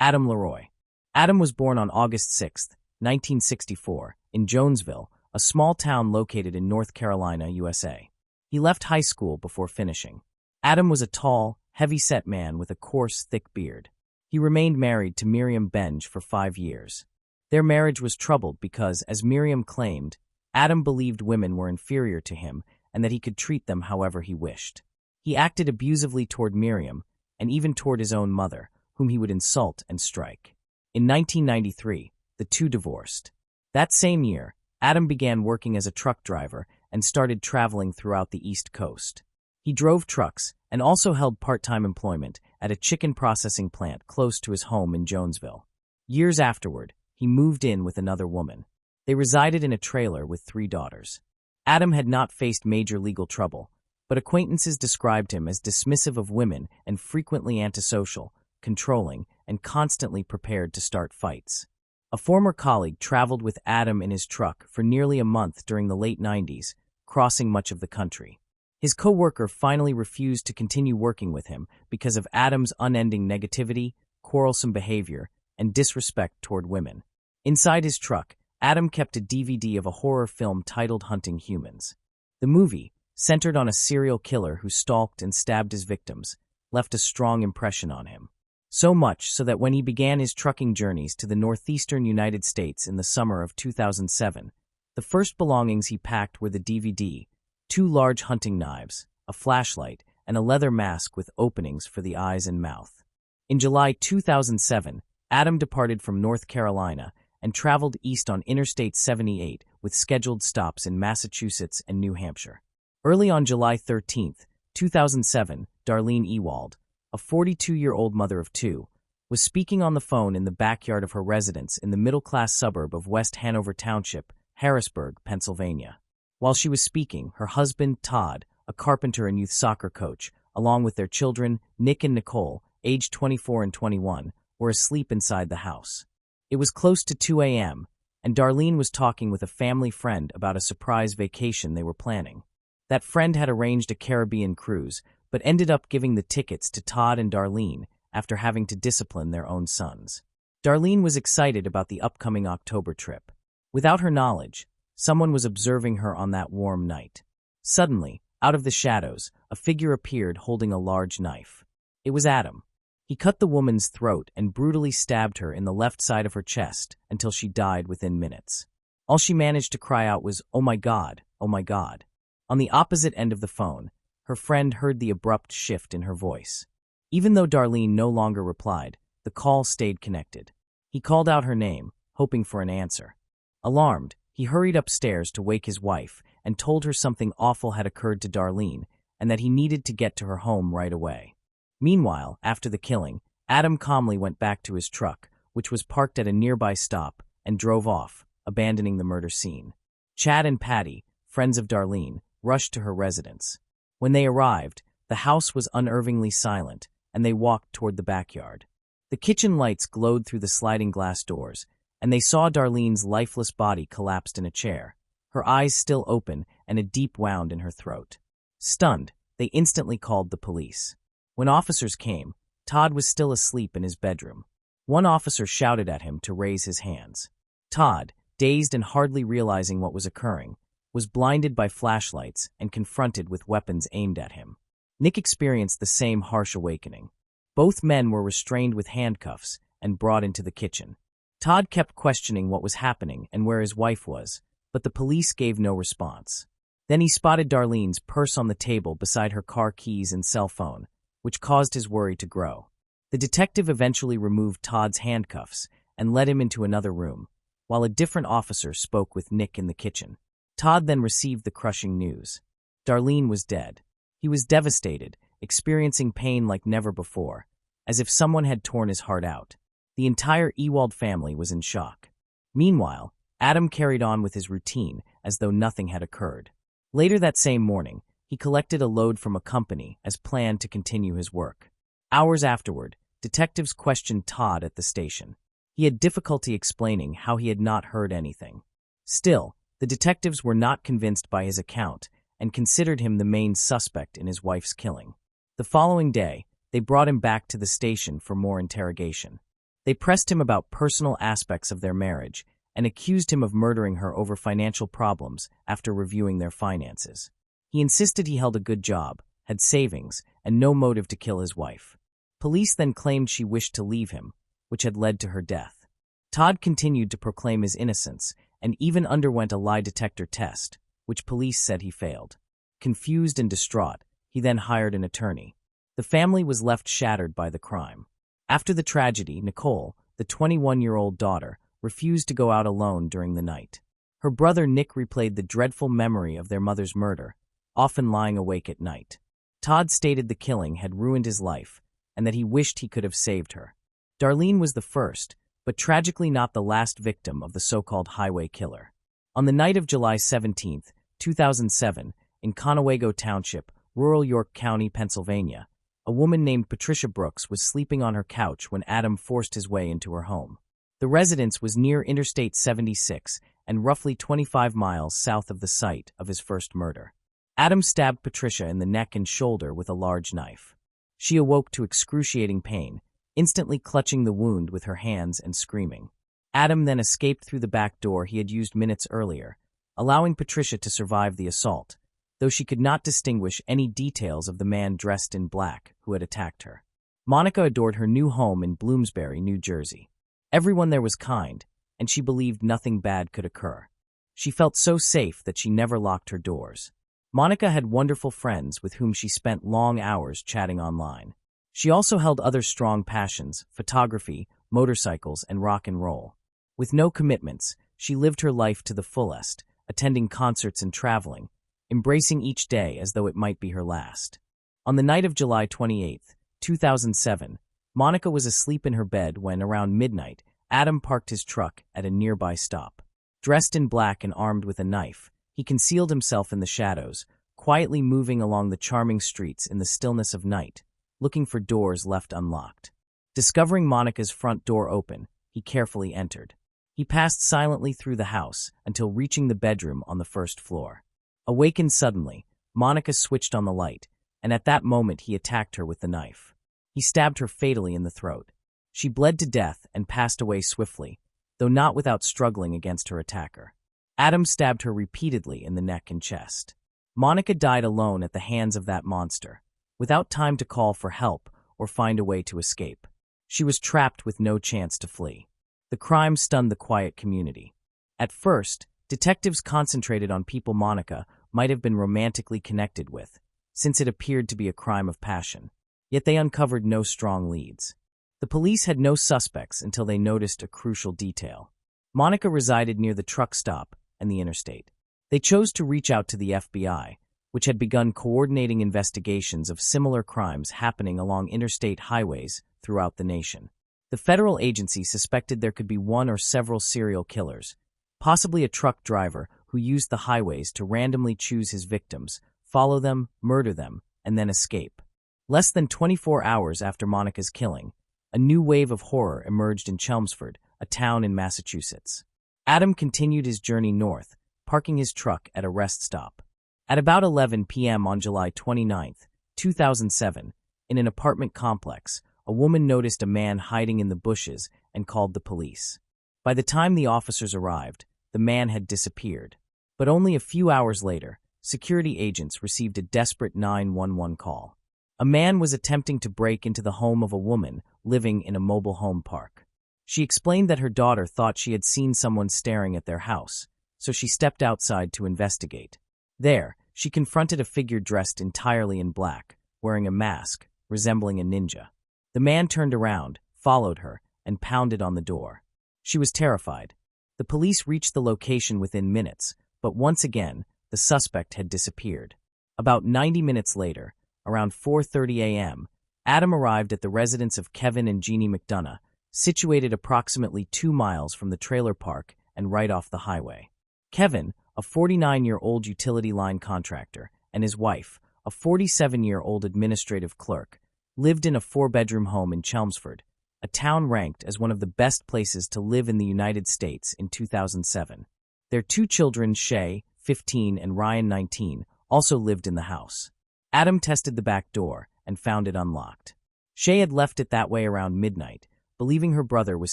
Adam Leroy. Adam was born on August 6, 1964, in Jonesville, a small town located in North Carolina, USA. He left high school before finishing. Adam was a tall, heavy-set man with a coarse, thick beard. He remained married to Miriam Benj for 5 years. Their marriage was troubled because, as Miriam claimed, Adam believed women were inferior to him and that he could treat them however he wished. He acted abusively toward Miriam and even toward his own mother, whom he would insult and strike. In 1993, the two divorced. That same year, Adam began working as a truck driver and started traveling throughout the East Coast. He drove trucks and also held part-time employment at a chicken processing plant close to his home in Jonesville. Years afterward, he moved in with another woman. They resided in a trailer with 3 daughters. Adam had not faced major legal trouble, but acquaintances described him as dismissive of women and frequently antisocial, controlling, and constantly prepared to start fights. A former colleague traveled with Adam in his truck for nearly a month during the late 90s, crossing much of the country. His co-worker finally refused to continue working with him because of Adam's unending negativity, quarrelsome behavior, and disrespect toward women. Inside his truck, Adam kept a DVD of a horror film titled Hunting Humans. The movie, centered on a serial killer who stalked and stabbed his victims, left a strong impression on him. So much so that when he began his trucking journeys to the northeastern United States in the summer of 2007, the first belongings he packed were the DVD, 2 large hunting knives, a flashlight, and a leather mask with openings for the eyes and mouth. In July 2007, Adam departed from North Carolina and traveled east on Interstate 78 with scheduled stops in Massachusetts and New Hampshire. Early on July 13, 2007, Darlene Ewald, a 42-year-old mother of 2, was speaking on the phone in the backyard of her residence in the middle-class suburb of West Hanover Township, Harrisburg, Pennsylvania. While she was speaking, her husband, Todd, a carpenter and youth soccer coach, along with their children, Nick and Nicole, aged 24 and 21, were asleep inside the house. It was close to 2 a.m., and Darlene was talking with a family friend about a surprise vacation they were planning. That friend had arranged a Caribbean cruise, but ended up giving the tickets to Todd and Darlene after having to discipline their own sons. Darlene was excited about the upcoming October trip. Without her knowledge, someone was observing her on that warm night. Suddenly, out of the shadows, a figure appeared holding a large knife. It was Adam. He cut the woman's throat and brutally stabbed her in the left side of her chest until she died within minutes. All she managed to cry out was, "Oh my God, oh my God." On the opposite end of the phone, her friend heard the abrupt shift in her voice. Even though Darlene no longer replied, the call stayed connected. He called out her name, hoping for an answer. Alarmed, he hurried upstairs to wake his wife and told her something awful had occurred to Darlene and that he needed to get to her home right away. Meanwhile, after the killing, Adam calmly went back to his truck, which was parked at a nearby stop, and drove off, abandoning the murder scene. Chad and Patty, friends of Darlene, rushed to her residence. When they arrived, the house was unnervingly silent, and they walked toward the backyard. The kitchen lights glowed through the sliding glass doors, and they saw Darlene's lifeless body collapsed in a chair, her eyes still open and a deep wound in her throat. Stunned, they instantly called the police. When officers came, Todd was still asleep in his bedroom. One officer shouted at him to raise his hands. Todd, dazed and hardly realizing what was occurring, was blinded by flashlights and confronted with weapons aimed at him. Nick experienced the same harsh awakening. Both men were restrained with handcuffs and brought into the kitchen. Todd kept questioning what was happening and where his wife was, but the police gave no response. Then he spotted Darlene's purse on the table beside her car keys and cell phone, which caused his worry to grow. The detective eventually removed Todd's handcuffs and led him into another room, while a different officer spoke with Nick in the kitchen. Todd then received the crushing news. Darlene was dead. He was devastated, experiencing pain like never before, as if someone had torn his heart out. The entire Ewald family was in shock. Meanwhile, Adam carried on with his routine as though nothing had occurred. Later that same morning, he collected a load from a company as planned to continue his work. Hours afterward, detectives questioned Todd at the station. He had difficulty explaining how he had not heard anything. Still, the detectives were not convinced by his account and considered him the main suspect in his wife's killing. The following day, they brought him back to the station for more interrogation. They pressed him about personal aspects of their marriage and accused him of murdering her over financial problems after reviewing their finances. He insisted he held a good job, had savings, and no motive to kill his wife. Police then claimed she wished to leave him, which had led to her death. Todd continued to proclaim his innocence and even underwent a lie detector test, which police said he failed. Confused and distraught, he then hired an attorney. The family was left shattered by the crime. After the tragedy, Nicole, the 21-year-old daughter, refused to go out alone during the night. Her brother Nick replayed the dreadful memory of their mother's murder, often lying awake at night. Todd stated the killing had ruined his life and that he wished he could have saved her. Darlene was the first, but tragically not the last victim of the so-called highway killer. On the night of July 17, 2007, in Conewago Township, rural York County, Pennsylvania, a woman named Patricia Brooks was sleeping on her couch when Adam forced his way into her home. The residence was near Interstate 76 and roughly 25 miles south of the site of his first murder. Adam stabbed Patricia in the neck and shoulder with a large knife. She awoke to excruciating pain, instantly clutching the wound with her hands and screaming. Adam then escaped through the back door he had used minutes earlier, allowing Patricia to survive the assault, though she could not distinguish any details of the man dressed in black who had attacked her. Monica adored her new home in Bloomsbury, New Jersey. Everyone there was kind, and she believed nothing bad could occur. She felt so safe that she never locked her doors. Monica had wonderful friends with whom she spent long hours chatting online. She also held other strong passions: photography, motorcycles, and rock and roll. With no commitments, she lived her life to the fullest, attending concerts and traveling, embracing each day as though it might be her last. On the night of July 28, 2007, Monica was asleep in her bed when, around midnight, Adam parked his truck at a nearby stop. Dressed in black and armed with a knife, he concealed himself in the shadows, quietly moving along the charming streets in the stillness of night, looking for doors left unlocked. Discovering Monica's front door open, he carefully entered. He passed silently through the house until reaching the bedroom on the first floor. Awakened suddenly, Monica switched on the light, and at that moment he attacked her with the knife. He stabbed her fatally in the throat. She bled to death and passed away swiftly, though not without struggling against her attacker. Adam stabbed her repeatedly in the neck and chest. Monica died alone at the hands of that monster, without time to call for help or find a way to escape. She was trapped with no chance to flee. The crime stunned the quiet community. At first, detectives concentrated on people Monica might have been romantically connected with, since it appeared to be a crime of passion. Yet they uncovered no strong leads. The police had no suspects until they noticed a crucial detail. Monica resided near the truck stop and the interstate. They chose to reach out to the FBI, which had begun coordinating investigations of similar crimes happening along interstate highways throughout the nation. The federal agency suspected there could be one or several serial killers, possibly a truck driver who used the highways to randomly choose his victims, follow them, murder them, and then escape. Less than 24 hours after Monica's killing, a new wave of horror emerged in Chelmsford, a town in Massachusetts. Adam continued his journey north, parking his truck at a rest stop. At about 11 p.m. on July 29, 2007, in an apartment complex, a woman noticed a man hiding in the bushes and called the police. By the time the officers arrived, the man had disappeared. But only a few hours later, security agents received a desperate 911 call. A man was attempting to break into the home of a woman living in a mobile home park. She explained that her daughter thought she had seen someone staring at their house, so she stepped outside to investigate. There, she confronted a figure dressed entirely in black, wearing a mask, resembling a ninja. The man turned around, followed her, and pounded on the door. She was terrified. The police reached the location within minutes, but once again, the suspect had disappeared. About 90 minutes later, around 4:30 a.m., Adam arrived at the residence of Kevin and Jeannie McDonough, situated approximately 2 miles from the trailer park and right off the highway. Kevin, a 49-year-old utility line contractor, and his wife, a 47-year-old administrative clerk, lived in a 4-bedroom home in Chelmsford, a town ranked as one of the best places to live in the United States in 2007. Their 2 children, Shay, 15, and Ryan, 19, also lived in the house. Adam tested the back door and found it unlocked. Shay had left it that way around midnight, believing her brother was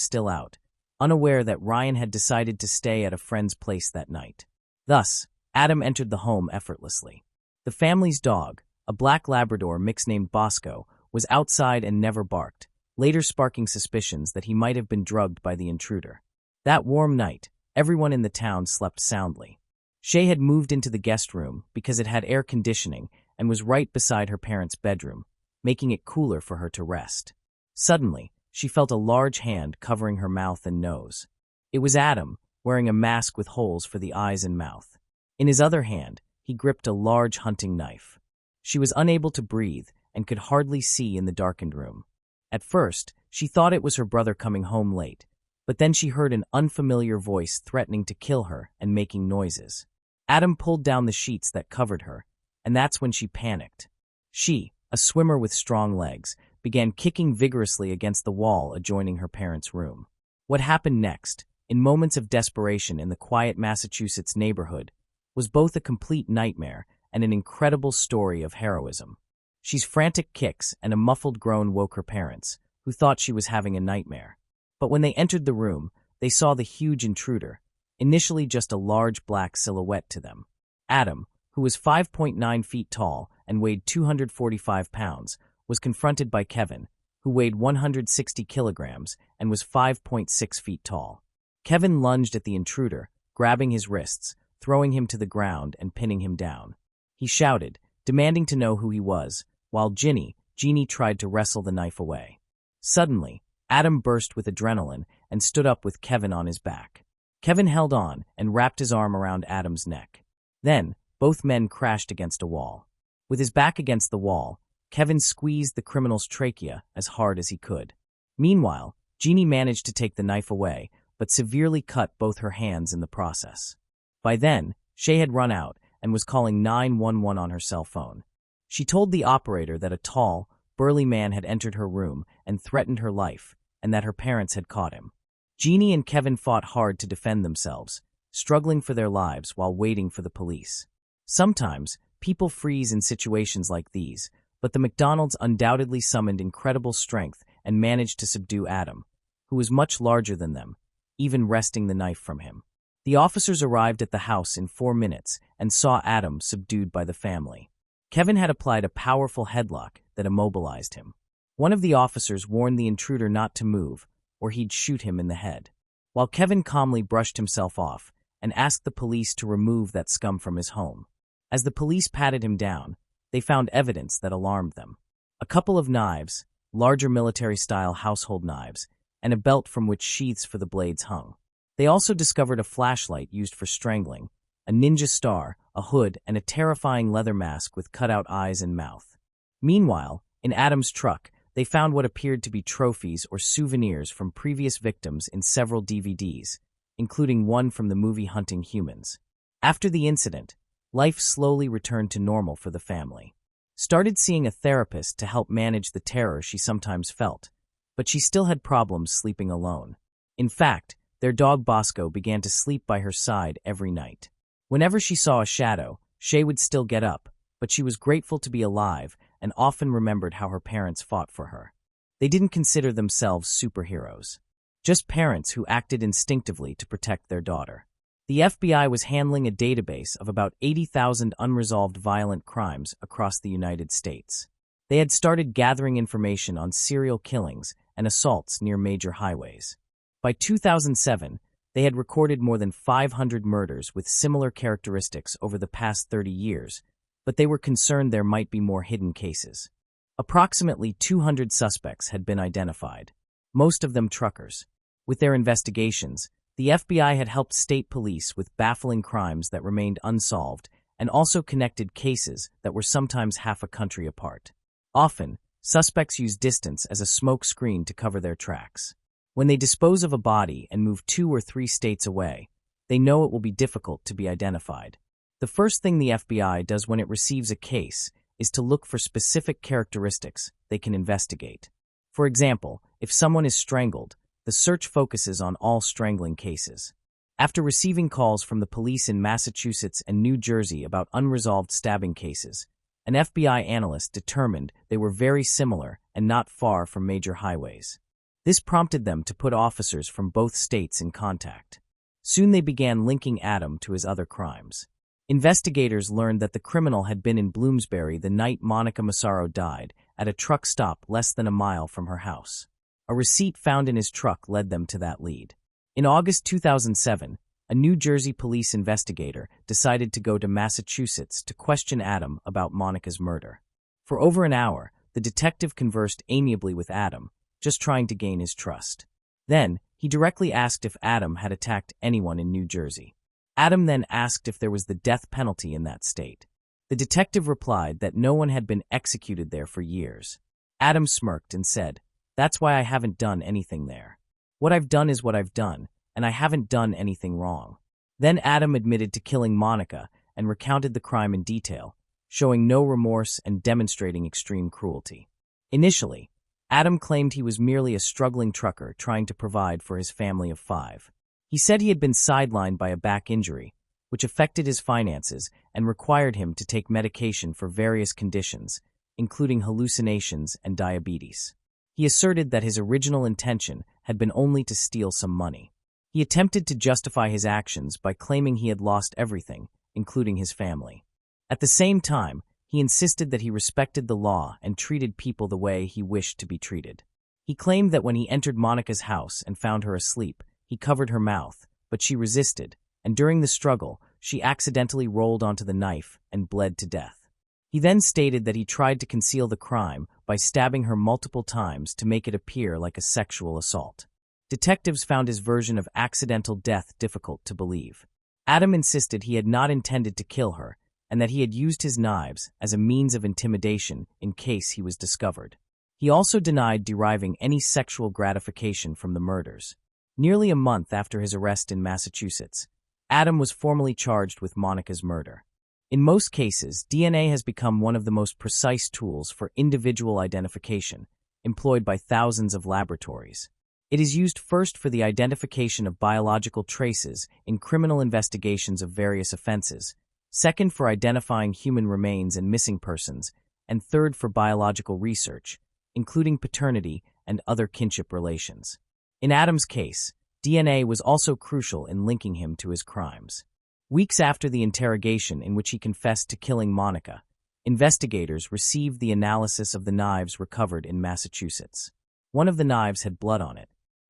still out, unaware that Ryan had decided to stay at a friend's place that night. Thus, Adam entered the home effortlessly. The family's dog, a black Labrador mix named Bosco, was outside and never barked, later sparking suspicions that he might have been drugged by the intruder. That warm night, everyone in the town slept soundly. Shay had moved into the guest room because it had air conditioning and was right beside her parents' bedroom, making it cooler for her to rest. Suddenly, she felt a large hand covering her mouth and nose. It was Adam, wearing a mask with holes for the eyes and mouth. In his other hand, he gripped a large hunting knife. She was unable to breathe and could hardly see in the darkened room. At first, she thought it was her brother coming home late, but then she heard an unfamiliar voice threatening to kill her and making noises. Adam pulled down the sheets that covered her, and that's when she panicked. She, a swimmer with strong legs, began kicking vigorously against the wall adjoining her parents' room. What happened next, in moments of desperation in the quiet Massachusetts neighborhood, was both a complete nightmare and an incredible story of heroism. She's frantic kicks and a muffled groan woke her parents, who thought she was having a nightmare. But when they entered the room, they saw the huge intruder, initially just a large black silhouette to them. Adam, who was 5.9 feet tall and weighed 245 pounds, was confronted by Kevin, who weighed 160 kilograms and was 5.6 feet tall. Kevin lunged at the intruder, grabbing his wrists, throwing him to the ground and pinning him down. He shouted, demanding to know who he was, while Jeannie tried to wrestle the knife away. Suddenly, Adam burst with adrenaline and stood up with Kevin on his back. Kevin held on and wrapped his arm around Adam's neck. Then, both men crashed against a wall. With his back against the wall, Kevin squeezed the criminal's trachea as hard as he could. Meanwhile, Jeannie managed to take the knife away, but severely cut both her hands in the process. By then, Shay had run out and was calling 911 on her cell phone. She told the operator that a tall, burly man had entered her room and threatened her life, and that her parents had caught him. Jeannie and Kevin fought hard to defend themselves, struggling for their lives while waiting for the police. Sometimes, people freeze in situations like these, but the McDonald's undoubtedly summoned incredible strength and managed to subdue Adam, who was much larger than them, even wresting the knife from him. The officers arrived at the house in 4 minutes and saw Adam subdued by the family. Kevin had applied a powerful headlock that immobilized him. One of the officers warned the intruder not to move, or he'd shoot him in the head, while Kevin calmly brushed himself off and asked the police to remove that scum from his home. As the police patted him down, they found evidence that alarmed them. A couple of knives, larger military-style household knives, and a belt from which sheaths for the blades hung. They also discovered a flashlight used for strangling, a ninja star, a hood, and a terrifying leather mask with cutout eyes and mouth. Meanwhile, in Adam's truck, they found what appeared to be trophies or souvenirs from previous victims in several DVDs, including one from the movie Hunting Humans. After the incident, life slowly returned to normal for the family. Started seeing a therapist to help manage the terror she sometimes felt, but she still had problems sleeping alone. In fact, their dog Bosco began to sleep by her side every night. Whenever she saw a shadow, Shay would still get up, but she was grateful to be alive and often remembered how her parents fought for her. They didn't consider themselves superheroes, just parents who acted instinctively to protect their daughter. The FBI was handling a database of about 80,000 unresolved violent crimes across the United States. They had started gathering information on serial killings and assaults near major highways. By 2007, they had recorded more than 500 murders with similar characteristics over the past 30 years, but they were concerned there might be more hidden cases. Approximately 200 suspects had been identified, most of them truckers. With their investigations, the FBI had helped state police with baffling crimes that remained unsolved and also connected cases that were sometimes half a country apart. Often, suspects use distance as a smoke screen to cover their tracks. When they dispose of a body and move 2 or 3 states away, they know it will be difficult to be identified. The first thing the FBI does when it receives a case is to look for specific characteristics they can investigate. For example, if someone is strangled, the search focuses on all strangling cases. After receiving calls from the police in Massachusetts and New Jersey about unresolved stabbing cases, an FBI analyst determined they were very similar and not far from major highways. This prompted them to put officers from both states in contact. Soon they began linking Adam to his other crimes. Investigators learned that the criminal had been in Bloomsbury the night Monica Massaro died, at a truck stop less than a mile from her house. A receipt found in his truck led them to that lead. In August 2007, a New Jersey police investigator decided to go to Massachusetts to question Adam about Monica's murder. For over an hour, the detective conversed amiably with Adam, just trying to gain his trust. Then, he directly asked if Adam had attacked anyone in New Jersey. Adam then asked if there was the death penalty in that state. The detective replied that no one had been executed there for years. Adam smirked and said, "That's why I haven't done anything there. What I've done is what I've done, and I haven't done anything wrong." Then Adam admitted to killing Monica and recounted the crime in detail, showing no remorse and demonstrating extreme cruelty. Initially, Adam claimed he was merely a struggling trucker trying to provide for his family of 5. He said he had been sidelined by a back injury, which affected his finances and required him to take medication for various conditions, including hallucinations and diabetes. He asserted that his original intention had been only to steal some money. He attempted to justify his actions by claiming he had lost everything, including his family. At the same time, he insisted that he respected the law and treated people the way he wished to be treated. He claimed that when he entered Monica's house and found her asleep, he covered her mouth, but she resisted, and during the struggle, she accidentally rolled onto the knife and bled to death. He then stated that he tried to conceal the crime by stabbing her multiple times to make it appear like a sexual assault. Detectives found his version of accidental death difficult to believe. Adam insisted he had not intended to kill her, and that he had used his knives as a means of intimidation in case he was discovered. He also denied deriving any sexual gratification from the murders. Nearly a month after his arrest in Massachusetts, Adam was formally charged with Monica's murder. In most cases, DNA has become one of the most precise tools for individual identification, employed by thousands of laboratories. It is used first for the identification of biological traces in criminal investigations of various offenses, second for identifying human remains and missing persons, and third for biological research, including paternity and other kinship relations. In Adam's case, DNA was also crucial in linking him to his crimes. Weeks after the interrogation in which he confessed to killing Monica, investigators received the analysis of the knives recovered in Massachusetts. One of the knives had blood on it.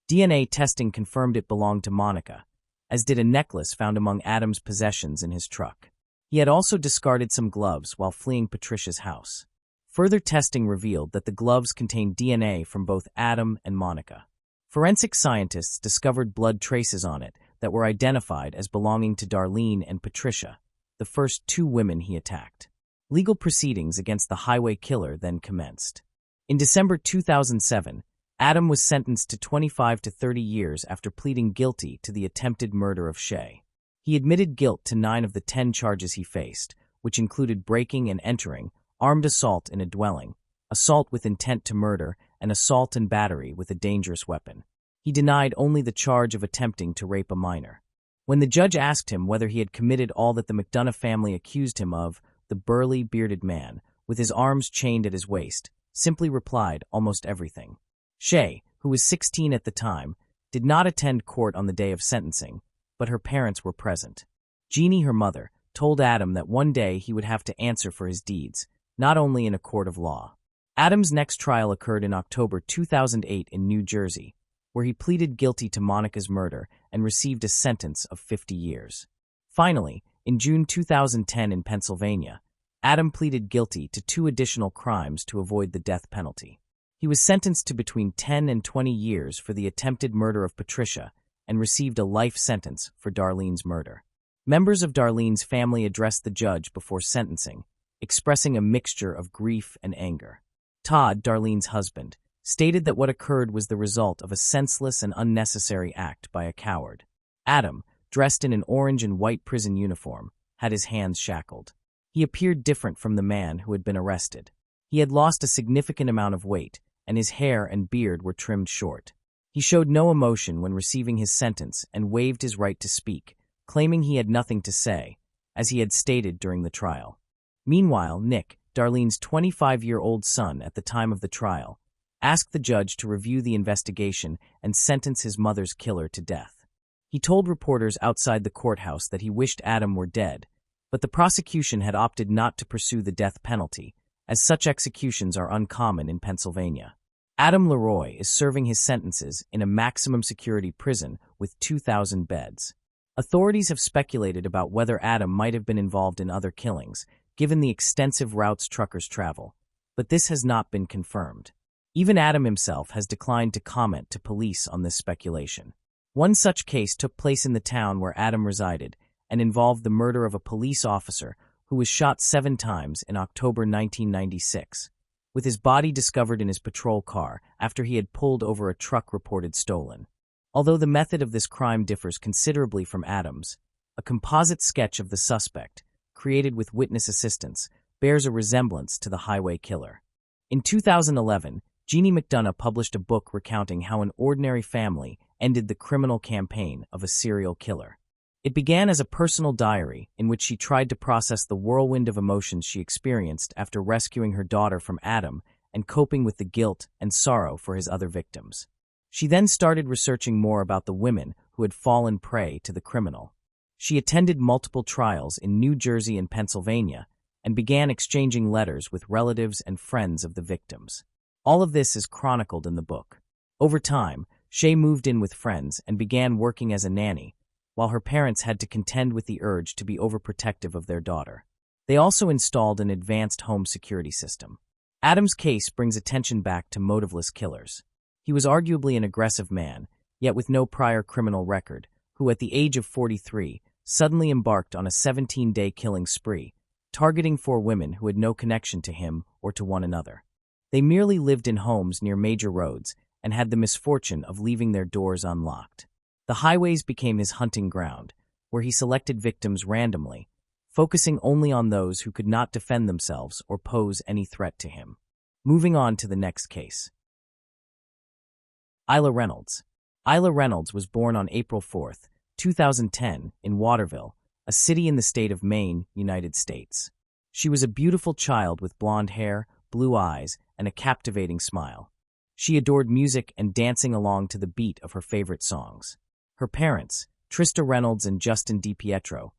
DNA testing confirmed it belonged to Monica, as did a necklace found among Adam's possessions in his truck. He had also discarded some gloves while fleeing Patricia's house. Further testing revealed that the gloves contained DNA from both Adam and Monica. Forensic scientists discovered blood traces on it that were identified as belonging to Darlene and Patricia, the first 2 women he attacked. Legal proceedings against the highway killer then commenced. In December 2007, Adam was sentenced to 25 to 30 years after pleading guilty to the attempted murder of Shay. He admitted guilt to 9 of the 10 charges he faced, which included breaking and entering, armed assault in a dwelling, assault with intent to murder, and assault and battery with a dangerous weapon. He denied only the charge of attempting to rape a minor. When the judge asked him whether he had committed all that the McDonough family accused him of, the burly, bearded man, with his arms chained at his waist, simply replied, "Almost everything." Shay, who was 16 at the time, did not attend court on the day of sentencing, but her parents were present. Jeannie, her mother, told Adam that one day he would have to answer for his deeds, not only in a court of law. Adam's next trial occurred in October 2008 in New Jersey, where he pleaded guilty to Monica's murder and received a sentence of 50 years. Finally, in June 2010 in Pennsylvania, Adam pleaded guilty to 2 additional crimes to avoid the death penalty. He was sentenced to between 10 and 20 years for the attempted murder of Patricia and received a life sentence for Darlene's murder. Members of Darlene's family addressed the judge before sentencing, expressing a mixture of grief and anger. Todd, Darlene's husband, stated that what occurred was the result of a senseless and unnecessary act by a coward. Adam, dressed in an orange and white prison uniform, had his hands shackled. He appeared different from the man who had been arrested. He had lost a significant amount of weight, and his hair and beard were trimmed short. He showed no emotion when receiving his sentence and waived his right to speak, claiming he had nothing to say, as he had stated during the trial. Meanwhile, Nick, Darlene's 25-year-old son at the time of the trial, asked the judge to review the investigation and sentence his mother's killer to death. He told reporters outside the courthouse that he wished Adam were dead, but the prosecution had opted not to pursue the death penalty, as such executions are uncommon in Pennsylvania. Adam Leroy is serving his sentences in a maximum security prison with 2,000 beds. Authorities have speculated about whether Adam might have been involved in other killings, given the extensive routes truckers travel, but this has not been confirmed. Even Adam himself has declined to comment to police on this speculation. One such case took place in the town where Adam resided and involved the murder of a police officer who was shot 7 times in October 1996, with his body discovered in his patrol car after he had pulled over a truck reported stolen. Although the method of this crime differs considerably from Adam's, a composite sketch of the suspect, created with witness assistance, bears a resemblance to the highway killer. In 2011, Jeannie McDonough published a book recounting how an ordinary family ended the criminal campaign of a serial killer. It began as a personal diary in which she tried to process the whirlwind of emotions she experienced after rescuing her daughter from Adam and coping with the guilt and sorrow for his other victims. She then started researching more about the women who had fallen prey to the criminal. She attended multiple trials in New Jersey and Pennsylvania and began exchanging letters with relatives and friends of the victims. All of this is chronicled in the book. Over time, Shay moved in with friends and began working as a nanny, while her parents had to contend with the urge to be overprotective of their daughter. They also installed an advanced home security system. Adam's case brings attention back to motiveless killers. He was arguably an aggressive man, yet with no prior criminal record, who at the age of 43 suddenly embarked on a 17-day killing spree, targeting 4 women who had no connection to him or to one another. They merely lived in homes near major roads and had the misfortune of leaving their doors unlocked. The highways became his hunting ground, where he selected victims randomly, focusing only on those who could not defend themselves or pose any threat to him. Moving on to the next case. Isla Reynolds. Isla Reynolds was born on April 4, 2010, in Waterville, a city in the state of Maine, United States. She was a beautiful child with blonde hair, blue eyes, and a captivating smile. She adored music and dancing along to the beat of her favorite songs. Her parents, Trista Reynolds and Justin DiPietro,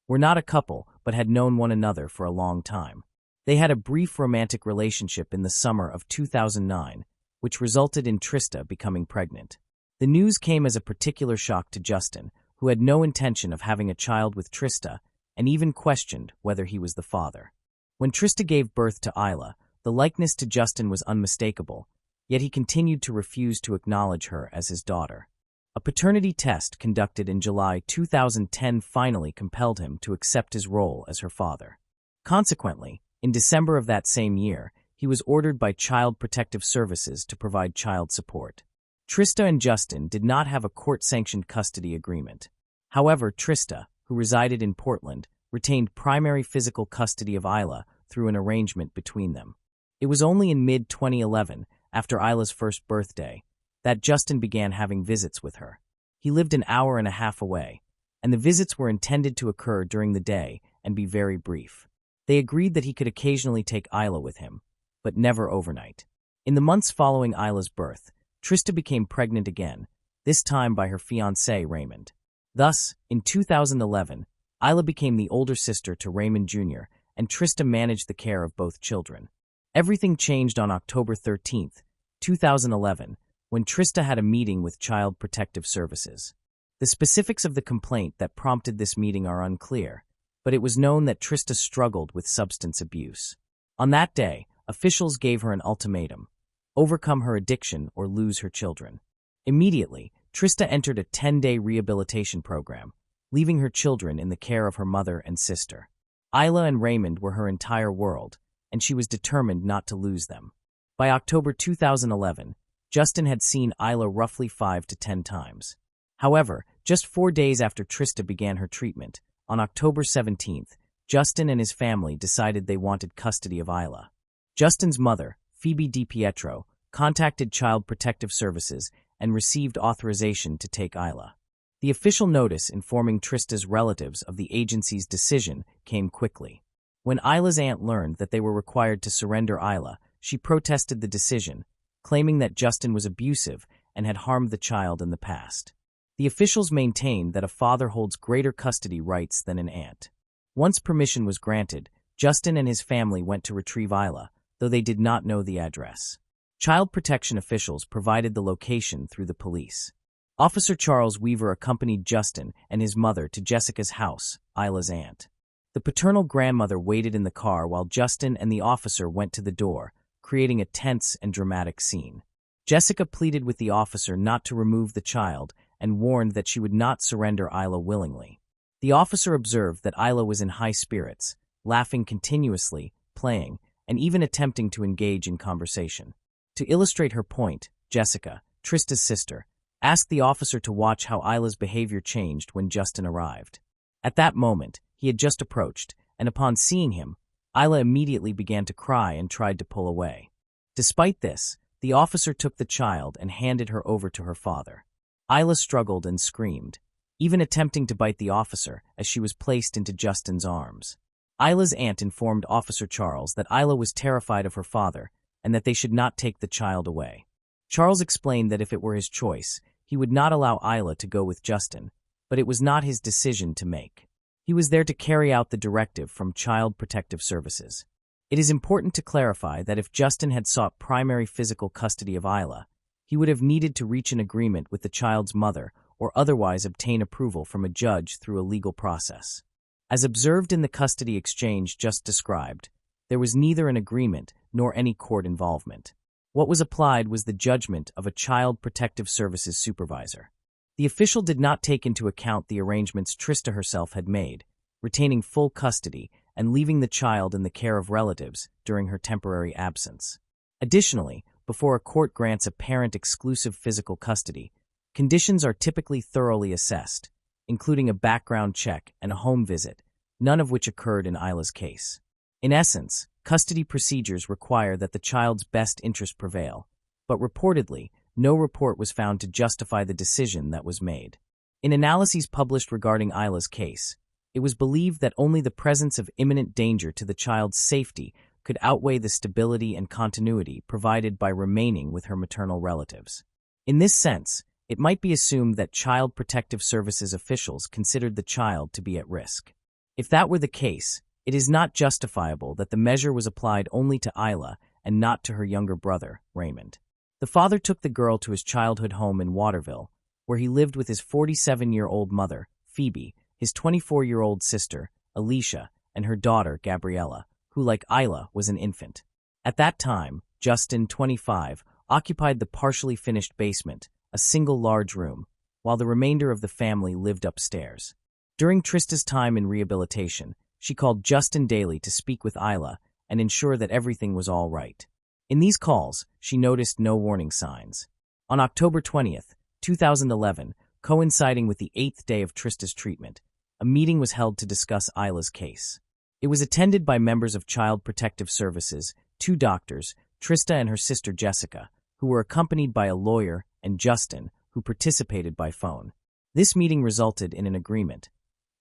were not a couple but had known one another for a long time. They had a brief romantic relationship in the summer of 2009, which resulted in Trista becoming pregnant. The news came as a particular shock to Justin, who had no intention of having a child with Trista and even questioned whether he was the father. When Trista gave birth to Isla, the likeness to Justin was unmistakable, yet he continued to refuse to acknowledge her as his daughter. A paternity test conducted in July 2010 finally compelled him to accept his role as her father. Consequently, in December of that same year, he was ordered by Child Protective Services to provide child support. Trista and Justin did not have a court-sanctioned custody agreement. However, Trista, who resided in Portland, retained primary physical custody of Isla through an arrangement between them. It was only in mid-2011, after Isla's first birthday, that Justin began having visits with her. He lived an hour and a half away, and the visits were intended to occur during the day and be very brief. They agreed that he could occasionally take Isla with him, but never overnight. In the months following Isla's birth, Trista became pregnant again, this time by her fiancé Raymond. Thus, in 2011, Isla became the older sister to Raymond Jr., and Trista managed the care of both children. Everything changed on October 13, 2011, when Trista had a meeting with Child Protective Services. The specifics of the complaint that prompted this meeting are unclear, but it was known that Trista struggled with substance abuse. On that day, officials gave her an ultimatum: overcome her addiction or lose her children. Immediately, Trista entered a 10-day rehabilitation program, leaving her children in the care of her mother and sister. Isla and Raymond were her entire world, and she was determined not to lose them. By October 2011, Justin had seen Isla roughly 5 to 10 times. However, just 4 days after Trista began her treatment, on October 17th, Justin and his family decided they wanted custody of Isla. Justin's mother, Phoebe DiPietro, contacted Child Protective Services and received authorization to take Isla. The official notice informing Trista's relatives of the agency's decision came quickly. When Isla's aunt learned that they were required to surrender Isla, she protested the decision, claiming that Justin was abusive and had harmed the child in the past. The officials maintained that a father holds greater custody rights than an aunt. Once permission was granted, Justin and his family went to retrieve Isla, though they did not know the address. Child protection officials provided the location through the police. Officer Charles Weaver accompanied Justin and his mother to Jessica's house, Isla's aunt. The paternal grandmother waited in the car while Justin and the officer went to the door, creating a tense and dramatic scene. Jessica pleaded with the officer not to remove the child and warned that she would not surrender Isla willingly. The officer observed that Isla was in high spirits, laughing continuously, playing, and even attempting to engage in conversation. To illustrate her point, Jessica, Trista's sister, asked the officer to watch how Isla's behavior changed when Justin arrived. At that moment, he had just approached, and upon seeing him, Isla immediately began to cry and tried to pull away. Despite this, the officer took the child and handed her over to her father. Isla struggled and screamed, even attempting to bite the officer as she was placed into Justin's arms. Isla's aunt informed Officer Charles that Isla was terrified of her father and that they should not take the child away. Charles explained that if it were his choice, he would not allow Isla to go with Justin, but it was not his decision to make. He was there to carry out the directive from Child Protective Services. It is important to clarify that if Justin had sought primary physical custody of Isla, he would have needed to reach an agreement with the child's mother or otherwise obtain approval from a judge through a legal process. As observed in the custody exchange just described, there was neither an agreement nor any court involvement. What was applied was the judgment of a Child Protective Services supervisor. The official did not take into account the arrangements Trista herself had made, retaining full custody and leaving the child in the care of relatives during her temporary absence. Additionally, before a court grants a parent exclusive physical custody, conditions are typically thoroughly assessed, including a background check and a home visit, none of which occurred in Isla's case. In essence, custody procedures require that the child's best interest prevail, but reportedly, no report was found to justify the decision that was made. In analyses published regarding Isla's case, it was believed that only the presence of imminent danger to the child's safety could outweigh the stability and continuity provided by remaining with her maternal relatives. In this sense, it might be assumed that Child Protective Services officials considered the child to be at risk. If that were the case, it is not justifiable that the measure was applied only to Isla and not to her younger brother, Raymond. The father took the girl to his childhood home in Waterville, where he lived with his 47-year-old mother, Phoebe, his 24-year-old sister, Alicia, and her daughter, Gabriella, who, like Isla, was an infant. At that time, Justin, 25, occupied the partially finished basement, a single large room, while the remainder of the family lived upstairs. During Trista's time in rehabilitation, she called Justin daily to speak with Isla and ensure that everything was all right. In these calls, she noticed no warning signs. On October 20th, 2011, coinciding with the 8th day of Trista's treatment, a meeting was held to discuss Isla's case. It was attended by members of Child Protective Services, 2 doctors, Trista and her sister Jessica, who were accompanied by a lawyer, and Justin, who participated by phone. This meeting resulted in an agreement.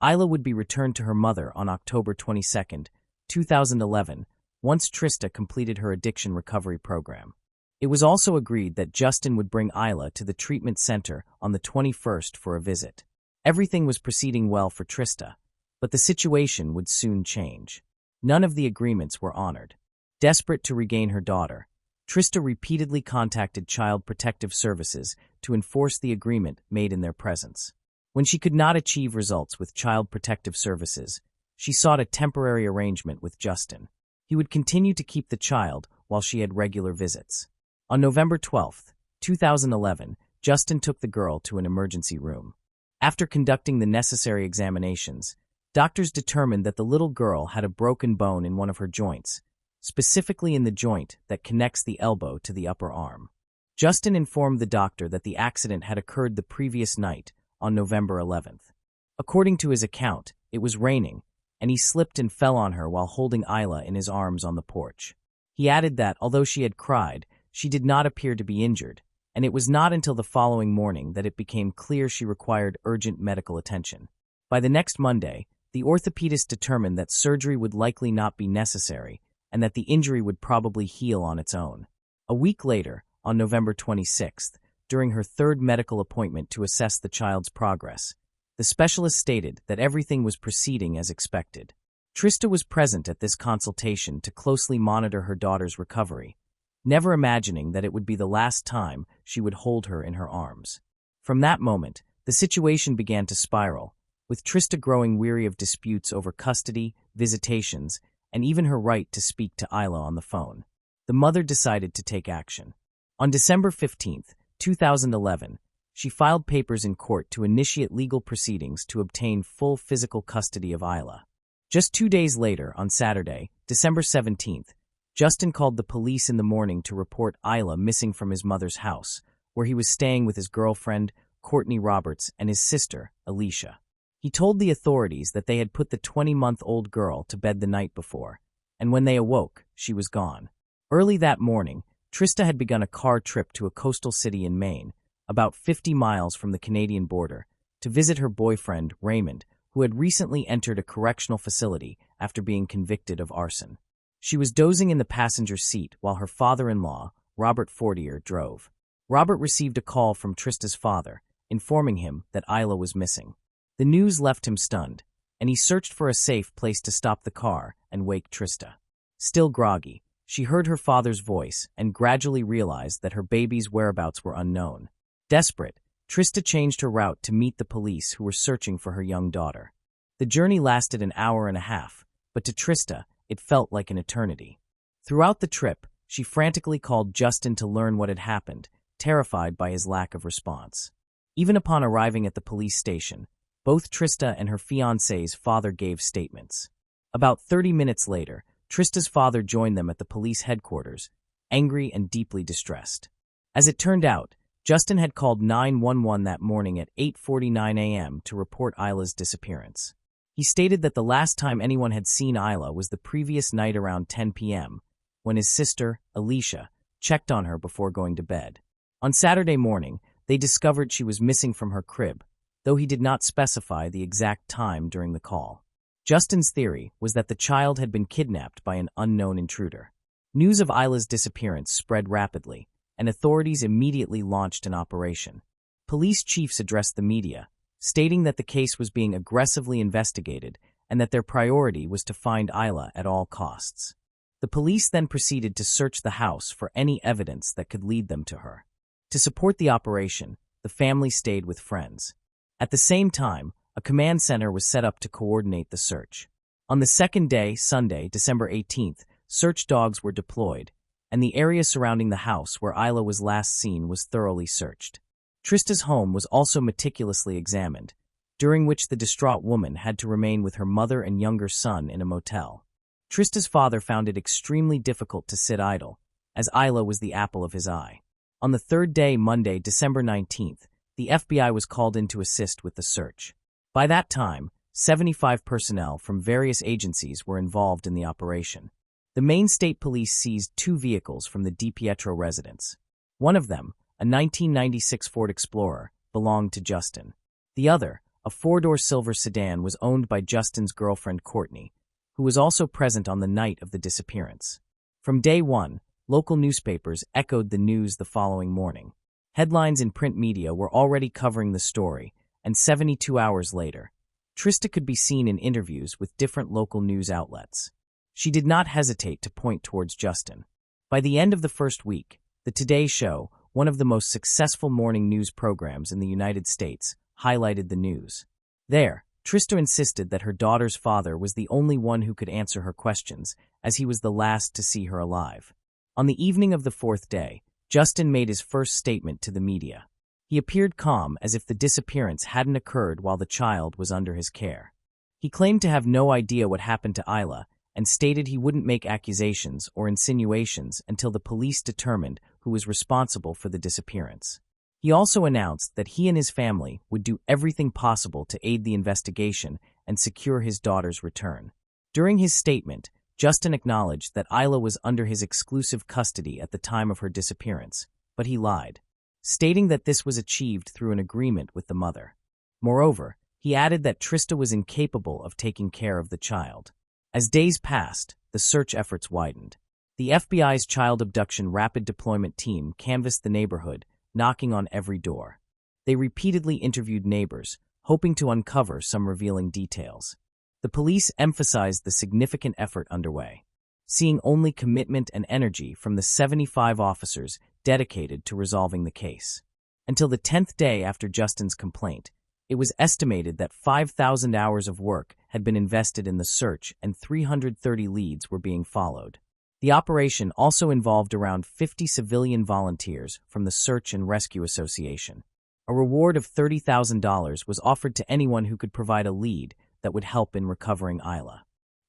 Isla would be returned to her mother on October 22, 2011, once Trista completed her addiction recovery program. It was also agreed that Justin would bring Isla to the treatment center on the 21st for a visit. Everything was proceeding well for Trista, but the situation would soon change. None of the agreements were honored. Desperate to regain her daughter, Trista repeatedly contacted Child Protective Services to enforce the agreement made in their presence. When she could not achieve results with Child Protective Services, she sought a temporary arrangement with Justin. He would continue to keep the child while she had regular visits. On November 12, 2011, Justin took the girl to an emergency room. After conducting the necessary examinations, doctors determined that the little girl had a broken bone in one of her joints, specifically in the joint that connects the elbow to the upper arm. Justin informed the doctor that the accident had occurred the previous night, on November 11th. According to his account, it was raining, and he slipped and fell on her while holding Isla in his arms on the porch. He added that, although she had cried, she did not appear to be injured, and it was not until the following morning that it became clear she required urgent medical attention. By the next Monday, the orthopedist determined that surgery would likely not be necessary and that the injury would probably heal on its own. A week later, on November 26th, during her third medical appointment to assess the child's progress. The specialist stated that everything was proceeding as expected. Trista was present at this consultation to closely monitor her daughter's recovery, never imagining that it would be the last time she would hold her in her arms. From that moment, the situation began to spiral, with Trista growing weary of disputes over custody, visitations, and even her right to speak to Isla on the phone. The mother decided to take action. On December 15, 2011, she filed papers in court to initiate legal proceedings to obtain full physical custody of Isla. Just 2 days later, on Saturday, December 17th, Justin called the police in the morning to report Isla missing from his mother's house, where he was staying with his girlfriend, Courtney Roberts, and his sister, Alicia. He told the authorities that they had put the 20-month-old girl to bed the night before, and when they awoke, she was gone. Early that morning, Trista had begun a car trip to a coastal city in Maine, about 50 miles from the Canadian border, to visit her boyfriend, Raymond, who had recently entered a correctional facility after being convicted of arson. She was dozing in the passenger seat while her father-in-law, Robert Fortier, drove. Robert received a call from Trista's father, informing him that Isla was missing. The news left him stunned, and he searched for a safe place to stop the car and wake Trista. Still groggy, she heard her father's voice and gradually realized that her baby's whereabouts were unknown. Desperate, Trista changed her route to meet the police who were searching for her young daughter. The journey lasted an hour and a half, but to Trista, it felt like an eternity. Throughout the trip, she frantically called Justin to learn what had happened, terrified by his lack of response. Even upon arriving at the police station, both Trista and her fiancé's father gave statements. About 30 minutes later, Trista's father joined them at the police headquarters, angry and deeply distressed. As it turned out, Justin had called 911 that morning at 8:49 a.m. to report Isla's disappearance. He stated that the last time anyone had seen Isla was the previous night around 10 p.m., when his sister, Alicia, checked on her before going to bed. On Saturday morning, they discovered she was missing from her crib, though he did not specify the exact time during the call. Justin's theory was that the child had been kidnapped by an unknown intruder. News of Isla's disappearance spread rapidly, and authorities immediately launched an operation. Police chiefs addressed the media, stating that the case was being aggressively investigated and that their priority was to find Isla at all costs. The police then proceeded to search the house for any evidence that could lead them to her. To support the operation, the family stayed with friends. At the same time, a command center was set up to coordinate the search. On the second day, Sunday, December 18th, search dogs were deployed, and the area surrounding the house where Isla was last seen was thoroughly searched. Trista's home was also meticulously examined, during which the distraught woman had to remain with her mother and younger son in a motel. Trista's father found it extremely difficult to sit idle, as Isla was the apple of his eye. On the third day, Monday, December 19th, the FBI was called in to assist with the search. By that time, 75 personnel from various agencies were involved in the operation. The Maine State Police seized 2 vehicles from the DiPietro residence. One of them, a 1996 Ford Explorer, belonged to Justin. The other, a 4-door silver sedan, was owned by Justin's girlfriend Courtney, who was also present on the night of the disappearance. From day one, local newspapers echoed the news the following morning. Headlines in print media were already covering the story, and 72 hours later, Trista could be seen in interviews with different local news outlets. She did not hesitate to point towards Justin. By the end of the first week, the Today Show, one of the most successful morning news programs in the United States, highlighted the news. There, Trista insisted that her daughter's father was the only one who could answer her questions, as he was the last to see her alive. On the evening of the 4th day, Justin made his first statement to the media. He appeared calm, as if the disappearance hadn't occurred while the child was under his care. He claimed to have no idea what happened to Isla, and stated he wouldn't make accusations or insinuations until the police determined who was responsible for the disappearance. He also announced that he and his family would do everything possible to aid the investigation and secure his daughter's return. During his statement, Justin acknowledged that Isla was under his exclusive custody at the time of her disappearance, but he lied, stating that this was achieved through an agreement with the mother. Moreover, he added that Trista was incapable of taking care of the child. As days passed, the search efforts widened. The FBI's child abduction rapid deployment team canvassed the neighborhood, knocking on every door. They repeatedly interviewed neighbors, hoping to uncover some revealing details. The police emphasized the significant effort underway, seeing only commitment and energy from the 75 officers dedicated to resolving the case. Until the 10th day after Justin's complaint, it was estimated that 5,000 hours of work had been invested in the search and 330 leads were being followed. The operation also involved around 50 civilian volunteers from the Search and Rescue Association. A reward of $30,000 was offered to anyone who could provide a lead that would help in recovering Isla.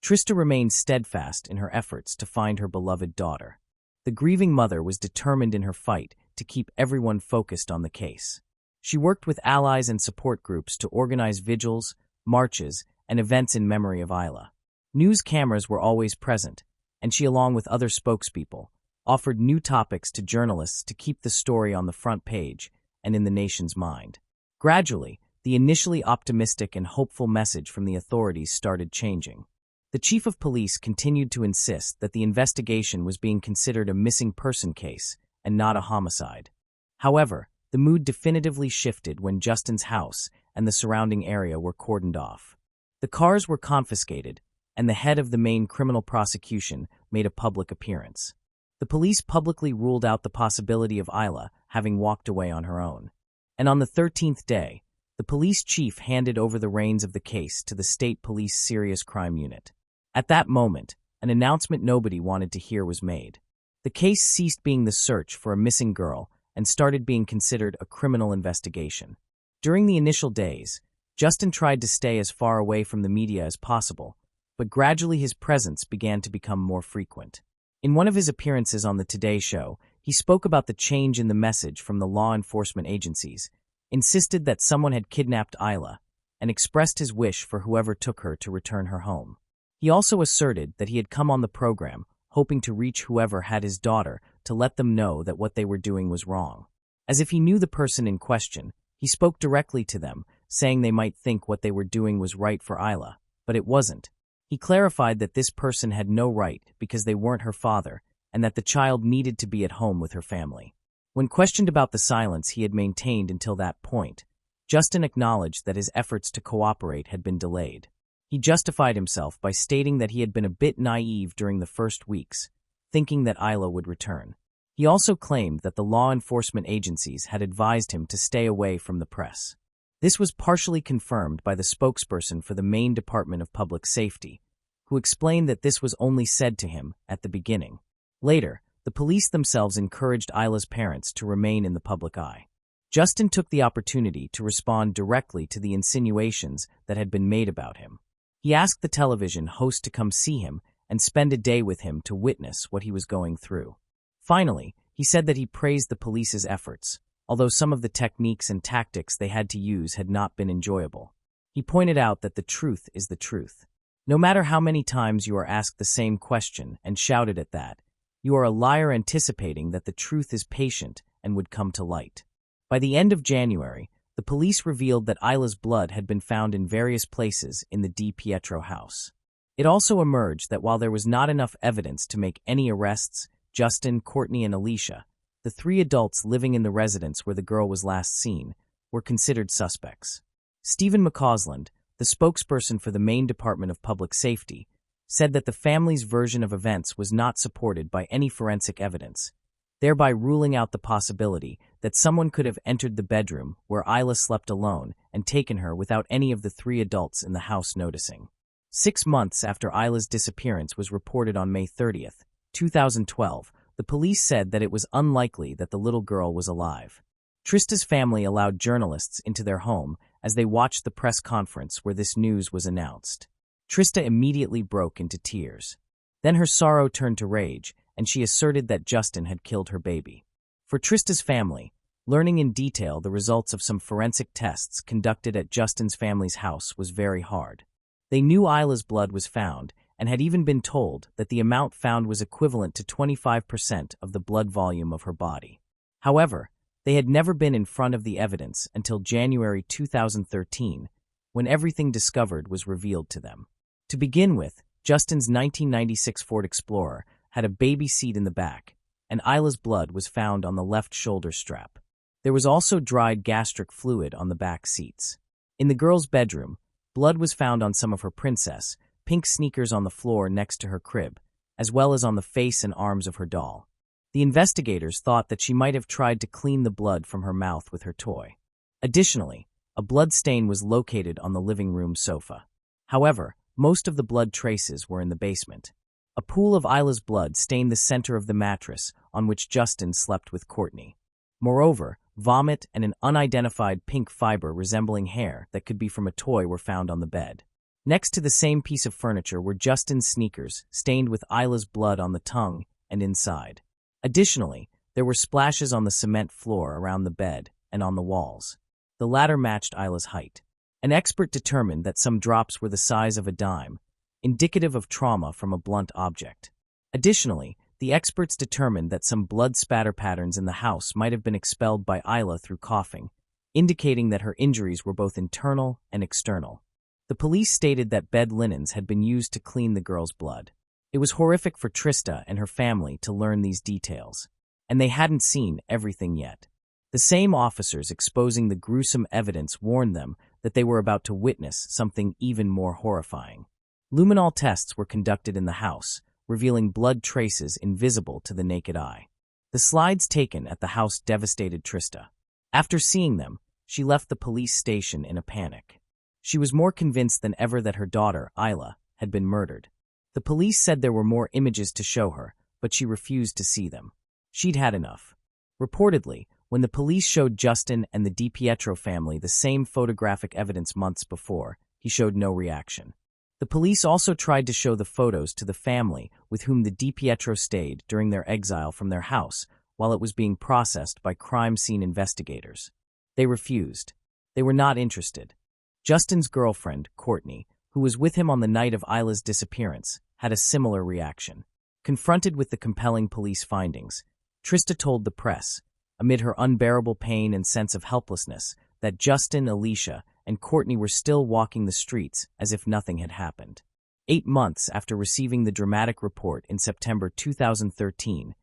Trista remained steadfast in her efforts to find her beloved daughter. The grieving mother was determined in her fight to keep everyone focused on the case. She worked with allies and support groups to organize vigils, marches, and events in memory of Isla. News cameras were always present, and she, along with other spokespeople, offered new topics to journalists to keep the story on the front page and in the nation's mind. Gradually, the initially optimistic and hopeful message from the authorities started changing. The chief of police continued to insist that the investigation was being considered a missing person case and not a homicide. However, the mood definitively shifted when Justin's house and the surrounding area were cordoned off. The cars were confiscated, and the head of the main criminal prosecution made a public appearance. The police publicly ruled out the possibility of Isla having walked away on her own. And on the 13th day, the police chief handed over the reins of the case to the State Police Serious Crime Unit. At that moment, an announcement nobody wanted to hear was made. The case ceased being the search for a missing girl and started being considered a criminal investigation. During the initial days, Justin tried to stay as far away from the media as possible, but gradually his presence began to become more frequent. In one of his appearances on the Today Show, he spoke about the change in the message from the law enforcement agencies, insisted that someone had kidnapped Isla, and expressed his wish for whoever took her to return her home. He also asserted that he had come on the program, hoping to reach whoever had his daughter to let them know that what they were doing was wrong. As if he knew the person in question, he spoke directly to them, saying they might think what they were doing was right for Isla, but it wasn't. He clarified that this person had no right because they weren't her father, and that the child needed to be at home with her family. When questioned about the silence he had maintained until that point, Justin acknowledged that his efforts to cooperate had been delayed. He justified himself by stating that he had been a bit naive during the first weeks, thinking that Isla would return. He also claimed that the law enforcement agencies had advised him to stay away from the press. This was partially confirmed by the spokesperson for the Maine Department of Public Safety, who explained that this was only said to him at the beginning. Later, the police themselves encouraged Isla's parents to remain in the public eye. Justin took the opportunity to respond directly to the insinuations that had been made about him. He asked the television host to come see him and spend a day with him to witness what he was going through. Finally, he said that he praised the police's efforts, although some of the techniques and tactics they had to use had not been enjoyable. He pointed out that the truth is the truth. No matter how many times you are asked the same question and shouted at that, you are a liar anticipating that the truth is patient and would come to light. By the end of January, the police revealed that Isla's blood had been found in various places in the Di Pietro house. It also emerged that while there was not enough evidence to make any arrests, Justin, Courtney, and Alicia, the 3 adults living in the residence where the girl was last seen, were considered suspects. Stephen McCausland, the spokesperson for the Maine Department of Public Safety, said that the family's version of events was not supported by any forensic evidence, thereby ruling out the possibility that someone could have entered the bedroom where Isla slept alone and taken her without any of the 3 adults in the house noticing. 6 months after Isla's disappearance was reported on May 30th, 2012, the police said that it was unlikely that the little girl was alive. Trista's family allowed journalists into their home as they watched the press conference where this news was announced. Trista immediately broke into tears. Then her sorrow turned to rage, and she asserted that Justin had killed her baby. For Trista's family, learning in detail the results of some forensic tests conducted at Justin's family's house was very hard. They knew Isla's blood was found and had even been told that the amount found was equivalent to 25% of the blood volume of her body. However, they had never been in front of the evidence until January 2013, when everything discovered was revealed to them. To begin with, Justin's 1996 Ford Explorer, had a baby seat in the back, and Isla's blood was found on the left shoulder strap. There was also dried gastric fluid on the back seats. In the girl's bedroom, blood was found on some of her princess, pink sneakers on the floor next to her crib, as well as on the face and arms of her doll. The investigators thought that she might have tried to clean the blood from her mouth with her toy. Additionally, a blood stain was located on the living room sofa. However, most of the blood traces were in the basement. A pool of Isla's blood stained the center of the mattress on which Justin slept with Courtney. Moreover, vomit and an unidentified pink fiber resembling hair that could be from a toy were found on the bed. Next to the same piece of furniture were Justin's sneakers, stained with Isla's blood on the tongue and inside. Additionally, there were splashes on the cement floor around the bed and on the walls. The latter matched Isla's height. An expert determined that some drops were the size of a dime, indicative of trauma from a blunt object. Additionally, the experts determined that some blood spatter patterns in the house might have been expelled by Isla through coughing, indicating that her injuries were both internal and external. The police stated that bed linens had been used to clean the girl's blood. It was horrific for Trista and her family to learn these details, and they hadn't seen everything yet. The same officers exposing the gruesome evidence warned them that they were about to witness something even more horrifying. Luminol tests were conducted in the house, revealing blood traces invisible to the naked eye. The slides taken at the house devastated Trista. After seeing them, she left the police station in a panic. She was more convinced than ever that her daughter, Isla, had been murdered. The police said there were more images to show her, but she refused to see them. She'd had enough. Reportedly, when the police showed Justin and the DiPietro family the same photographic evidence months before, he showed no reaction. The police also tried to show the photos to the family with whom the DiPietro stayed during their exile from their house while it was being processed by crime scene investigators. They refused. They were not interested. Justin's girlfriend, Courtney, who was with him on the night of Isla's disappearance, had a similar reaction. Confronted with the compelling police findings, Trista told the press, amid her unbearable pain and sense of helplessness, that Justin, Alicia, and Courtney were still walking the streets as if nothing had happened. 8 months after receiving the dramatic report in September 2013,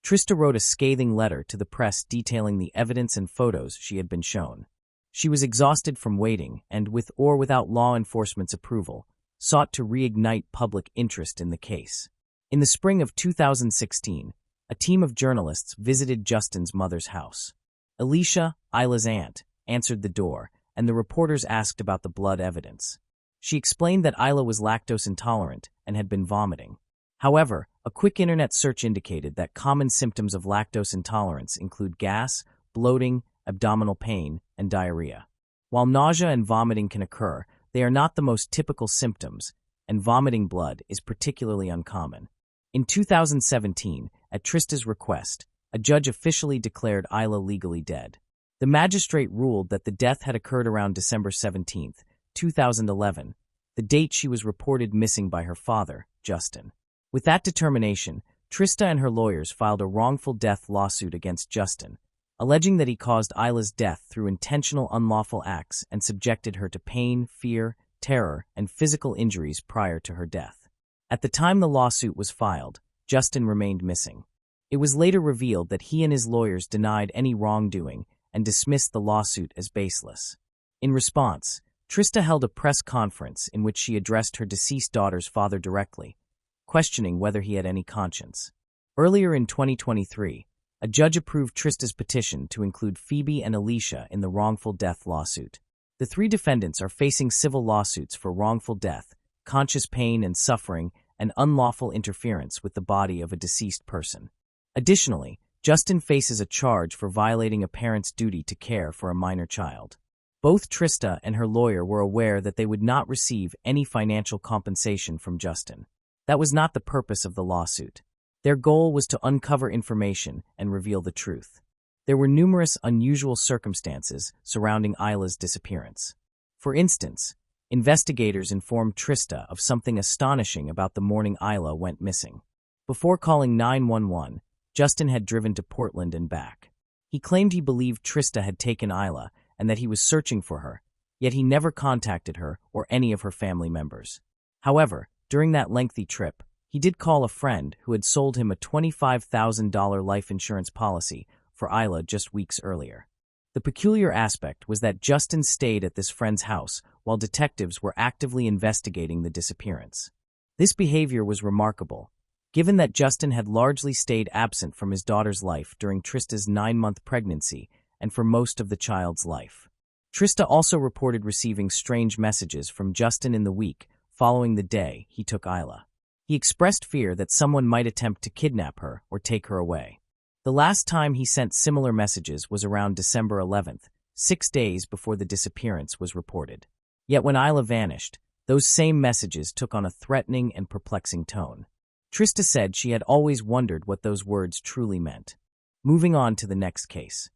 Trista wrote a scathing letter to the press detailing the evidence and photos she had been shown. She was exhausted from waiting and, with or without law enforcement's approval, sought to reignite public interest in the case. In the spring of 2016, a team of journalists visited Justin's mother's house. Alicia, Isla's aunt, answered the door, and the reporters asked about the blood evidence. She explained that Isla was lactose intolerant and had been vomiting. However, a quick internet search indicated that common symptoms of lactose intolerance include gas, bloating, abdominal pain, and diarrhea. While nausea and vomiting can occur, they are not the most typical symptoms, and vomiting blood is particularly uncommon. In 2017, at Trista's request, a judge officially declared Isla legally dead. The magistrate ruled that the death had occurred around December 17, 2011, the date she was reported missing by her father, Justin. With that determination, Trista and her lawyers filed a wrongful death lawsuit against Justin, alleging that he caused Isla's death through intentional unlawful acts and subjected her to pain, fear, terror, and physical injuries prior to her death. At the time the lawsuit was filed, Justin remained missing. It was later revealed that he and his lawyers denied any wrongdoing and dismissed the lawsuit as baseless. In response, Trista held a press conference in which she addressed her deceased daughter's father directly, questioning whether he had any conscience. Earlier in 2023, a judge approved Trista's petition to include Phoebe and Alicia in the wrongful death lawsuit. The 3 defendants are facing civil lawsuits for wrongful death, conscious pain and suffering, and unlawful interference with the body of a deceased person. Additionally, Justin faces a charge for violating a parent's duty to care for a minor child. Both Trista and her lawyer were aware that they would not receive any financial compensation from Justin. That was not the purpose of the lawsuit. Their goal was to uncover information and reveal the truth. There were numerous unusual circumstances surrounding Isla's disappearance. For instance, investigators informed Trista of something astonishing about the morning Isla went missing. Before calling 911, Justin had driven to Portland and back. He claimed he believed Trista had taken Isla and that he was searching for her, yet he never contacted her or any of her family members. However, during that lengthy trip, he did call a friend who had sold him a $25,000 life insurance policy for Isla just weeks earlier. The peculiar aspect was that Justin stayed at this friend's house while detectives were actively investigating the disappearance. This behavior was remarkable, given that Justin had largely stayed absent from his daughter's life during Trista's 9-month pregnancy and for most of the child's life. Trista also reported receiving strange messages from Justin in the week following the day he took Isla. He expressed fear that someone might attempt to kidnap her or take her away. The last time he sent similar messages was around December 11th, 6 days before the disappearance was reported. Yet when Isla vanished, those same messages took on a threatening and perplexing tone. Trista said she had always wondered what those words truly meant. Moving on to the next case.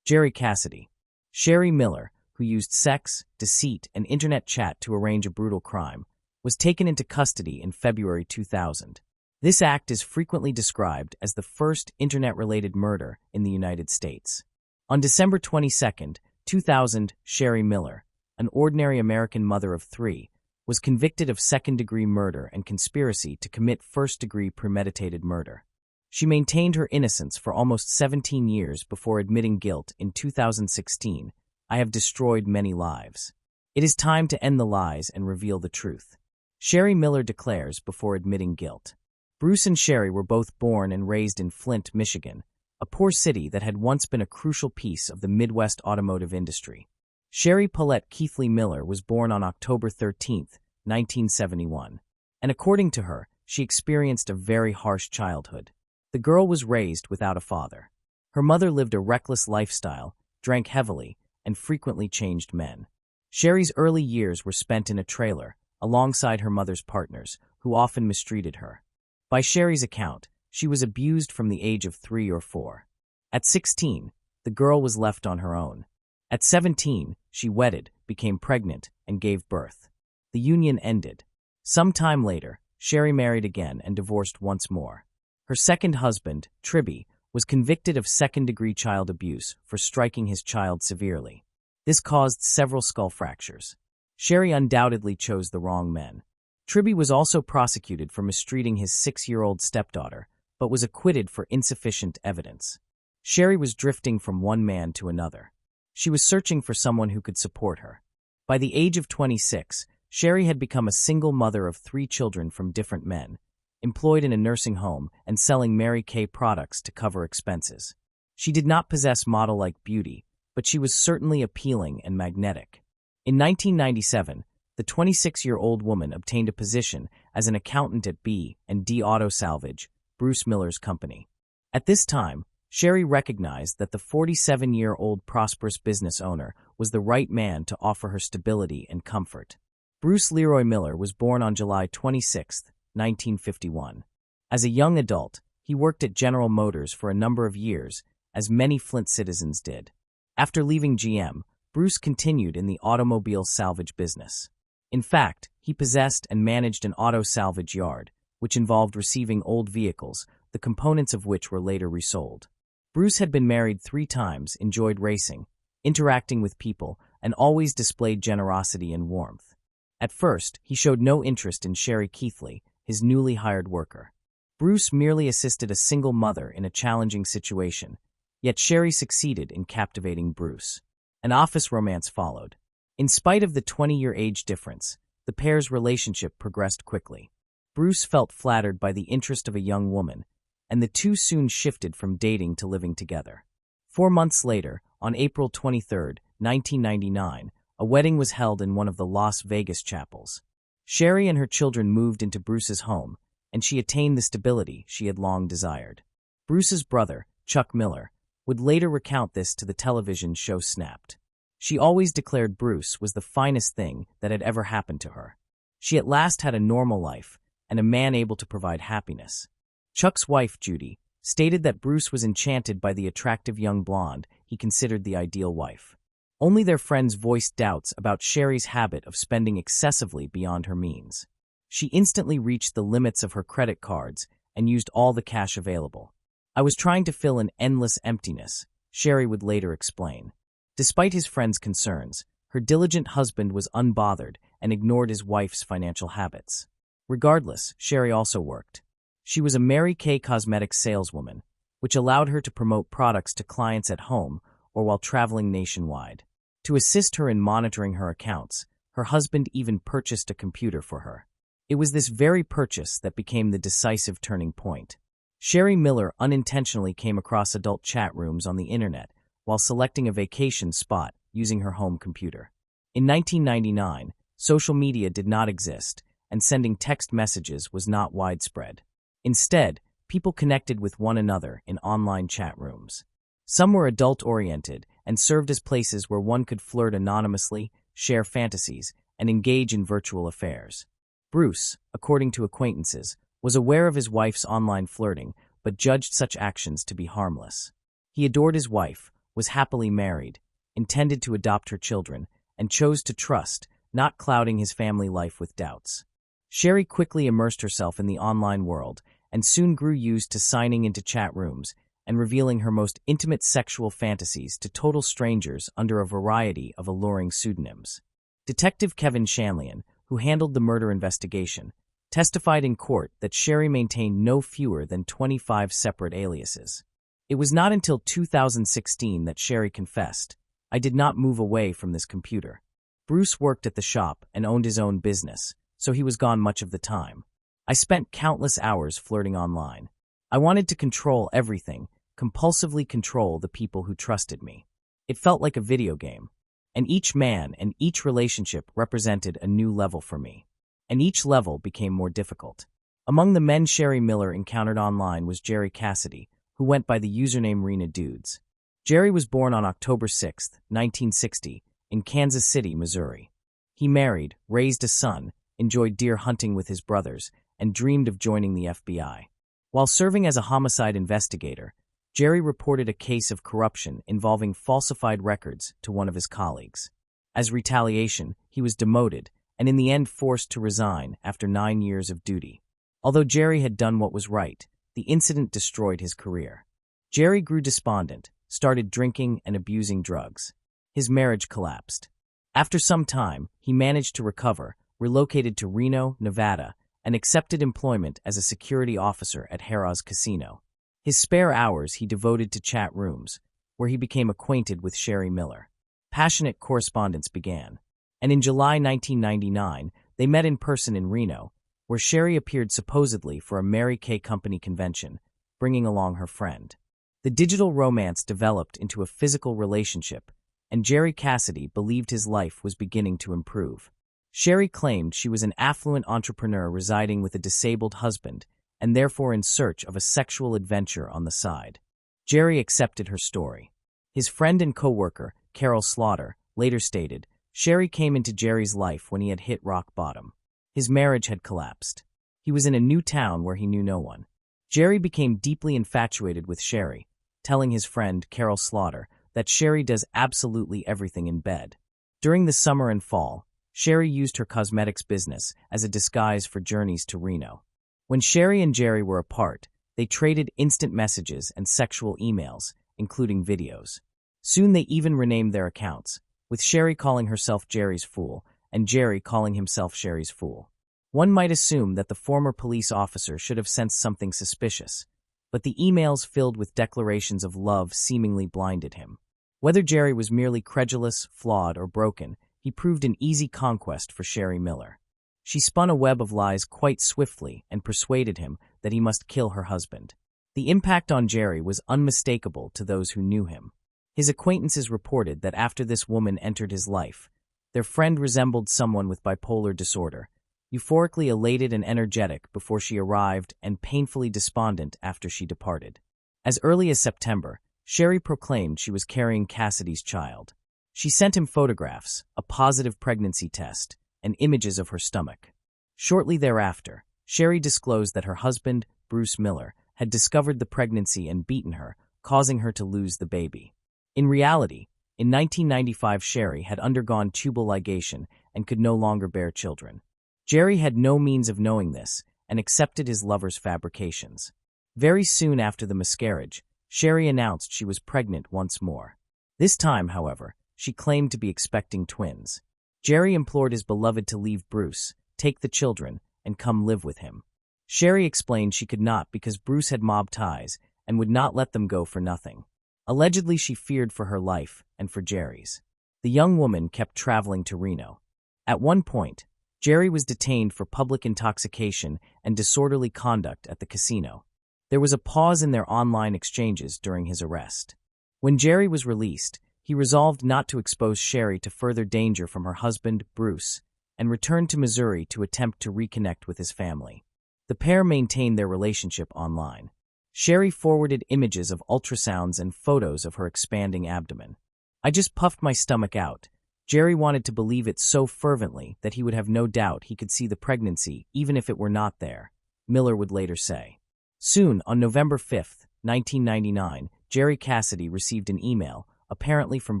Jerry Cassidy. Sherry Miller, who used sex, deceit, and internet chat to arrange a brutal crime, was taken into custody in February 2000. This act is frequently described as the first internet-related murder in the United States. On December 22, 2000, Sherry Miller, an ordinary American mother of 3, was convicted of second-degree murder and conspiracy to commit first-degree premeditated murder. She maintained her innocence for almost 17 years before admitting guilt in 2016. "I have destroyed many lives. It is time to end the lies and reveal the truth," Sherry Miller declares before admitting guilt. Bruce and Sherry were both born and raised in Flint, Michigan, a poor city that had once been a crucial piece of the Midwest automotive industry. Sherry Paulette Keithley Miller was born on October 13, 1971, and according to her, she experienced a very harsh childhood. The girl was raised without a father. Her mother lived a reckless lifestyle, drank heavily, and frequently changed men. Sherry's early years were spent in a trailer, alongside her mother's partners, who often mistreated her. By Sherry's account, she was abused from the age of 3 or 4. At 16, the girl was left on her own. At 17, she wedded, became pregnant, and gave birth. The union ended. Some time later, Sherry married again and divorced once more. Her second husband, Tribby, was convicted of second-degree child abuse for striking his child severely. This caused several skull fractures. Sherry undoubtedly chose the wrong men. Tribby was also prosecuted for mistreating his 6-year-old stepdaughter, but was acquitted for insufficient evidence. Sherry was drifting from one man to another. She was searching for someone who could support her. By the age of 26, Sherry had become a single mother of 3 children from different men, employed in a nursing home and selling Mary Kay products to cover expenses. She did not possess model-like beauty, but she was certainly appealing and magnetic. In 1997, the 26-year-old woman obtained a position as an accountant at B&D Auto Salvage, Bruce Miller's company. At this time, Sherry recognized that the 47-year-old prosperous business owner was the right man to offer her stability and comfort. Bruce Leroy Miller was born on July 26, 1951. As a young adult, he worked at General Motors for a number of years, as many Flint citizens did. After leaving GM, Bruce continued in the automobile salvage business. In fact, he possessed and managed an auto salvage yard, which involved receiving old vehicles, the components of which were later resold. Bruce had been married 3 times, enjoyed racing, interacting with people, and always displayed generosity and warmth. At first, he showed no interest in Sherry Keithley, his newly hired worker. Bruce merely assisted a single mother in a challenging situation, yet Sherry succeeded in captivating Bruce. An office romance followed. In spite of the 20-year age difference, the pair's relationship progressed quickly. Bruce felt flattered by the interest of a young woman, and the two soon shifted from dating to living together. 4 months later, on April 23, 1999, a wedding was held in one of the Las Vegas chapels. Sherry and her children moved into Bruce's home, and she attained the stability she had long desired. Bruce's brother, Chuck Miller, would later recount this to the television show Snapped. She always declared Bruce was the finest thing that had ever happened to her. She at last had a normal life, and a man able to provide happiness. Chuck's wife, Judy, stated that Bruce was enchanted by the attractive young blonde he considered the ideal wife. Only their friends voiced doubts about Sherry's habit of spending excessively beyond her means. She instantly reached the limits of her credit cards and used all the cash available. "I was trying to fill an endless emptiness," Sherry would later explain. Despite his friends' concerns, her diligent husband was unbothered and ignored his wife's financial habits. Regardless, Sherry also worked. She was a Mary Kay Cosmetics saleswoman, which allowed her to promote products to clients at home or while traveling nationwide. To assist her in monitoring her accounts, her husband even purchased a computer for her. It was this very purchase that became the decisive turning point. Sherry Miller unintentionally came across adult chat rooms on the internet while selecting a vacation spot using her home computer. In 1999, social media did not exist, and sending text messages was not widespread. Instead, people connected with one another in online chat rooms. Some were adult-oriented and served as places where one could flirt anonymously, share fantasies, and engage in virtual affairs. Bruce, according to acquaintances, was aware of his wife's online flirting but judged such actions to be harmless. He adored his wife, was happily married, intended to adopt her children, and chose to trust, not clouding his family life with doubts. Sherry quickly immersed herself in the online world and soon grew used to signing into chat rooms and revealing her most intimate sexual fantasies to total strangers under a variety of alluring pseudonyms. Detective Kevin Shanlian, who handled the murder investigation, testified in court that Sherry maintained no fewer than 25 separate aliases. It was not until 2016 that Sherry confessed, "I did not move away from this computer." Bruce worked at the shop and owned his own business, so he was gone much of the time. "I spent countless hours flirting online. I wanted to control everything, compulsively control the people who trusted me. It felt like a video game. And each man and each relationship represented a new level for me. And each level became more difficult." Among the men Sherry Miller encountered online was Jerry Cassidy, who went by the username Rena Dudes. Jerry was born on October 6, 1960, in Kansas City, Missouri. He married, raised a son, enjoyed deer hunting with his brothers, and dreamed of joining the FBI. While serving as a homicide investigator, Jerry reported a case of corruption involving falsified records to one of his colleagues. As retaliation, he was demoted and in the end forced to resign after 9 years of duty. Although Jerry had done what was right, the incident destroyed his career. Jerry grew despondent, started drinking and abusing drugs. His marriage collapsed. After some time, he managed to recover, relocated to Reno, Nevada, and accepted employment as a security officer at Harrah's Casino. His spare hours he devoted to chat rooms, where he became acquainted with Sherry Miller. Passionate correspondence began, and in July 1999, they met in person in Reno, where Sherry appeared supposedly for a Mary Kay Company convention, bringing along her friend. The digital romance developed into a physical relationship, and Jerry Cassidy believed his life was beginning to improve. Sherry claimed she was an affluent entrepreneur residing with a disabled husband and therefore in search of a sexual adventure on the side. Jerry accepted her story. His friend and co-worker, Carol Slaughter, later stated, Sherry came into Jerry's life when he had hit rock bottom. His marriage had collapsed. He was in a new town where he knew no one. Jerry became deeply infatuated with Sherry, telling his friend, Carol Slaughter, that Sherry does absolutely everything in bed. During the summer and fall, Sherry used her cosmetics business as a disguise for journeys to Reno. When Sherry and Jerry were apart, they traded instant messages and sexual emails, including videos. Soon they even renamed their accounts, with Sherry calling herself Jerry's Fool and Jerry calling himself Sherry's Fool. One might assume that the former police officer should have sensed something suspicious, but the emails filled with declarations of love seemingly blinded him. Whether Jerry was merely credulous, flawed, or broken, he proved an easy conquest for Sherry Miller. She spun a web of lies quite swiftly and persuaded him that he must kill her husband. The impact on Jerry was unmistakable to those who knew him. His acquaintances reported that after this woman entered his life, their friend resembled someone with bipolar disorder, euphorically elated and energetic before she arrived and painfully despondent after she departed. As early as September, Sherry proclaimed she was carrying Cassidy's child. She sent him photographs, a positive pregnancy test, and images of her stomach. Shortly thereafter, Sherry disclosed that her husband, Bruce Miller, had discovered the pregnancy and beaten her, causing her to lose the baby. In reality, in 1995 Sherry had undergone tubal ligation and could no longer bear children. Jerry had no means of knowing this and accepted his lover's fabrications. Very soon after the miscarriage, Sherry announced she was pregnant once more. This time, however, she claimed to be expecting twins. Jerry implored his beloved to leave Bruce, take the children, and come live with him. Sherry explained she could not because Bruce had mob ties and would not let them go for nothing. Allegedly, she feared for her life and for Jerry's. The young woman kept traveling to Reno. At one point, Jerry was detained for public intoxication and disorderly conduct at the casino. There was a pause in their online exchanges during his arrest. When Jerry was released, he resolved not to expose Sherry to further danger from her husband, Bruce, and returned to Missouri to attempt to reconnect with his family. The pair maintained their relationship online. Sherry forwarded images of ultrasounds and photos of her expanding abdomen. "I just puffed my stomach out." Jerry wanted to believe it so fervently that he would have no doubt he could see the pregnancy even if it were not there, Miller would later say. Soon, on November 5, 1999, Jerry Cassidy received an email, apparently from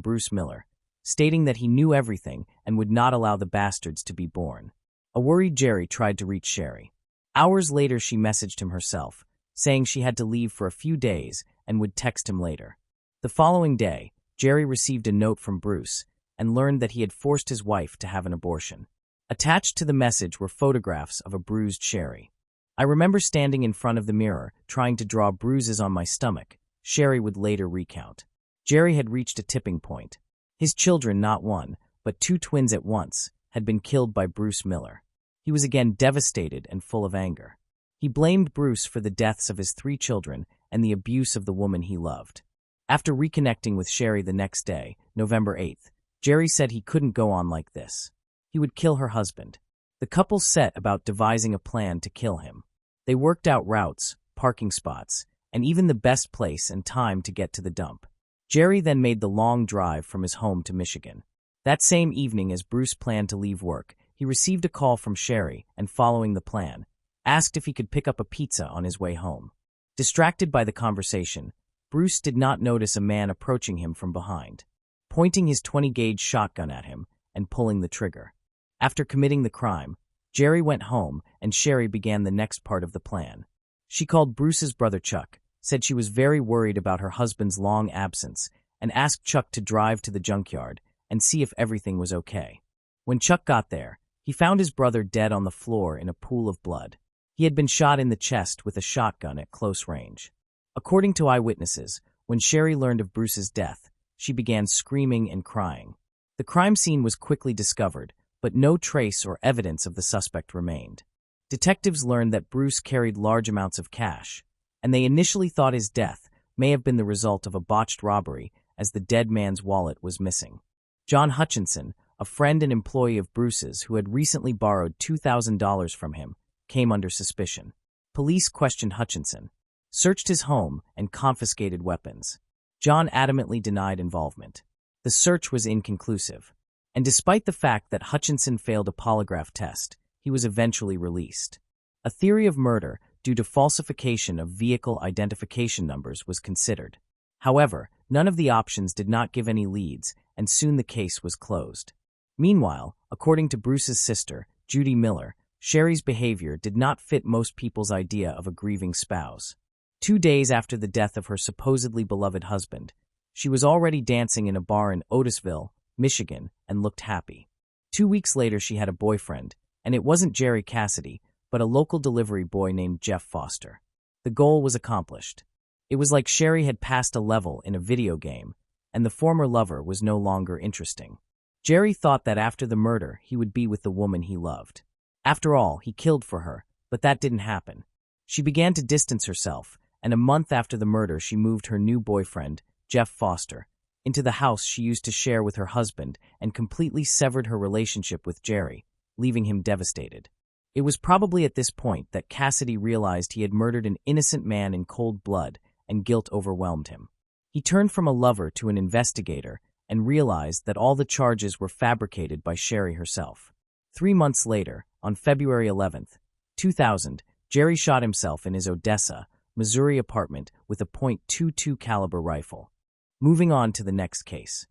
Bruce Miller, stating that he knew everything and would not allow the bastards to be born. A worried Jerry tried to reach Sherry. Hours later, she messaged him herself, saying she had to leave for a few days and would text him later. The following day, Jerry received a note from Bruce and learned that he had forced his wife to have an abortion. Attached to the message were photographs of a bruised Sherry. "I remember standing in front of the mirror, trying to draw bruises on my stomach," Sherry would later recount. Jerry had reached a tipping point. His children, not one, but two twins at once, had been killed by Bruce Miller. He was again devastated and full of anger. He blamed Bruce for the deaths of his 3 children and the abuse of the woman he loved. After reconnecting with Sherry the next day, November 8th, Jerry said he couldn't go on like this. He would kill her husband. The couple set about devising a plan to kill him. They worked out routes, parking spots, and even the best place and time to get to the dump. Jerry then made the long drive from his home to Michigan. That same evening, as Bruce planned to leave work, he received a call from Sherry and, following the plan, asked if he could pick up a pizza on his way home. Distracted by the conversation, Bruce did not notice a man approaching him from behind, pointing his 20-gauge shotgun at him and pulling the trigger. After committing the crime, Jerry went home and Sherry began the next part of the plan. She called Bruce's brother Chuck, said she was very worried about her husband's long absence, and asked Chuck to drive to the junkyard and see if everything was okay. When Chuck got there, he found his brother dead on the floor in a pool of blood. He had been shot in the chest with a shotgun at close range. According to eyewitnesses, when Sherry learned of Bruce's death, she began screaming and crying. The crime scene was quickly discovered, but no trace or evidence of the suspect remained. Detectives learned that Bruce carried large amounts of cash, and they initially thought his death may have been the result of a botched robbery, as the dead man's wallet was missing. John Hutchinson, a friend and employee of Bruce's who had recently borrowed $2,000 from him, came under suspicion. Police questioned Hutchinson, searched his home, and confiscated weapons. John adamantly denied involvement. The search was inconclusive, and despite the fact that Hutchinson failed a polygraph test, he was eventually released. A theory of murder due to falsification of vehicle identification numbers was considered. However, none of the options did not give any leads, and soon the case was closed. Meanwhile, according to Bruce's sister, Judy Miller, Sherry's behavior did not fit most people's idea of a grieving spouse. 2 days after the death of her supposedly beloved husband, she was already dancing in a bar in Otisville, Michigan, and looked happy. 2 weeks later, she had a boyfriend, and it wasn't Jerry Cassidy, but a local delivery boy named Jeff Foster. The goal was accomplished. It was like Sherry had passed a level in a video game, and the former lover was no longer interesting. Jerry thought that after the murder, he would be with the woman he loved. After all, he killed for her, but that didn't happen. She began to distance herself, and a month after the murder, she moved her new boyfriend, Jeff Foster, into the house she used to share with her husband and completely severed her relationship with Jerry, leaving him devastated. It was probably at this point that Cassidy realized he had murdered an innocent man in cold blood, and guilt overwhelmed him. He turned from a lover to an investigator and realized that all the charges were fabricated by Sherry herself. 3 months later, on February 11th, 2000, Jerry shot himself in his Odessa, Missouri apartment with a .22 caliber rifle. Moving on to the next case.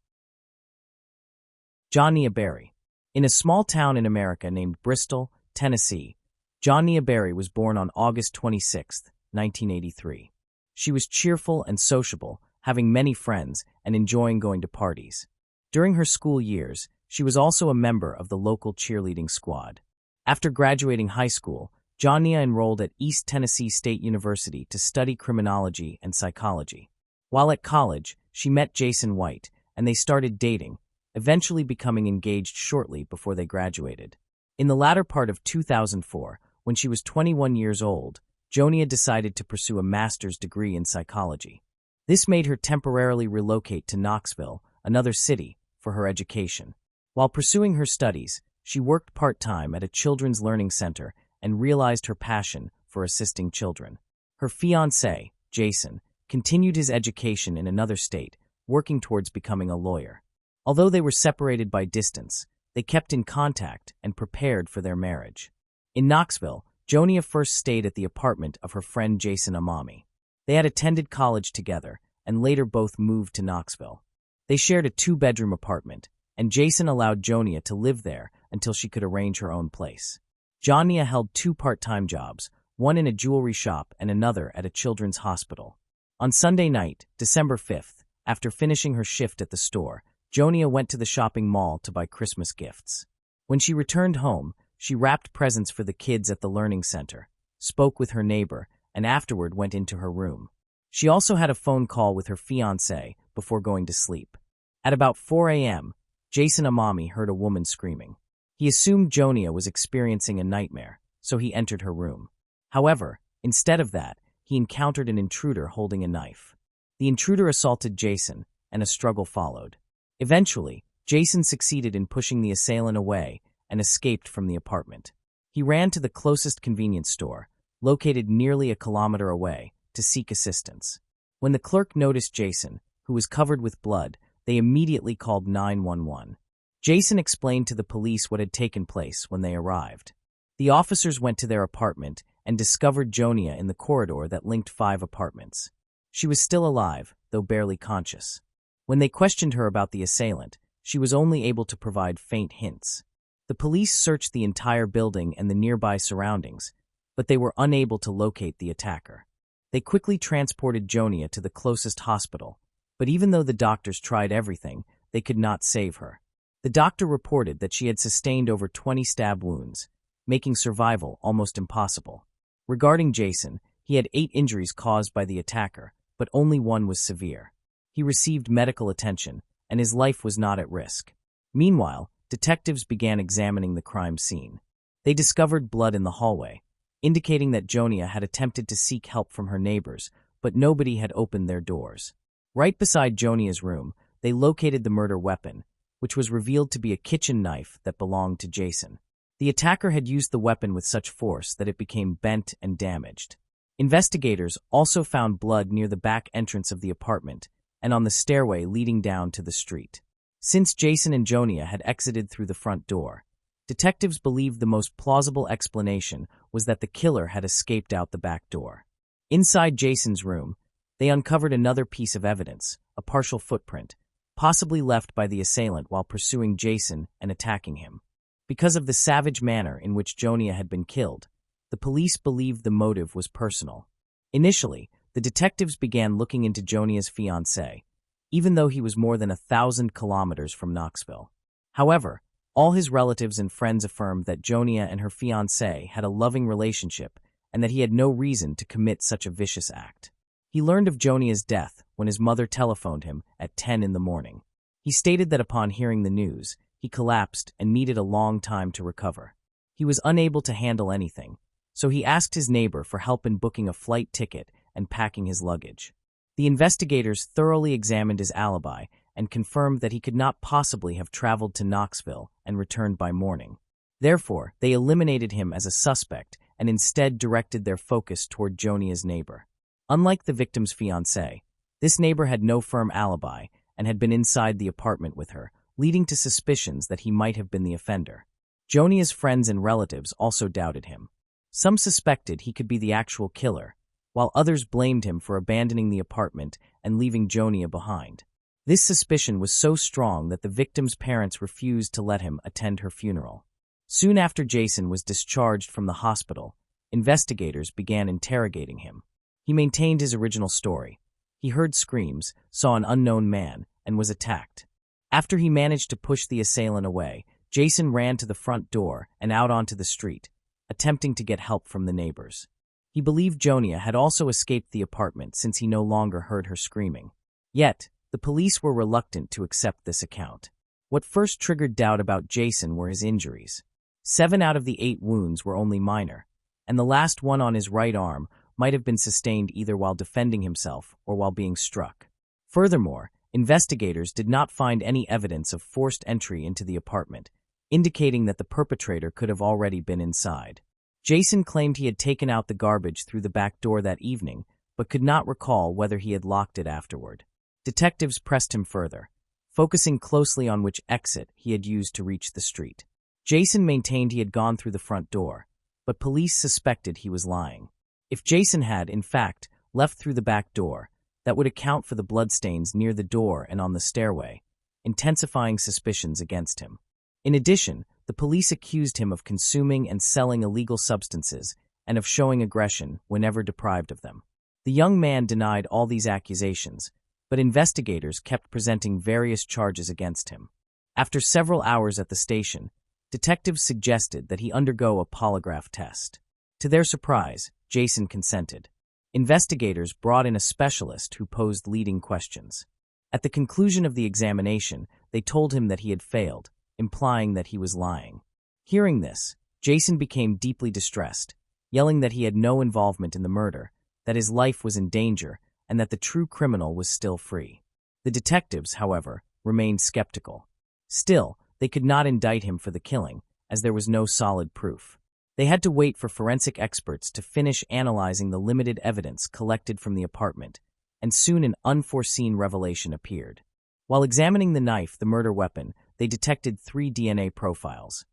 John Nioberry. In a small town in America named Bristol, Tennessee, John Nioberry was born on August 26, 1983. She was cheerful and sociable, having many friends and enjoying going to parties. During her school years, she was also a member of the local cheerleading squad. After graduating high school, Jonia enrolled at East Tennessee State University to study criminology and psychology. While at college, she met Jason White, and they started dating, eventually becoming engaged shortly before they graduated. In the latter part of 2004, when she was 21 years old, Jonia decided to pursue a master's degree in psychology. This made her temporarily relocate to Knoxville, another city, for her education. While pursuing her studies, she worked part-time at a children's learning center and realized her passion for assisting children. Her fiancé, Jason, continued his education in another state, working towards becoming a lawyer. Although they were separated by distance, they kept in contact and prepared for their marriage. In Knoxville, Jonia first stayed at the apartment of her friend Jason Amami. They had attended college together and later both moved to Knoxville. They shared a 2-bedroom apartment, and Jason allowed Jonia to live there until she could arrange her own place. Jonia held 2 part-time jobs, one in a jewelry shop and another at a children's hospital. On Sunday night, December 5th, after finishing her shift at the store, Jonia went to the shopping mall to buy Christmas gifts. When she returned home, she wrapped presents for the kids at the learning center, spoke with her neighbor, and afterward went into her room. She also had a phone call with her fiancé before going to sleep. At about 4 a.m., Jason Amami heard a woman screaming. He assumed Jonia was experiencing a nightmare, so he entered her room. However, instead of that, he encountered an intruder holding a knife. The intruder assaulted Jason, and a struggle followed. Eventually, Jason succeeded in pushing the assailant away and escaped from the apartment. He ran to the closest convenience store, located nearly a kilometer away, to seek assistance. When the clerk noticed Jason, who was covered with blood, they immediately called 911. Jason explained to the police what had taken place when they arrived. The officers went to their apartment and discovered Jonia in the corridor that linked 5 apartments. She was still alive, though barely conscious. When they questioned her about the assailant, she was only able to provide faint hints. The police searched the entire building and the nearby surroundings, but they were unable to locate the attacker. They quickly transported Jonia to the closest hospital, but even though the doctors tried everything, they could not save her. The doctor reported that she had sustained over 20 stab wounds, making survival almost impossible. Regarding Jason, he had 8 injuries caused by the attacker, but only one was severe. He received medical attention, and his life was not at risk. Meanwhile, detectives began examining the crime scene. They discovered blood in the hallway, indicating that Jonia had attempted to seek help from her neighbors, but nobody had opened their doors. Right beside Jonia's room, they located the murder weapon, which was revealed to be a kitchen knife that belonged to Jason. The attacker had used the weapon with such force that it became bent and damaged. Investigators also found blood near the back entrance of the apartment and on the stairway leading down to the street. Since Jason and Jonia had exited through the front door, detectives believed the most plausible explanation was that the killer had escaped out the back door. Inside Jason's room, they uncovered another piece of evidence, a partial footprint, possibly left by the assailant while pursuing Jason and attacking him. Because of the savage manner in which Jonia had been killed, the police believed the motive was personal. Initially, the detectives began looking into Jonia's fiancé, even though he was more than 1,000 kilometers from Knoxville. However, all his relatives and friends affirmed that Jonia and her fiancé had a loving relationship and that he had no reason to commit such a vicious act. He learned of Jonia's death when his mother telephoned him at 10 in the morning. He stated that upon hearing the news, he collapsed and needed a long time to recover. He was unable to handle anything, so he asked his neighbor for help in booking a flight ticket and packing his luggage. The investigators thoroughly examined his alibi and confirmed that he could not possibly have traveled to Knoxville and returned by morning. Therefore, they eliminated him as a suspect and instead directed their focus toward Jonia's neighbor. Unlike the victim's fiancé, this neighbor had no firm alibi and had been inside the apartment with her, leading to suspicions that he might have been the offender. Jonia's friends and relatives also doubted him. Some suspected he could be the actual killer, while others blamed him for abandoning the apartment and leaving Jonia behind. This suspicion was so strong that the victim's parents refused to let him attend her funeral. Soon after Jason was discharged from the hospital, investigators began interrogating him. He maintained his original story. He heard screams, saw an unknown man, and was attacked. After he managed to push the assailant away, Jason ran to the front door and out onto the street, attempting to get help from the neighbors. He believed Jonia had also escaped the apartment since he no longer heard her screaming. Yet, the police were reluctant to accept this account. What first triggered doubt about Jason were his injuries. 7 out of the 8 wounds were only minor, and the last one on his right arm might have been sustained either while defending himself or while being struck. Furthermore, investigators did not find any evidence of forced entry into the apartment, indicating that the perpetrator could have already been inside. Jason claimed he had taken out the garbage through the back door that evening, but could not recall whether he had locked it afterward. Detectives pressed him further, focusing closely on which exit he had used to reach the street. Jason maintained he had gone through the front door, but police suspected he was lying. If Jason had, in fact, left through the back door, that would account for the bloodstains near the door and on the stairway, intensifying suspicions against him. In addition, the police accused him of consuming and selling illegal substances and of showing aggression whenever deprived of them. The young man denied all these accusations, but investigators kept presenting various charges against him. After several hours at the station, detectives suggested that he undergo a polygraph test. To their surprise, Jason consented. Investigators brought in a specialist who posed leading questions. At the conclusion of the examination, they told him that he had failed, implying that he was lying. Hearing this, Jason became deeply distressed, yelling that he had no involvement in the murder, that his life was in danger, and that the true criminal was still free. The detectives, however, remained skeptical. Still, they could not indict him for the killing, as there was no solid proof. They had to wait for forensic experts to finish analyzing the limited evidence collected from the apartment, and soon an unforeseen revelation appeared. While examining the knife, the murder weapon, they detected 3 DNA profiles,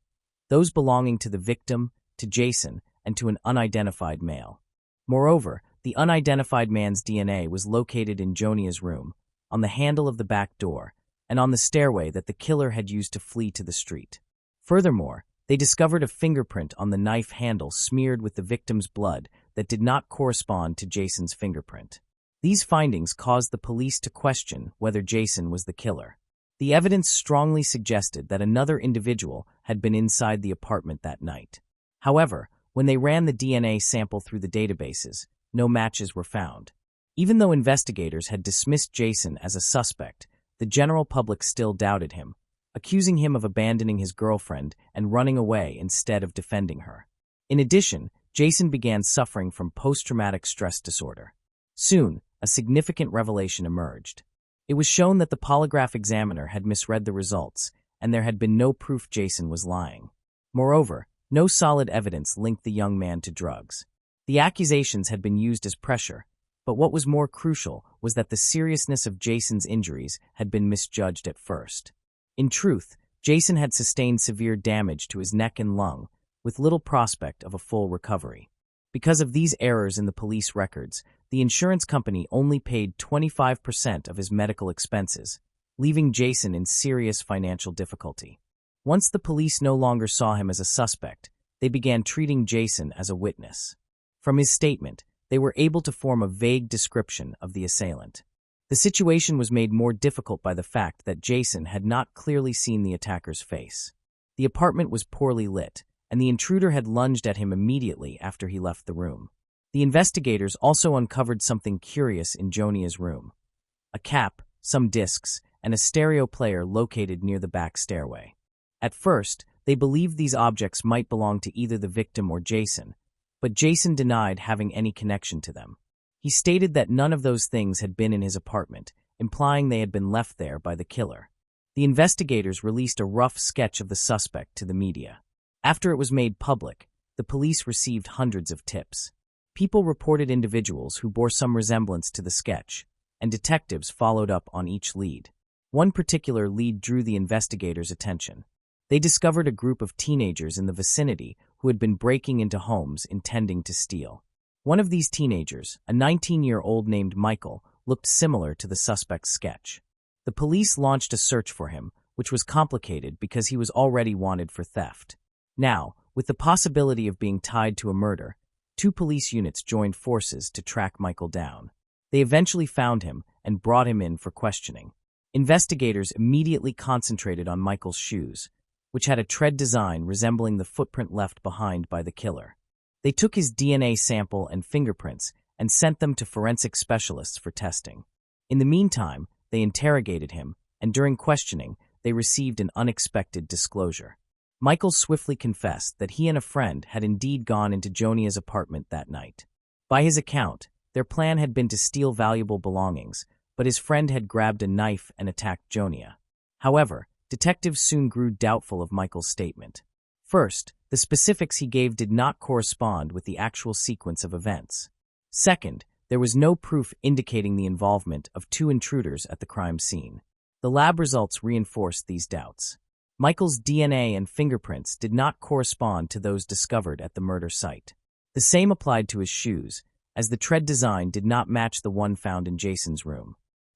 those belonging to the victim, to Jason, and to an unidentified male. Moreover, the unidentified man's DNA was located in Jonia's room, on the handle of the back door, and on the stairway that the killer had used to flee to the street. Furthermore, they discovered a fingerprint on the knife handle smeared with the victim's blood that did not correspond to Jason's fingerprint. These findings caused the police to question whether Jason was the killer. The evidence strongly suggested that another individual had been inside the apartment that night. However, when they ran the DNA sample through the databases, no matches were found. Even though investigators had dismissed Jason as a suspect, the general public still doubted him, accusing him of abandoning his girlfriend and running away instead of defending her. In addition, Jason began suffering from post-traumatic stress disorder. Soon, a significant revelation emerged. It was shown that the polygraph examiner had misread the results, and there had been no proof Jason was lying. Moreover, no solid evidence linked the young man to drugs. The accusations had been used as pressure, but what was more crucial was that the seriousness of Jason's injuries had been misjudged at first. In truth, Jason had sustained severe damage to his neck and lung, with little prospect of a full recovery. Because of these errors in the police records, the insurance company only paid 25% of his medical expenses, leaving Jason in serious financial difficulty. Once the police no longer saw him as a suspect, they began treating Jason as a witness. From his statement, they were able to form a vague description of the assailant. The situation was made more difficult by the fact that Jason had not clearly seen the attacker's face. The apartment was poorly lit, and the intruder had lunged at him immediately after he left the room. The investigators also uncovered something curious in Jonia's room: a cap, some discs, and a stereo player located near the back stairway. At first, they believed these objects might belong to either the victim or Jason, but Jason denied having any connection to them. He stated that none of those things had been in his apartment, implying they had been left there by the killer. The investigators released a rough sketch of the suspect to the media. After it was made public, the police received hundreds of tips. People reported individuals who bore some resemblance to the sketch, and detectives followed up on each lead. One particular lead drew the investigators' attention. They discovered a group of teenagers in the vicinity who had been breaking into homes intending to steal. One of these teenagers, a 19-year-old named Michael, looked similar to the suspect's sketch. The police launched a search for him, which was complicated because he was already wanted for theft. Now, with the possibility of being tied to a murder, 2 police units joined forces to track Michael down. They eventually found him and brought him in for questioning. Investigators immediately concentrated on Michael's shoes, which had a tread design resembling the footprint left behind by the killer. They took his DNA sample and fingerprints and sent them to forensic specialists for testing. In the meantime, they interrogated him, and during questioning, they received an unexpected disclosure. Michael swiftly confessed that he and a friend had indeed gone into Jonia's apartment that night. By his account, their plan had been to steal valuable belongings, but his friend had grabbed a knife and attacked Jonia. However, detectives soon grew doubtful of Michael's statement. First, the specifics he gave did not correspond with the actual sequence of events. Second, there was no proof indicating the involvement of two intruders at the crime scene. The lab results reinforced these doubts. Michael's DNA and fingerprints did not correspond to those discovered at the murder site. The same applied to his shoes, as the tread design did not match the one found in Jason's room.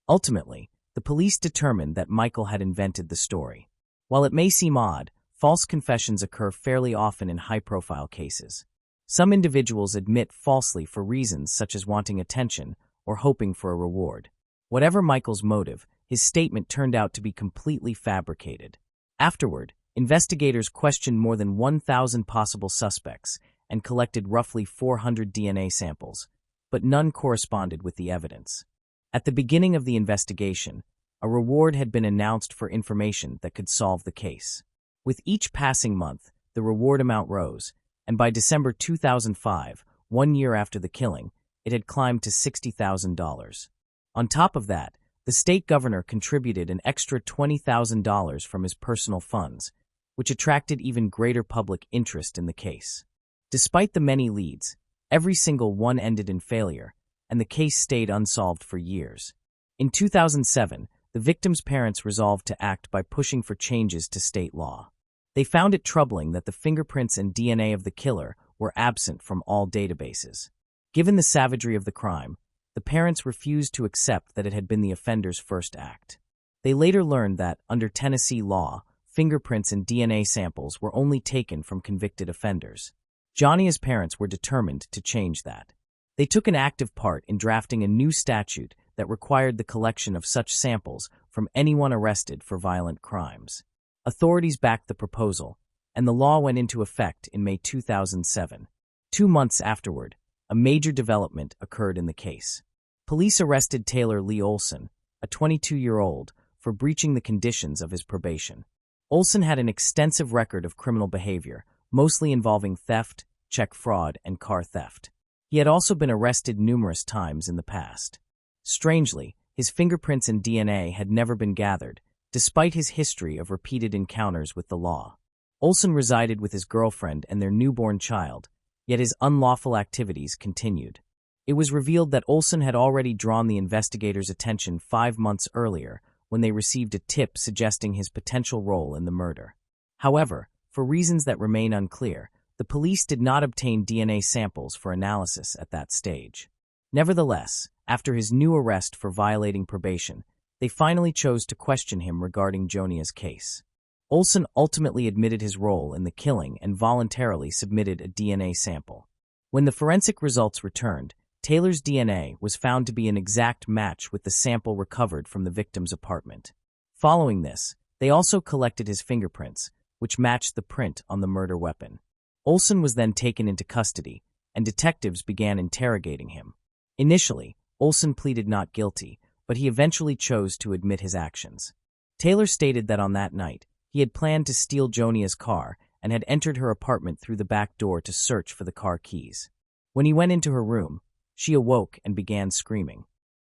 Ultimately, the police determined that Michael had invented the story. While it may seem odd, false confessions occur fairly often in high-profile cases. Some individuals admit falsely for reasons such as wanting attention or hoping for a reward. Whatever Michael's motive, his statement turned out to be completely fabricated. Afterward, investigators questioned more than 1,000 possible suspects and collected roughly 400 DNA samples, but none corresponded with the evidence. At the beginning of the investigation, a reward had been announced for information that could solve the case. With each passing month, the reward amount rose, and by December 2005, 1 year after the killing, it had climbed to $60,000. On top of that, the state governor contributed an extra $20,000 from his personal funds, which attracted even greater public interest in the case. Despite the many leads, every single one ended in failure, and the case stayed unsolved for years. In 2007, the victims' parents resolved to act by pushing for changes to state law. They found it troubling that the fingerprints and DNA of the killer were absent from all databases. Given the savagery of the crime, the parents refused to accept that it had been the offender's first act. They later learned that, under Tennessee law, fingerprints and DNA samples were only taken from convicted offenders. Jonia's parents were determined to change that. They took an active part in drafting a new statute that required the collection of such samples from anyone arrested for violent crimes. Authorities backed the proposal, and the law went into effect in May 2007. 2 months afterward, a major development occurred in the case. Police arrested Taylor Lee Olson, a 22-year-old, for breaching the conditions of his probation. Olson had an extensive record of criminal behavior, mostly involving theft, check fraud, and car theft. He had also been arrested numerous times in the past. Strangely, his fingerprints and DNA had never been gathered, despite his history of repeated encounters with the law. Olson resided with his girlfriend and their newborn child, yet his unlawful activities continued. It was revealed that Olson had already drawn the investigators' attention 5 months earlier when they received a tip suggesting his potential role in the murder. However, for reasons that remain unclear, the police did not obtain DNA samples for analysis at that stage. Nevertheless, after his new arrest for violating probation, they finally chose to question him regarding Jonia's case. Olson ultimately admitted his role in the killing and voluntarily submitted a DNA sample. When the forensic results returned, Taylor's DNA was found to be an exact match with the sample recovered from the victim's apartment. Following this, they also collected his fingerprints, which matched the print on the murder weapon. Olson was then taken into custody, and detectives began interrogating him. Initially, Olson pleaded not guilty, but he eventually chose to admit his actions. Taylor stated that on that night, he had planned to steal Jonia's car and had entered her apartment through the back door to search for the car keys. When he went into her room, she awoke and began screaming.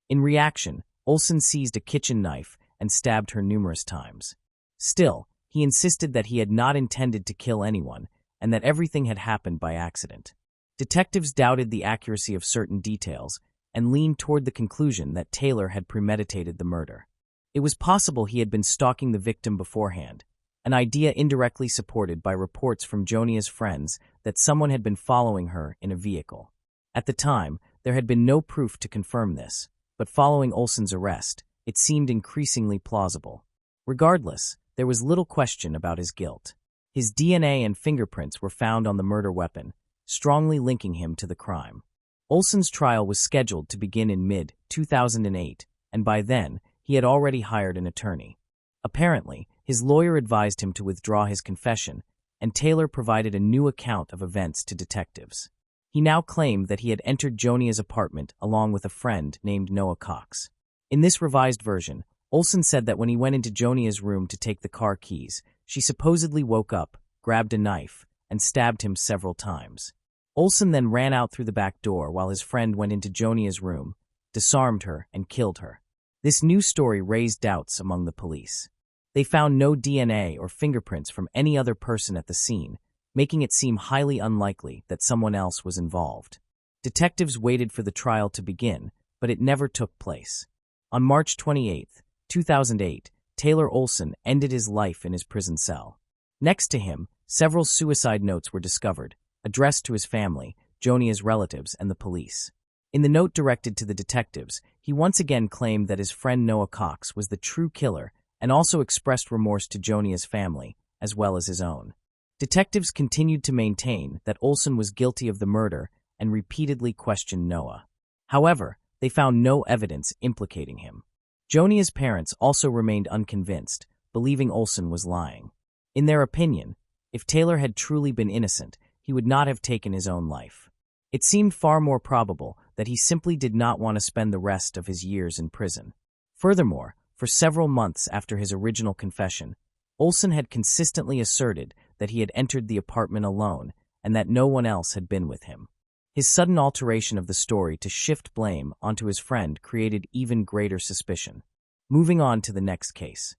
In reaction, Olson seized a kitchen knife and stabbed her numerous times. Still, he insisted that he had not intended to kill anyone and that everything had happened by accident. Detectives doubted the accuracy of certain details and leaned toward the conclusion that Taylor had premeditated the murder. It was possible he had been stalking the victim beforehand, an idea indirectly supported by reports from Jonia's friends that someone had been following her in a vehicle. At the time, there had been no proof to confirm this, but following Olson's arrest, it seemed increasingly plausible. Regardless, there was little question about his guilt. His DNA and fingerprints were found on the murder weapon, strongly linking him to the crime. Olson's trial was scheduled to begin in mid-2008, and by then, he had already hired an attorney. Apparently, His lawyer advised him to withdraw his confession, and Taylor provided a new account of events to detectives. He now claimed that he had entered Jonia's apartment along with a friend named Noah Cox. In this revised version, Olson said that when he went into Jonia's room to take the car keys, she supposedly woke up, grabbed a knife, and stabbed him several times. Olson then ran out through the back door while his friend went into Jonia's room, disarmed her, and killed her. This new story raised doubts among the police. They found no DNA or fingerprints from any other person at the scene, making it seem highly unlikely that someone else was involved. Detectives waited for the trial to begin, but it never took place. On March 28, 2008, Taylor Olson ended his life in his prison cell. Next to him, several suicide notes were discovered, addressed to his family, Jonia's relatives, and the police. In the note directed to the detectives, he once again claimed that his friend Noah Cox was the true killer and also expressed remorse to Jonia's family, as well as his own. Detectives continued to maintain that Olson was guilty of the murder and repeatedly questioned Noah. However, they found no evidence implicating him. Jonia's parents also remained unconvinced, believing Olson was lying. In their opinion, if Taylor had truly been innocent, he would not have taken his own life. It seemed far more probable that he simply did not want to spend the rest of his years in prison. Furthermore, for several months after his original confession, Olson had consistently asserted that he had entered the apartment alone and that no one else had been with him. His sudden alteration of the story to shift blame onto his friend created even greater suspicion. Moving on to the next case.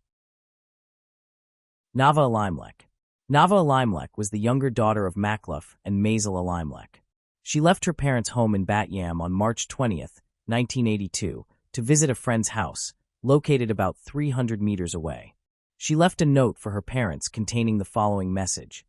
Nava Alimlek. Nava Alimlek was the younger daughter of Makhlouf and Maisel Alimlek. She left her parents' home in Bat Yam on March 20, 1982, to visit a friend's house, located about 300 meters away. She left a note for her parents containing the following message.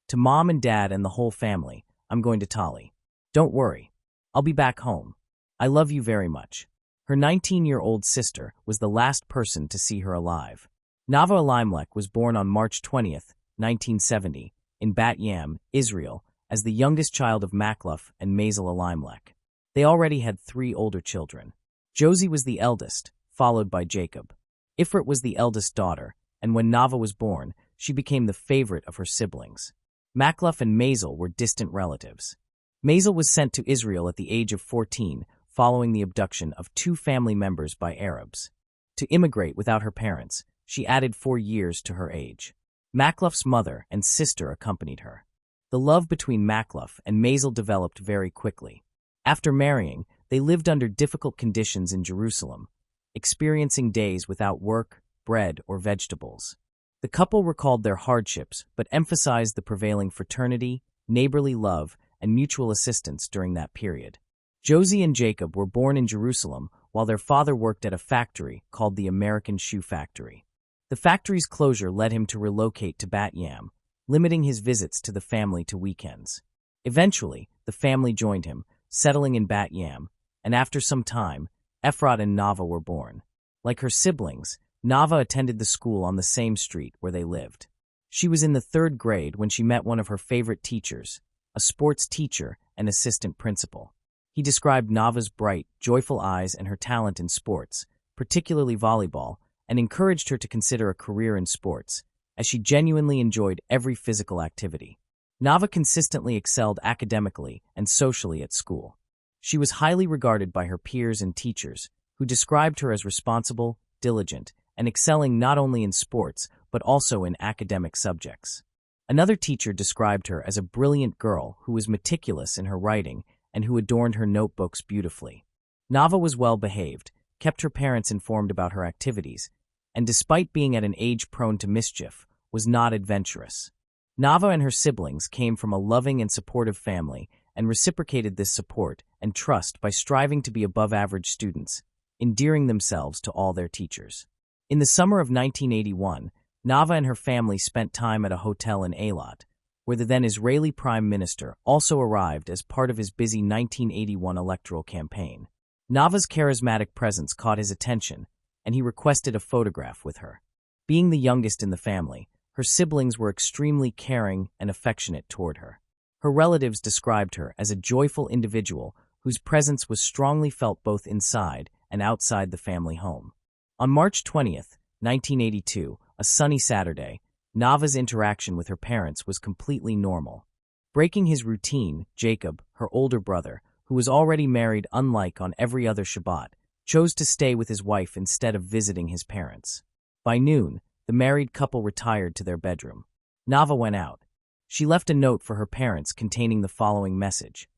To Mom and Dad and the whole family, I'm going to Tali. Don't worry. I'll be back home. I love you very much. Her 19-year-old sister was the last person to see her alive. Nava Alimlek was born on March 20, 1970, in Bat Yam, Israel, as the youngest child of Makhlouf and Maisel Alimlek. They already had 3 older children. Josie was the eldest, followed by Jacob. Ifrit was the eldest daughter, and when Nava was born, she became the favorite of her siblings. Makhlouf and Maisel were distant relatives. Maisel was sent to Israel at the age of 14, following the abduction of 2 family members by Arabs. To immigrate without her parents, she added 4 years to her age. Makhlouf's mother and sister accompanied her. The love between Makhlouf and Maisel developed very quickly. After marrying, they lived under difficult conditions in Jerusalem, experiencing days without work, bread, or vegetables. The couple recalled their hardships but emphasized the prevailing fraternity, neighborly love, and mutual assistance during that period. Josie and Jacob were born in Jerusalem while their father worked at a factory called the American Shoe Factory. The factory's closure led him to relocate to Bat Yam, limiting his visits to the family to weekends. Eventually, the family joined him, settling in Bat Yam, and after some time, Efrat and Nava were born. Like her siblings, Nava attended the school on the same street where they lived. She was in the 3rd grade when she met one of her favorite teachers, a sports teacher and assistant principal. He described Nava's bright, joyful eyes and her talent in sports, particularly volleyball, and encouraged her to consider a career in sports, as she genuinely enjoyed every physical activity. Nava consistently excelled academically and socially at school. She was highly regarded by her peers and teachers, who described her as responsible, diligent, and excelling not only in sports but also in academic subjects. Another teacher described her as a brilliant girl who was meticulous in her writing and who adorned her notebooks beautifully. Nava was well-behaved, kept her parents informed about her activities, and despite being at an age prone to mischief, was not adventurous. Nava and her siblings came from a loving and supportive family and reciprocated this support and trust by striving to be above-average students, endearing themselves to all their teachers. In the summer of 1981, Nava and her family spent time at a hotel in Eilat, where the then Israeli Prime Minister also arrived as part of his busy 1981 electoral campaign. Nava's charismatic presence caught his attention, and he requested a photograph with her. Being the youngest in the family, her siblings were extremely caring and affectionate toward her. Her relatives described her as a joyful individual whose presence was strongly felt both inside and outside the family home. On March 20, 1982, a sunny Saturday, Nava's interaction with her parents was completely normal. Breaking his routine, Jacob, her older brother, who was already married unlike on every other Shabbat, chose to stay with his wife instead of visiting his parents. By noon, the married couple retired to their bedroom. Nava went out. She left a note for her parents containing the following message.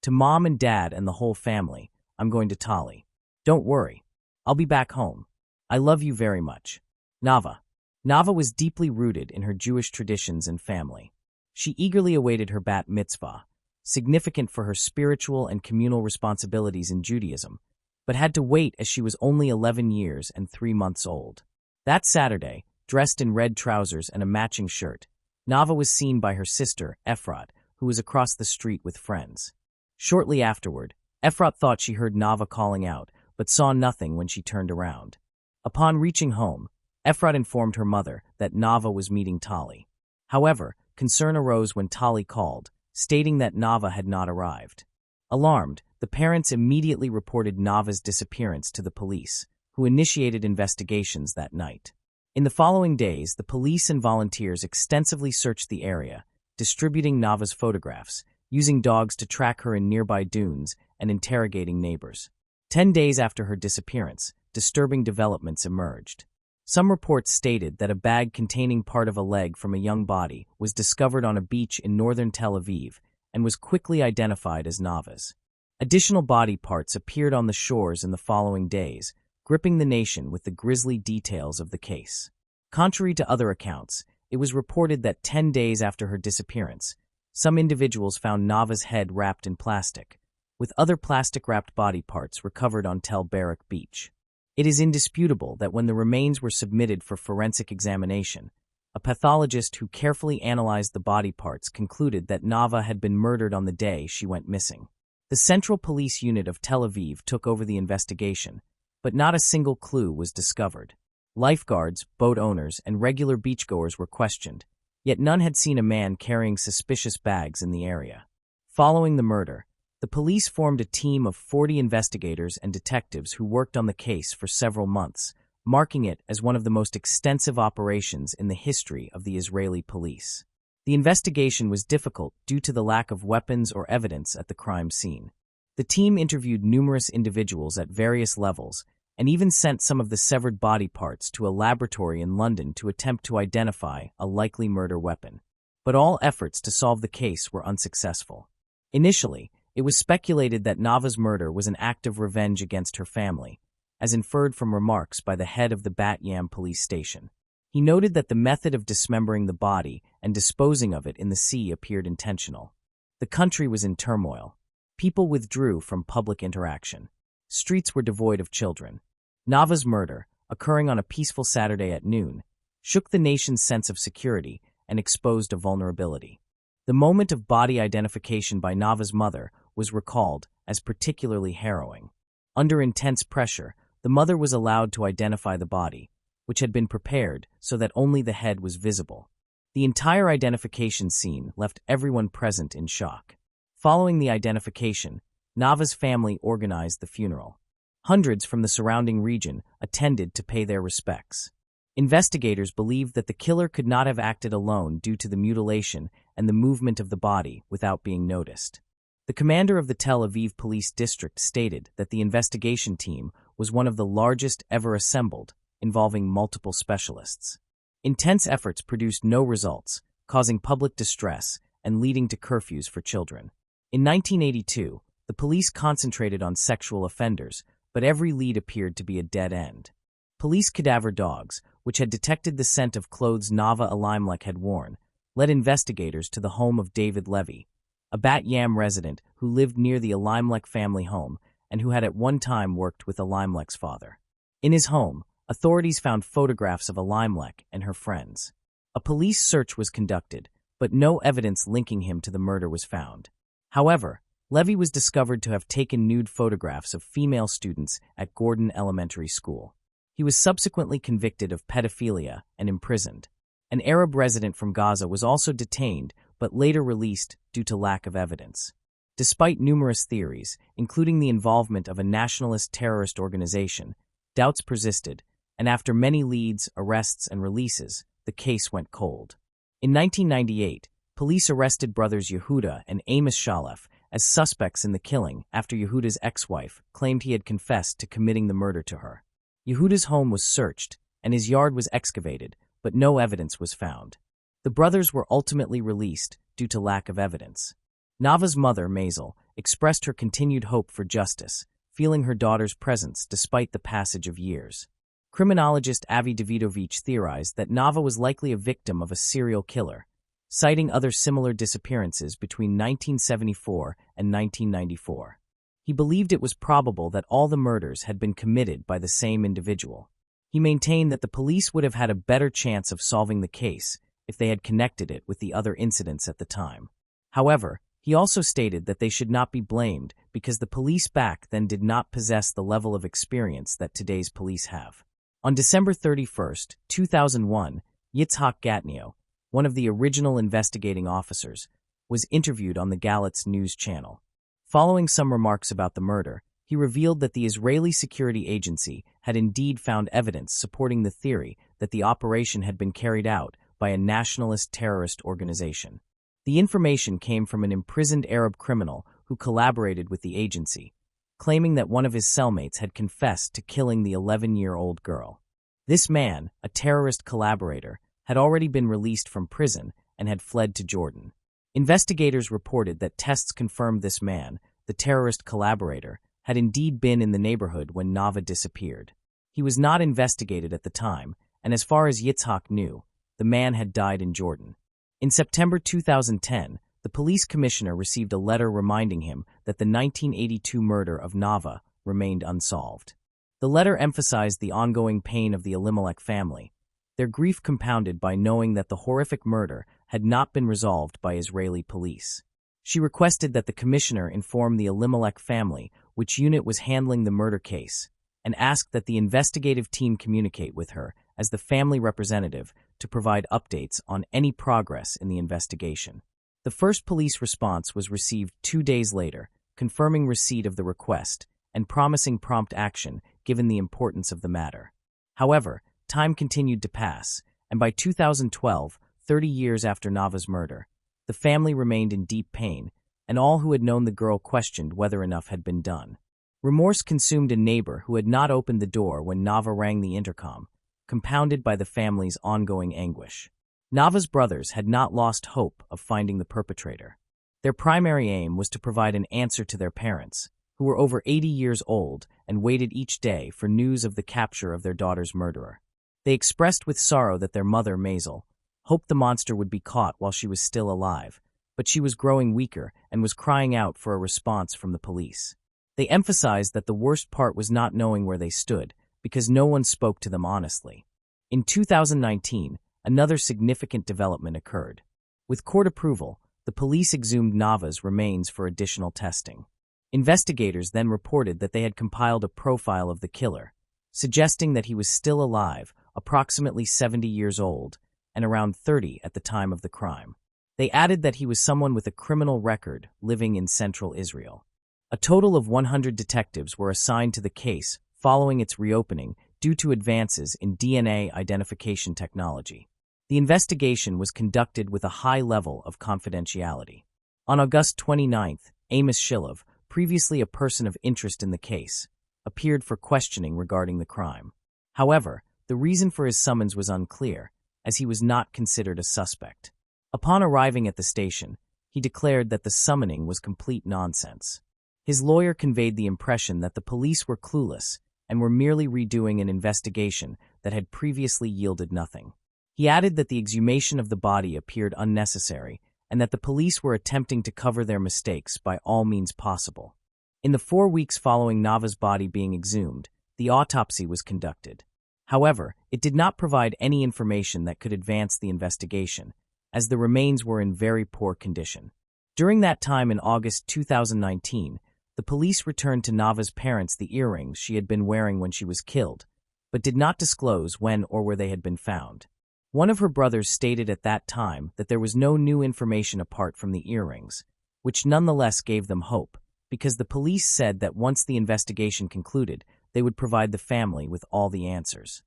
To Mom and Dad and the whole family, I'm going to Tali. Don't worry. I'll be back home. I love you very much. Nava. Nava was deeply rooted in her Jewish traditions and family. She eagerly awaited her bat mitzvah, significant for her spiritual and communal responsibilities in Judaism, but had to wait as she was only 11 years and 3 months old. That Saturday, dressed in red trousers and a matching shirt, Nava was seen by her sister, Efrat, who was across the street with friends. Shortly afterward, Efrat thought she heard Nava calling out, but saw nothing when she turned around. Upon reaching home, Efrat informed her mother that Nava was meeting Tali. However, concern arose when Tali called, stating that Nava had not arrived. Alarmed, the parents immediately reported Nava's disappearance to the police, who initiated investigations that night. In the following days, the police and volunteers extensively searched the area, distributing Nava's photographs, using dogs to track her in nearby dunes, and interrogating neighbors. 10 days after her disappearance, disturbing developments emerged. Some reports stated that a bag containing part of a leg from a young body was discovered on a beach in northern Tel Aviv and was quickly identified as Nava's. Additional body parts appeared on the shores in the following days, gripping the nation with the grisly details of the case. Contrary to other accounts, it was reported that 10 days after her disappearance, some individuals found Nava's head wrapped in plastic, with other plastic-wrapped body parts recovered on Tel Barak Beach. It is indisputable that when the remains were submitted for forensic examination, a pathologist who carefully analyzed the body parts concluded that Nava had been murdered on the day she went missing. The Central Police Unit of Tel Aviv took over the investigation, but not a single clue was discovered. Lifeguards, boat owners, and regular beachgoers were questioned, yet none had seen a man carrying suspicious bags in the area. Following the murder, the police formed a team of 40 investigators and detectives who worked on the case for several months, marking it as one of the most extensive operations in the history of the Israeli police. The investigation was difficult due to the lack of weapons or evidence at the crime scene. The team interviewed numerous individuals at various levels and even sent some of the severed body parts to a laboratory in London to attempt to identify a likely murder weapon. But all efforts to solve the case were unsuccessful. Initially, it was speculated that Nava's murder was an act of revenge against her family, as inferred from remarks by the head of the Bat Yam police station. He noted that the method of dismembering the body and disposing of it in the sea appeared intentional. The country was in turmoil. People withdrew from public interaction. Streets were devoid of children. Nava's murder, occurring on a peaceful Saturday at noon, shook the nation's sense of security and exposed a vulnerability. The moment of body identification by Nava's mother was recalled as particularly harrowing. Under intense pressure, the mother was allowed to identify the body, which had been prepared so that only the head was visible. The entire identification scene left everyone present in shock. Following the identification, Nava's family organized the funeral. Hundreds from the surrounding region attended to pay their respects. Investigators believed that the killer could not have acted alone due to the mutilation and the movement of the body without being noticed. The commander of the Tel Aviv Police District stated that the investigation team was one of the largest ever assembled, involving multiple specialists. Intense efforts produced no results, causing public distress and leading to curfews for children. In 1982, the police concentrated on sexual offenders, but every lead appeared to be a dead end. Police cadaver dogs, which had detected the scent of clothes Nava Elimelech had worn, led investigators to the home of David Levy, a Bat Yam resident who lived near the Elimelech family home and who had at one time worked with Elimelech's father. In his home, authorities found photographs of Elimelech and her friends. A police search was conducted, but no evidence linking him to the murder was found. However, Levy was discovered to have taken nude photographs of female students at Gordon Elementary School. He was subsequently convicted of pedophilia and imprisoned. An Arab resident from Gaza was also detained, but later released due to lack of evidence. Despite numerous theories, including the involvement of a nationalist terrorist organization, doubts persisted, and after many leads, arrests, and releases, the case went cold. In 1998, police arrested brothers Yehuda and Amos Shalef as suspects in the killing after Yehuda's ex-wife claimed he had confessed to committing the murder to her. Yehuda's home was searched, and his yard was excavated, but no evidence was found. The brothers were ultimately released due to lack of evidence. Nava's mother, Maisel, expressed her continued hope for justice, feeling her daughter's presence despite the passage of years. Criminologist Avi Davidovich theorized that Nava was likely a victim of a serial killer, citing other similar disappearances between 1974 and 1994. He believed it was probable that all the murders had been committed by the same individual. He maintained that the police would have had a better chance of solving the case if they had connected it with the other incidents at the time. However, he also stated that they should not be blamed because the police back then did not possess the level of experience that today's police have. On December 31, 2001, Yitzhak Gatnio, one of the original investigating officers, was interviewed on the Galitz News channel. Following some remarks about the murder, he revealed that the Israeli security agency had indeed found evidence supporting the theory that the operation had been carried out by a nationalist terrorist organization. The information came from an imprisoned Arab criminal who collaborated with the agency, claiming that one of his cellmates had confessed to killing the 11-year-old girl. This man, a terrorist collaborator, had already been released from prison and had fled to Jordan. Investigators reported that tests confirmed this man, the terrorist collaborator, had indeed been in the neighborhood when Nava disappeared. He was not investigated at the time, and as far as Yitzhak knew, the man had died in Jordan. In September 2010, the police commissioner received a letter reminding him that the 1982 murder of Nava remained unsolved. The letter emphasized the ongoing pain of the Elimelech family, their grief compounded by knowing that the horrific murder had not been resolved by Israeli police. She requested that the commissioner inform the Elimelech family which unit was handling the murder case, and asked that the investigative team communicate with her as the family representative to provide updates on any progress in the investigation. The first police response was received 2 days later, confirming receipt of the request and promising prompt action given the importance of the matter. However, time continued to pass, and by 2012, 30 years after Nava's murder, the family remained in deep pain, and all who had known the girl questioned whether enough had been done. Remorse consumed a neighbor who had not opened the door when Nava rang the intercom, compounded by the family's ongoing anguish. Nava's brothers had not lost hope of finding the perpetrator. Their primary aim was to provide an answer to their parents, who were over 80 years old and waited each day for news of the capture of their daughter's murderer. They expressed with sorrow that their mother, Maisel, hoped the monster would be caught while she was still alive, but she was growing weaker and was crying out for a response from the police. They emphasized that the worst part was not knowing where they stood, because no one spoke to them honestly. In 2019, another significant development occurred. With court approval, the police exhumed Nava's remains for additional testing. Investigators then reported that they had compiled a profile of the killer, suggesting that he was still alive, approximately 70 years old, and around 30 at the time of the crime. They added that he was someone with a criminal record living in central Israel. A total of 100 detectives were assigned to the case following its reopening due to advances in DNA identification technology. The investigation was conducted with a high level of confidentiality. On August 29, Amos Shilov, previously a person of interest in the case, appeared for questioning regarding the crime. However, the reason for his summons was unclear, as he was not considered a suspect. Upon arriving at the station, he declared that the summoning was complete nonsense. His lawyer conveyed the impression that the police were clueless and were merely redoing an investigation that had previously yielded nothing. He added that the exhumation of the body appeared unnecessary and that the police were attempting to cover their mistakes by all means possible. In the 4 weeks following Nava's body being exhumed, the autopsy was conducted. However, it did not provide any information that could advance the investigation, as the remains were in very poor condition. During that time in August 2019, the police returned to Nava's parents the earrings she had been wearing when she was killed, but did not disclose when or where they had been found. One of her brothers stated at that time that there was no new information apart from the earrings, which nonetheless gave them hope, because the police said that once the investigation concluded, they would provide the family with all the answers.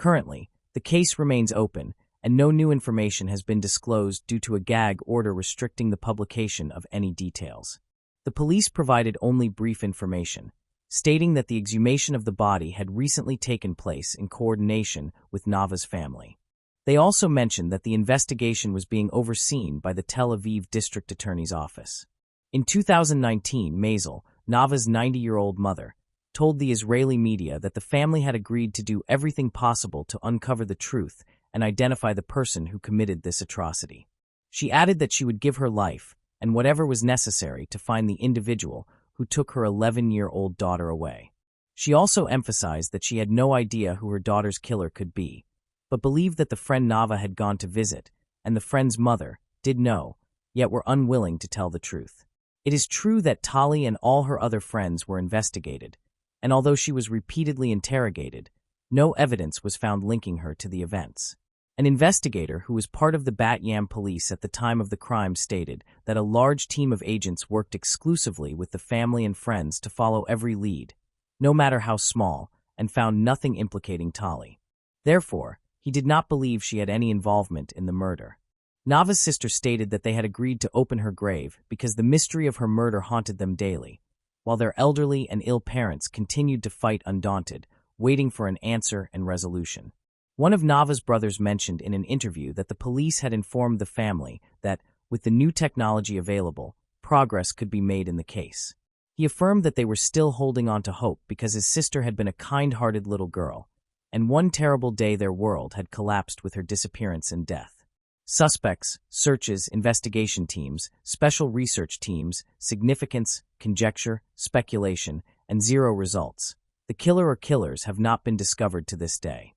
Currently, the case remains open, and no new information has been disclosed due to a gag order restricting the publication of any details. The police provided only brief information, stating that the exhumation of the body had recently taken place in coordination with Nava's family. They also mentioned that the investigation was being overseen by the Tel Aviv District Attorney's Office. In 2019, Maisel, Nava's 90-year-old mother, told the Israeli media that the family had agreed to do everything possible to uncover the truth and identify the person who committed this atrocity. She added that she would give her life and whatever was necessary to find the individual who took her 11-year-old daughter away. She also emphasized that she had no idea who her daughter's killer could be, but believed that the friend Nava had gone to visit, and the friend's mother did know, yet were unwilling to tell the truth. It is true that Tali and all her other friends were investigated, and although she was repeatedly interrogated, no evidence was found linking her to the events. An investigator who was part of the Bat Yam police at the time of the crime stated that a large team of agents worked exclusively with the family and friends to follow every lead, no matter how small, and found nothing implicating Tali. Therefore, he did not believe she had any involvement in the murder. Nava's sister stated that they had agreed to open her grave because the mystery of her murder haunted them daily, while their elderly and ill parents continued to fight undaunted, waiting for an answer and resolution. One of Nava's brothers mentioned in an interview that the police had informed the family that, with the new technology available, progress could be made in the case. He affirmed that they were still holding on to hope because his sister had been a kind-hearted little girl, and one terrible day their world had collapsed with her disappearance and death. Suspects, searches, investigation teams, special research teams, significance, conjecture, speculation, and zero results. The killer or killers have not been discovered to this day.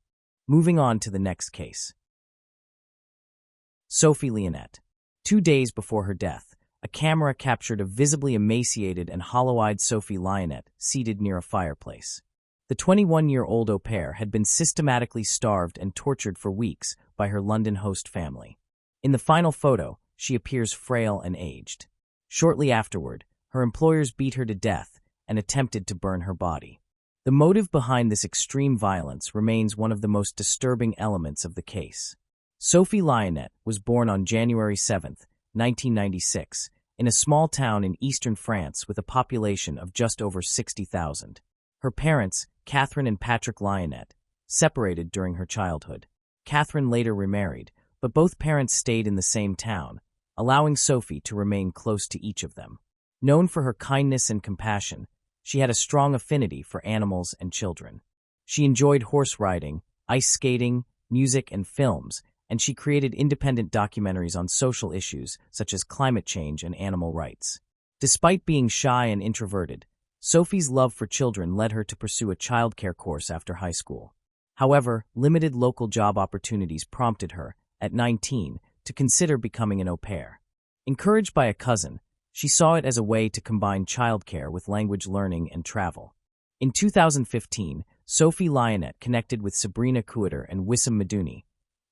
Moving on to the next case. Sophie Leonette. 2 days before her death, a camera captured a visibly emaciated and hollow-eyed Sophie Leonette seated near a fireplace. The 21-year-old au pair had been systematically starved and tortured for weeks by her London host family. In the final photo, she appears frail and aged. Shortly afterward, her employers beat her to death and attempted to burn her body. The motive behind this extreme violence remains one of the most disturbing elements of the case. Sophie Leonette was born on January 7, 1996, in a small town in eastern France with a population of just over 60,000. Her parents, Catherine and Patrick Leonette, separated during her childhood. Catherine later remarried, but both parents stayed in the same town, allowing Sophie to remain close to each of them. Known for her kindness and compassion, she had a strong affinity for animals and children. She enjoyed horse riding, ice skating, music, and films, and she created independent documentaries on social issues such as climate change and animal rights. Despite being shy and introverted, Sophie's love for children led her to pursue a childcare course after high school. However, limited local job opportunities prompted her, at 19, to consider becoming an au pair. Encouraged by a cousin, she saw it as a way to combine childcare with language learning and travel. In 2015, Sophie Leonette connected with Sabrina Couder and Wissam Medouni,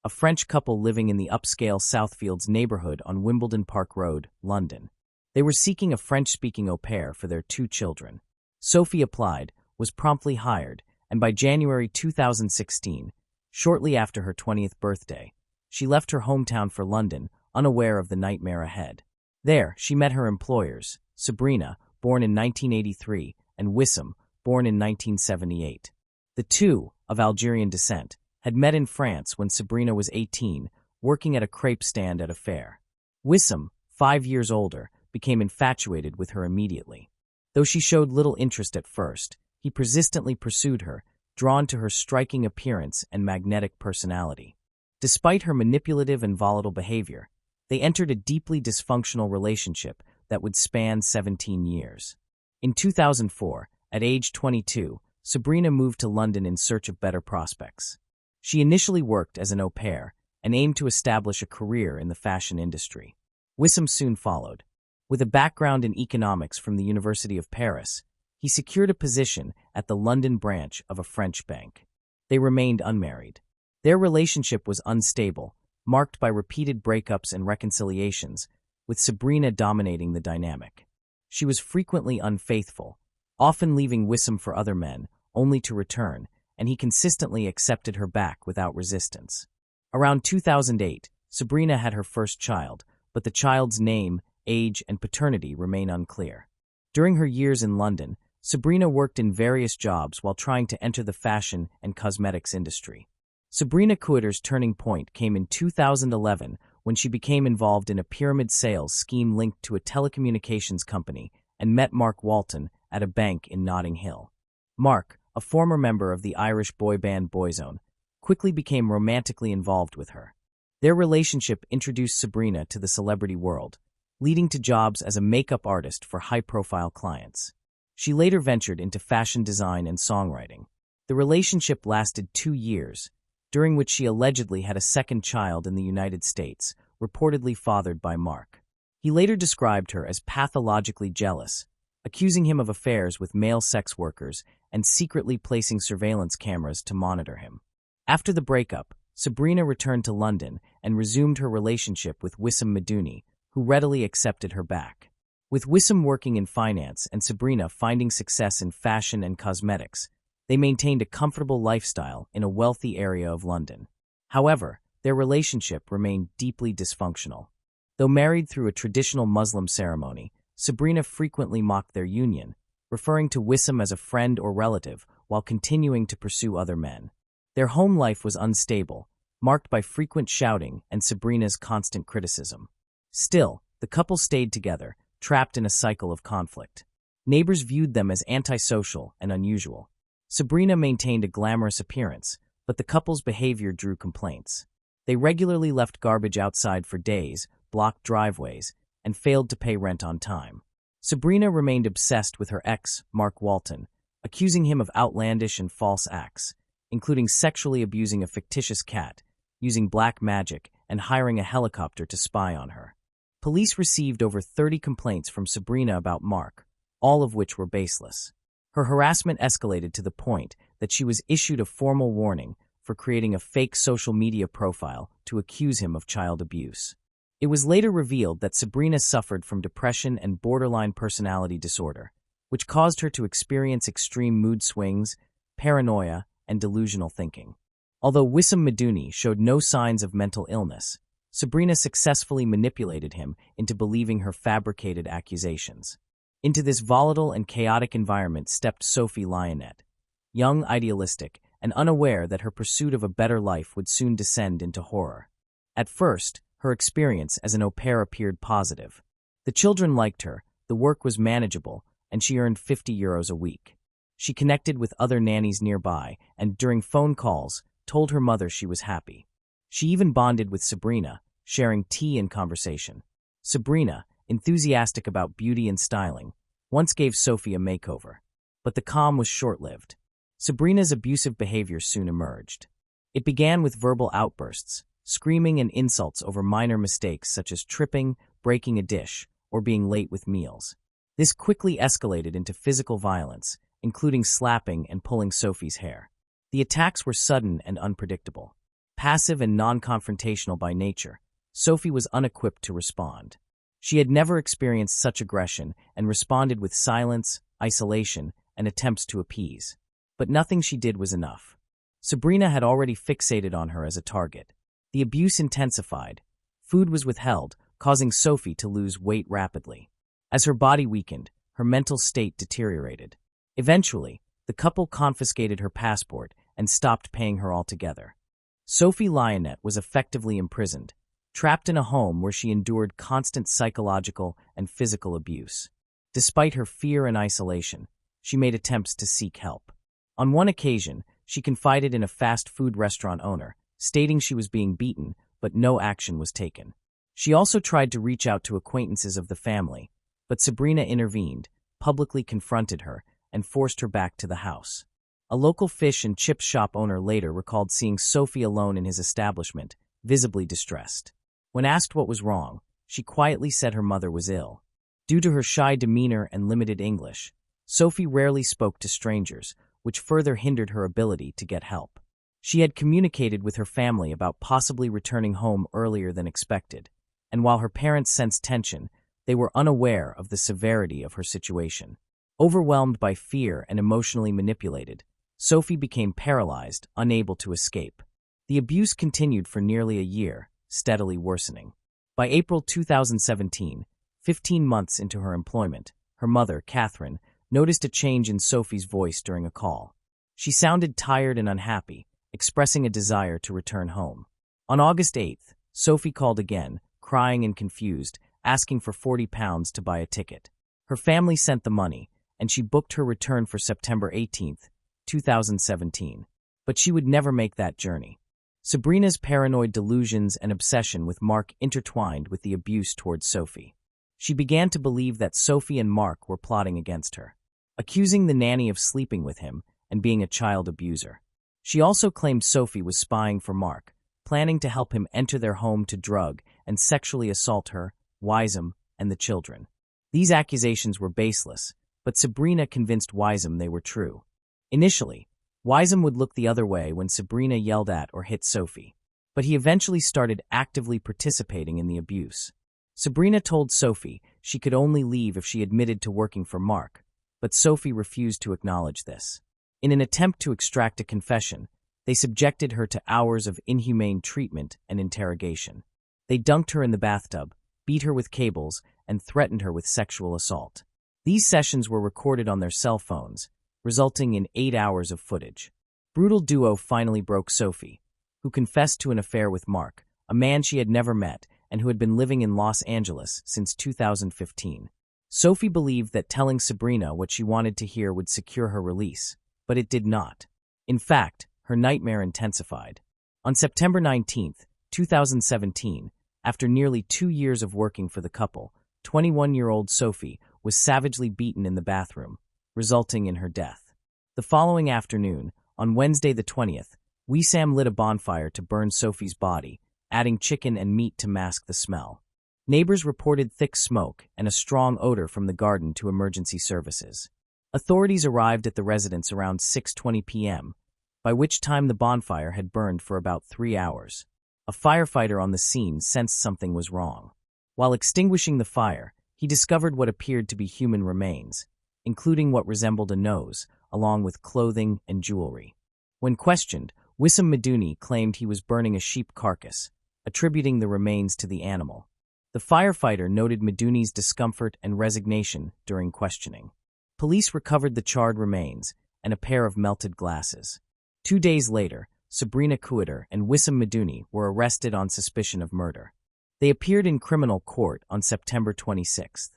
a French couple living in the upscale Southfields neighborhood on Wimbledon Park Road, London. They were seeking a French-speaking au pair for their 2 children. Sophie applied, was promptly hired, and by January 2016, shortly after her 20th birthday, she left her hometown for London, unaware of the nightmare ahead. There, she met her employers, Sabrina, born in 1983, and Wissam, born in 1978. The two, of Algerian descent, had met in France when Sabrina was 18, working at a crepe stand at a fair. Wissam, 5 years older, became infatuated with her immediately. Though she showed little interest at first, he persistently pursued her, drawn to her striking appearance and magnetic personality. Despite her manipulative and volatile behavior, they entered a deeply dysfunctional relationship that would span 17 years. In 2004, at age 22, Sabrina moved to London in search of better prospects. She initially worked as an au pair and aimed to establish a career in the fashion industry. Wissam soon followed. With a background in economics from the University of Paris, he secured a position at the London branch of a French bank. They remained unmarried. Their relationship was unstable, marked by repeated breakups and reconciliations, with Sabrina dominating the dynamic. She was frequently unfaithful, often leaving Wissam for other men, only to return, and he consistently accepted her back without resistance. Around 2008, Sabrina had her first child, but the child's name, age, and paternity remain unclear. During her years in London, Sabrina worked in various jobs while trying to enter the fashion and cosmetics industry. Sabrina Kuiter's turning point came in 2011 when she became involved in a pyramid sales scheme linked to a telecommunications company and met Mark Walton at a bank in Notting Hill. Mark, a former member of the Irish boy band Boyzone, quickly became romantically involved with her. Their relationship introduced Sabrina to the celebrity world, leading to jobs as a makeup artist for high-profile clients. She later ventured into fashion design and songwriting. The relationship lasted 2 years, during which she allegedly had a second child in the United States, reportedly fathered by Mark. He later described her as pathologically jealous, accusing him of affairs with male sex workers and secretly placing surveillance cameras to monitor him. After the breakup, Sabrina returned to London and resumed her relationship with Wissam Madouni, who readily accepted her back. With Wissam working in finance and Sabrina finding success in fashion and cosmetics, they maintained a comfortable lifestyle in a wealthy area of London. However, their relationship remained deeply dysfunctional. Though married through a traditional Muslim ceremony, Sabrina frequently mocked their union, referring to Wissam as a friend or relative while continuing to pursue other men. Their home life was unstable, marked by frequent shouting and Sabrina's constant criticism. Still, the couple stayed together, trapped in a cycle of conflict. Neighbors viewed them as antisocial and unusual. Sabrina maintained a glamorous appearance, but the couple's behavior drew complaints. They regularly left garbage outside for days, blocked driveways, and failed to pay rent on time. Sabrina remained obsessed with her ex, Mark Walton, accusing him of outlandish and false acts, including sexually abusing a fictitious cat, using black magic, and hiring a helicopter to spy on her. Police received over 30 complaints from Sabrina about Mark, all of which were baseless. Her harassment escalated to the point that she was issued a formal warning for creating a fake social media profile to accuse him of child abuse. It was later revealed that Sabrina suffered from depression and borderline personality disorder, which caused her to experience extreme mood swings, paranoia, and delusional thinking. Although Wissam Madouni showed no signs of mental illness, Sabrina successfully manipulated him into believing her fabricated accusations. Into this volatile and chaotic environment stepped Sophie Lionnet, young, idealistic, and unaware that her pursuit of a better life would soon descend into horror. At first, her experience as an au pair appeared positive. The children liked her, the work was manageable, and she earned €50 a week. She connected with other nannies nearby and, during phone calls, told her mother she was happy. She even bonded with Sabrina, sharing tea and conversation. Sabrina, enthusiastic about beauty and styling, once gave Sophie a makeover. But the calm was short-lived. Sabrina's abusive behavior soon emerged. It began with verbal outbursts, screaming and insults over minor mistakes such as tripping, breaking a dish, or being late with meals. This quickly escalated into physical violence, including slapping and pulling Sophie's hair. The attacks were sudden and unpredictable. Passive and non-confrontational by nature, Sophie was unequipped to respond. She had never experienced such aggression and responded with silence, isolation, and attempts to appease. But nothing she did was enough. Sabrina had already fixated on her as a target. The abuse intensified. Food was withheld, causing Sophie to lose weight rapidly. As her body weakened, her mental state deteriorated. Eventually, the couple confiscated her passport and stopped paying her altogether. Sophie Lionnet was effectively imprisoned, trapped in a home where she endured constant psychological and physical abuse. Despite her fear and isolation, she made attempts to seek help. On one occasion, she confided in a fast food restaurant owner, stating she was being beaten, but no action was taken. She also tried to reach out to acquaintances of the family, but Sabrina intervened, publicly confronted her, and forced her back to the house. A local fish and chip shop owner later recalled seeing Sophie alone in his establishment, visibly distressed. When asked what was wrong, she quietly said her mother was ill. Due to her shy demeanor and limited English, Sophie rarely spoke to strangers, which further hindered her ability to get help. She had communicated with her family about possibly returning home earlier than expected, and while her parents sensed tension, they were unaware of the severity of her situation. Overwhelmed by fear and emotionally manipulated, Sophie became paralyzed, unable to escape. The abuse continued for nearly a year, steadily worsening. By April 2017, 15 months into her employment, her mother, Catherine, noticed a change in Sophie's voice during a call. She sounded tired and unhappy, expressing a desire to return home. On August 8th, Sophie called again, crying and confused, asking for £40 to buy a ticket. Her family sent the money, and she booked her return for September 18th, 2017. But she would never make that journey. Sabrina's paranoid delusions and obsession with Mark intertwined with the abuse towards Sophie. She began to believe that Sophie and Mark were plotting against her, accusing the nanny of sleeping with him and being a child abuser. She also claimed Sophie was spying for Mark, planning to help him enter their home to drug and sexually assault her, Wisam, and the children. These accusations were baseless, but Sabrina convinced Wisam they were true. Initially, Wisam would look the other way when Sabrina yelled at or hit Sophie, but he eventually started actively participating in the abuse. Sabrina told Sophie she could only leave if she admitted to working for Mark, but Sophie refused to acknowledge this. In an attempt to extract a confession, they subjected her to hours of inhumane treatment and interrogation. They dunked her in the bathtub, beat her with cables, and threatened her with sexual assault. These sessions were recorded on their cell phones, resulting in 8 hours of footage. Brutal duo finally broke Sophie, who confessed to an affair with Mark, a man she had never met and who had been living in Los Angeles since 2015. Sophie believed that telling Sabrina what she wanted to hear would secure her release, but it did not. In fact, her nightmare intensified. On September 19, 2017, after nearly 2 years of working for the couple, 21-year-old Sophie was savagely beaten in the bathroom, resulting in her death. The following afternoon, on Wednesday the 20th, Wisam lit a bonfire to burn Sophie's body, adding chicken and meat to mask the smell. Neighbors reported thick smoke and a strong odor from the garden to emergency services. Authorities arrived at the residence around 6:20 p.m., by which time the bonfire had burned for about 3 hours. A firefighter on the scene sensed something was wrong. While extinguishing the fire, he discovered what appeared to be human remains, including what resembled a nose, along with clothing and jewelry. When questioned, Wissam Maduni claimed he was burning a sheep carcass, attributing the remains to the animal. The firefighter noted Maduni's discomfort and resignation during questioning. Police recovered the charred remains and a pair of melted glasses. 2 days later, Sabrina Kuiter and Wissam Maduni were arrested on suspicion of murder. They appeared in criminal court on September 26th.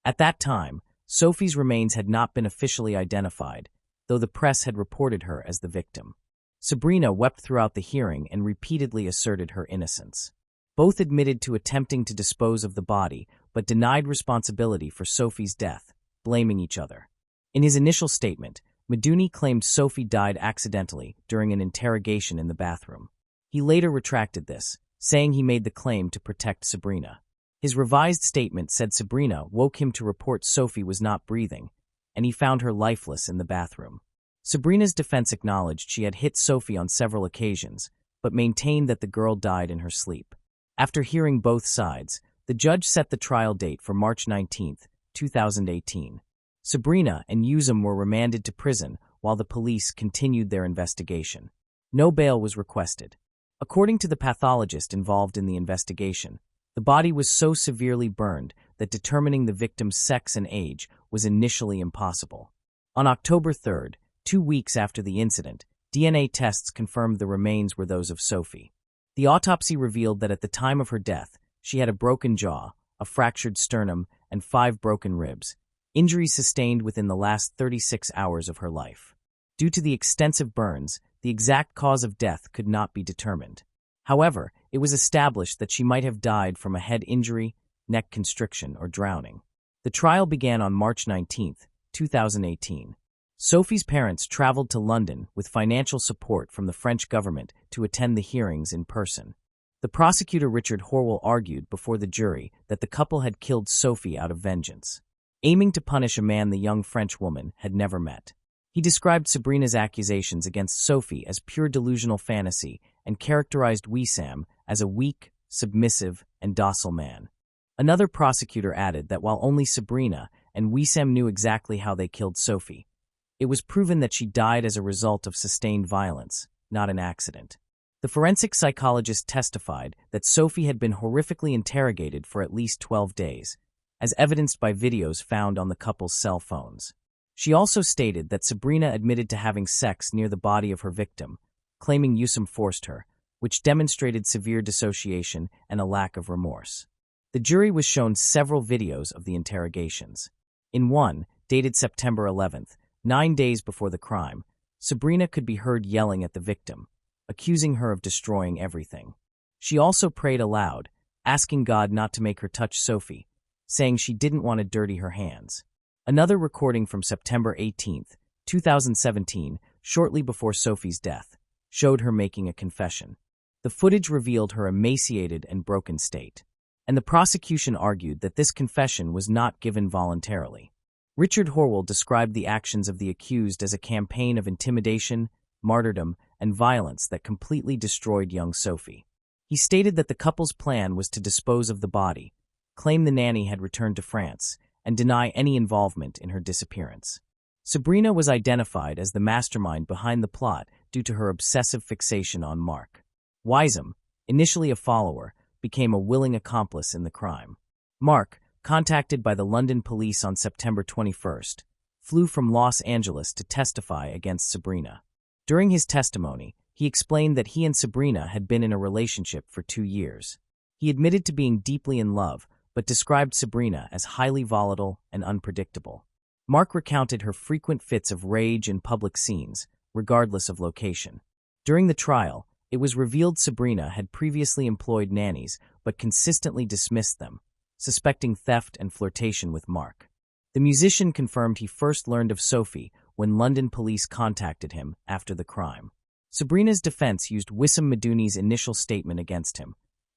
At that time, Sophie's remains had not been officially identified, though the press had reported her as the victim. Sabrina wept throughout the hearing and repeatedly asserted her innocence. Both admitted to attempting to dispose of the body, but denied responsibility for Sophie's death, blaming each other. In his initial statement, Maduni claimed Sophie died accidentally during an interrogation in the bathroom. He later retracted this, saying he made the claim to protect Sabrina. His revised statement said Sabrina woke him to report Sophie was not breathing, and he found her lifeless in the bathroom. Sabrina's defense acknowledged she had hit Sophie on several occasions, but maintained that the girl died in her sleep. After hearing both sides, the judge set the trial date for March 19, 2018. Sabrina and Wissam were remanded to prison while the police continued their investigation. No bail was requested. According to the pathologist involved in the investigation, the body was so severely burned that determining the victim's sex and age was initially impossible. On October 3rd, 2 weeks after the incident, DNA tests confirmed the remains were those of Sophie. The autopsy revealed that at the time of her death, she had a broken jaw, a fractured sternum, and 5 broken ribs, injuries sustained within the last 36 hours of her life. Due to the extensive burns, the exact cause of death could not be determined. However, it was established that she might have died from a head injury, neck constriction, or drowning. The trial began on March 19, 2018. Sophie's parents traveled to London with financial support from the French government to attend the hearings in person. The prosecutor Richard Horwell argued before the jury that the couple had killed Sophie out of vengeance, aiming to punish a man the young French woman had never met. He described Sabrina's accusations against Sophie as pure delusional fantasy and characterized Wissam as a weak, submissive, and docile man. Another prosecutor added that while only Sabrina and Wissam knew exactly how they killed Sophie, It was proven that she died as a result of sustained violence, not an accident. The forensic psychologist testified that Sophie had been horrifically interrogated for at least 12 days, as evidenced by videos found on the couple's cell phones. She also stated that Sabrina admitted to having sex near the body of her victim, claiming Yusum forced her, which demonstrated severe dissociation and a lack of remorse. The jury was shown several videos of the interrogations. In one, dated September 11th, 9 days before the crime, Sabrina could be heard yelling at the victim, accusing her of destroying everything. She also prayed aloud, asking God not to make her touch Sophie, saying she didn't want to dirty her hands. Another recording from September 18, 2017, shortly before Sophie's death, showed her making a confession. The footage revealed her emaciated and broken state, and the prosecution argued that this confession was not given voluntarily. Richard Horwell described the actions of the accused as a campaign of intimidation, martyrdom, and violence that completely destroyed young Sophie. He stated that the couple's plan was to dispose of the body, claim the nanny had returned to France, and deny any involvement in her disappearance. Sabrina was identified as the mastermind behind the plot due to her obsessive fixation on Mark. Wisum, initially a follower, became a willing accomplice in the crime. Mark, contacted by the London police on September 21st, flew from Los Angeles to testify against Sabrina. During his testimony, he explained that he and Sabrina had been in a relationship for 2 years. He admitted to being deeply in love, but described Sabrina as highly volatile and unpredictable. Mark recounted her frequent fits of rage in public scenes, regardless of location. During the trial, it was revealed Sabrina had previously employed nannies but consistently dismissed them, suspecting theft and flirtation with Mark. The musician confirmed he first learned of Sophie when London police contacted him after the crime. Sabrina's defense used Wissam Maduni's initial statement against him,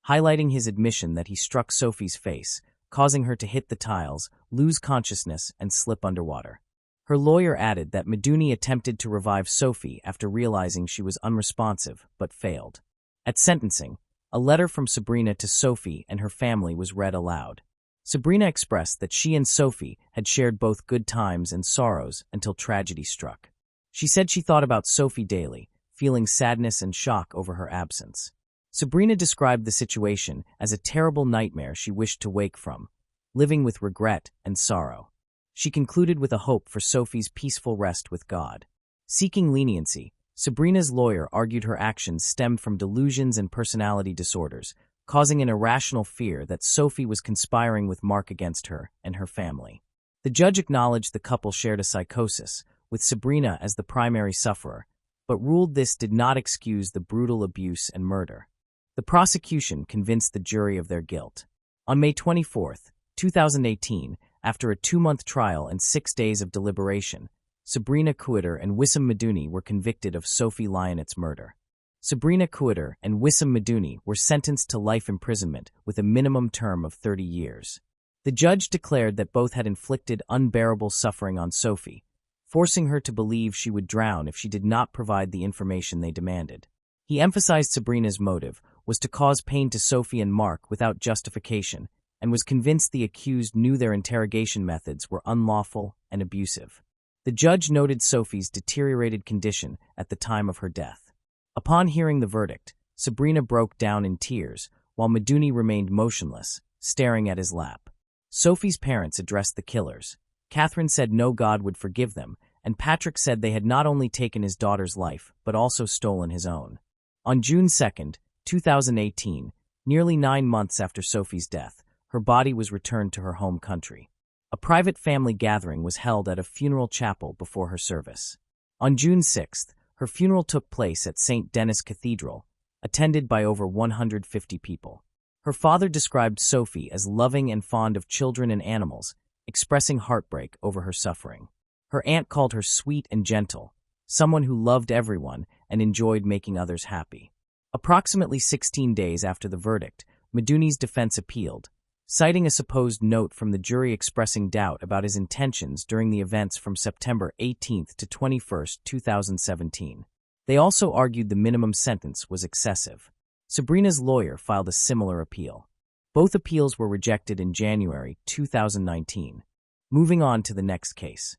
highlighting his admission that he struck Sophie's face, causing her to hit the tiles, lose consciousness, and slip underwater. Her lawyer added that Maduni attempted to revive Sophie after realizing she was unresponsive, but failed. At sentencing, a letter from Sabrina to Sophie and her family was read aloud. Sabrina expressed that she and Sophie had shared both good times and sorrows until tragedy struck. She said she thought about Sophie daily, feeling sadness and shock over her absence. Sabrina described the situation as a terrible nightmare she wished to wake from, living with regret and sorrow. She concluded with a hope for Sophie's peaceful rest with God. Seeking leniency, Sabrina's lawyer argued her actions stemmed from delusions and personality disorders, causing an irrational fear that Sophie was conspiring with Mark against her and her family. The judge acknowledged the couple shared a psychosis, with Sabrina as the primary sufferer, but ruled this did not excuse the brutal abuse and murder. The prosecution convinced the jury of their guilt. On May 24, 2018, after a 2-month trial and 6 days of deliberation, Sabrina Kuiter and Wissam Maduni were convicted of Sophie Lionet's murder. Sabrina Kuiter and Wissam Maduni were sentenced to life imprisonment with a minimum term of 30 years. The judge declared that both had inflicted unbearable suffering on Sophie, forcing her to believe she would drown if she did not provide the information they demanded. He emphasized Sabrina's motive was to cause pain to Sophie and Mark without justification, and was convinced the accused knew their interrogation methods were unlawful and abusive. The judge noted Sophie's deteriorated condition at the time of her death. Upon hearing the verdict, Sabrina broke down in tears, while Maduni remained motionless, staring at his lap. Sophie's parents addressed the killers. Catherine said no God would forgive them, and Patrick said they had not only taken his daughter's life, but also stolen his own. On June 2, 2018, nearly 9 months after Sophie's death, her body was returned to her home country. A private family gathering was held at a funeral chapel before her service. On June 6, her funeral took place at St. Denis Cathedral, attended by over 150 people. Her father described Sophie as loving and fond of children and animals, expressing heartbreak over her suffering. Her aunt called her sweet and gentle, someone who loved everyone and enjoyed making others happy. Approximately 16 days after the verdict, Maduni's defense appealed, citing a supposed note from the jury expressing doubt about his intentions during the events from September 18 to 21, 2017. They also argued the minimum sentence was excessive. Sabrina's lawyer filed a similar appeal. Both appeals were rejected in January 2019. Moving on to the next case.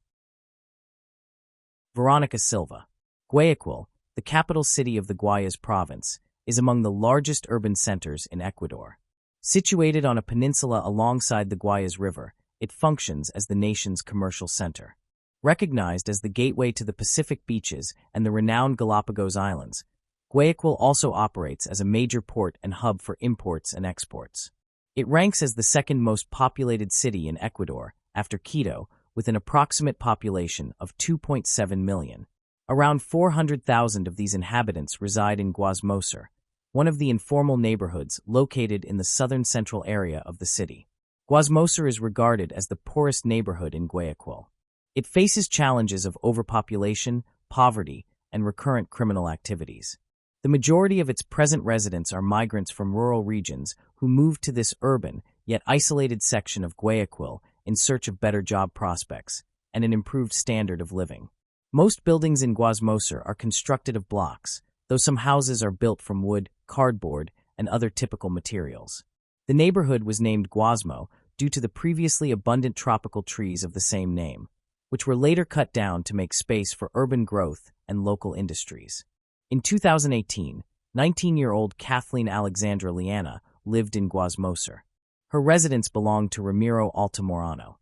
Veronica Silva. Guayaquil, the capital city of the Guayas province, is among the largest urban centers in Ecuador. Situated on a peninsula alongside the Guayas River, it functions as the nation's commercial center. Recognized as the gateway to the Pacific beaches and the renowned Galapagos Islands, Guayaquil also operates as a major port and hub for imports and exports. It ranks as the second most populated city in Ecuador, after Quito, with an approximate population of 2.7 million. Around 400,000 of these inhabitants reside in Guasmoser, one of the informal neighborhoods located in the southern central area of the city. Guasmoser is regarded as the poorest neighborhood in Guayaquil. It faces challenges of overpopulation, poverty, and recurrent criminal activities. The majority of its present residents are migrants from rural regions who moved to this urban, yet isolated section of Guayaquil in search of better job prospects and an improved standard of living. Most buildings in Guasmoser are constructed of blocks, though some houses are built from wood, cardboard, and other typical materials. The neighborhood was named Guasmo due to the previously abundant tropical trees of the same name, which were later cut down to make space for urban growth and local industries. In 2018, 19-year-old Kathleen Alexandra Liana lived in Guasmoser. Her residence belonged to Ramiro Altamorano.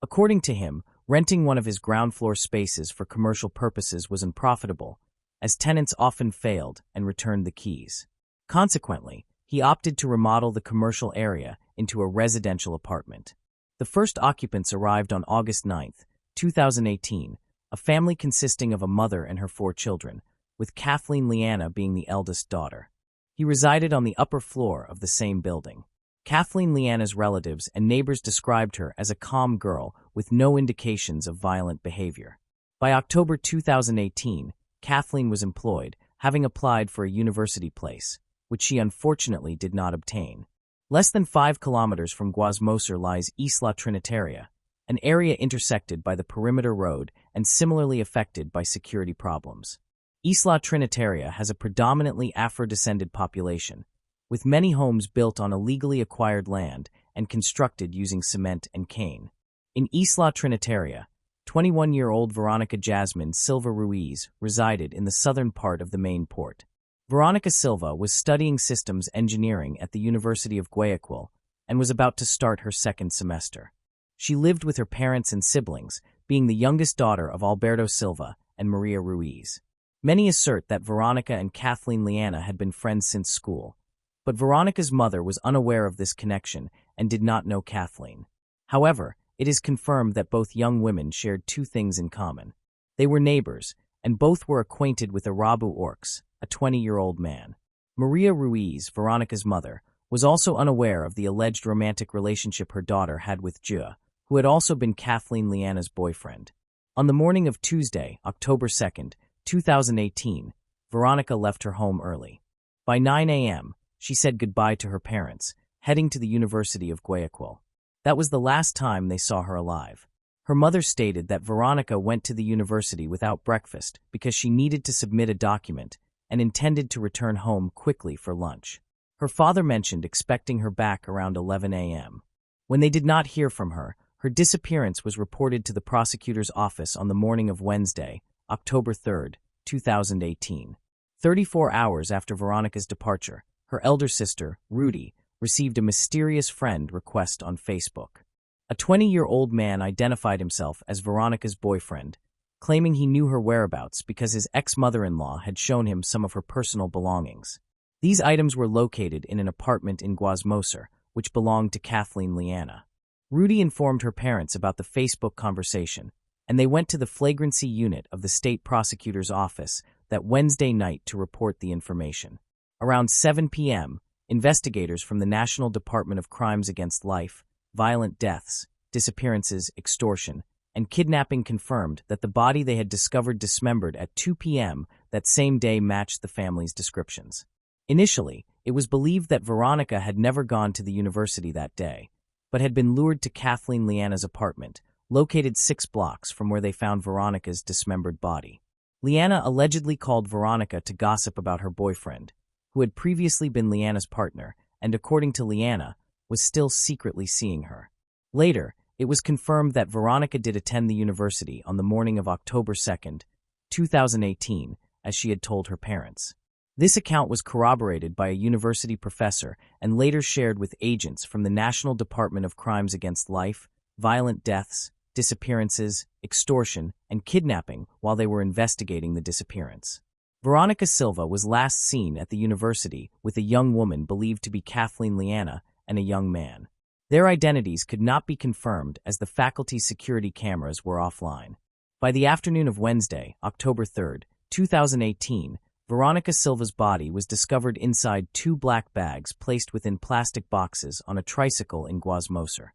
According to him, renting one of his ground-floor spaces for commercial purposes was unprofitable, as tenants often failed and returned the keys. Consequently, he opted to remodel the commercial area into a residential apartment. The first occupants arrived on August 9, 2018, a family consisting of a mother and her 4 children, with Kathleen Liana being the eldest daughter. He resided on the upper floor of the same building. Kathleen Liana's relatives and neighbors described her as a calm girl with no indications of violent behavior. By October 2018, Kathleen was employed, having applied for a university place, which she unfortunately did not obtain. Less than 5 kilometers from Guasmoser lies Isla Trinitaria, an area intersected by the Perimeter Road and similarly affected by security problems. Isla Trinitaria has a predominantly Afro-descended population, with many homes built on illegally acquired land and constructed using cement and cane. In Isla Trinitaria, 21-year-old Veronica Jasmine Silva Ruiz resided in the southern part of the main port. Veronica Silva was studying systems engineering at the University of Guayaquil and was about to start her second semester. She lived with her parents and siblings, being the youngest daughter of Alberto Silva and Maria Ruiz. Many assert that Veronica and Kathleen Liana had been friends since school, but Veronica's mother was unaware of this connection and did not know Kathleen. However, it is confirmed that both young women shared 2 things in common. They were neighbors, and both were acquainted with Arabu Orks, a 20-year-old man. Maria Ruiz, Veronica's mother, was also unaware of the alleged romantic relationship her daughter had with Jua, who had also been Kathleen Liana's boyfriend. On the morning of Tuesday, October 2, 2018, Veronica left her home early. By 9 a.m., she said goodbye to her parents, heading to the University of Guayaquil. That was the last time they saw her alive. Her mother stated that Veronica went to the university without breakfast because she needed to submit a document and intended to return home quickly for lunch. Her father mentioned expecting her back around 11 a.m. When they did not hear from her, her disappearance was reported to the prosecutor's office on the morning of Wednesday, October 3, 2018. 34 hours after Veronica's departure, her elder sister, Rudy, received a mysterious friend request on Facebook. A 20-year-old man identified himself as Veronica's boyfriend, claiming he knew her whereabouts because his ex-mother-in-law had shown him some of her personal belongings. These items were located in an apartment in Guasmoser, which belonged to Kathleen Liana. Rudy informed her parents about the Facebook conversation, and they went to the flagrancy unit of the state prosecutor's office that Wednesday night to report the information. Around 7 p.m., investigators from the National Department of Crimes Against Life, Violent Deaths, Disappearances, Extortion, and Kidnapping confirmed that the body they had discovered dismembered at 2 p.m. that same day matched the family's descriptions. Initially, it was believed that Veronica had never gone to the university that day, but had been lured to Kathleen Liana's apartment, located 6 blocks from where they found Veronica's dismembered body. Liana allegedly called Veronica to gossip about her boyfriend, who had previously been Liana's partner and, according to Liana, was still secretly seeing her. Later, it was confirmed that Veronica did attend the university on the morning of October 2, 2018, as she had told her parents. This account was corroborated by a university professor and later shared with agents from the National Department of Crimes Against Life, Violent Deaths, Disappearances, Extortion, and Kidnapping while they were investigating the disappearance. Veronica Silva was last seen at the university with a young woman believed to be Kathleen Leanna and a young man. Their identities could not be confirmed as the faculty's security cameras were offline. By the afternoon of Wednesday, October 3, 2018, Veronica Silva's body was discovered inside 2 black bags placed within plastic boxes on a tricycle in Guasmoser.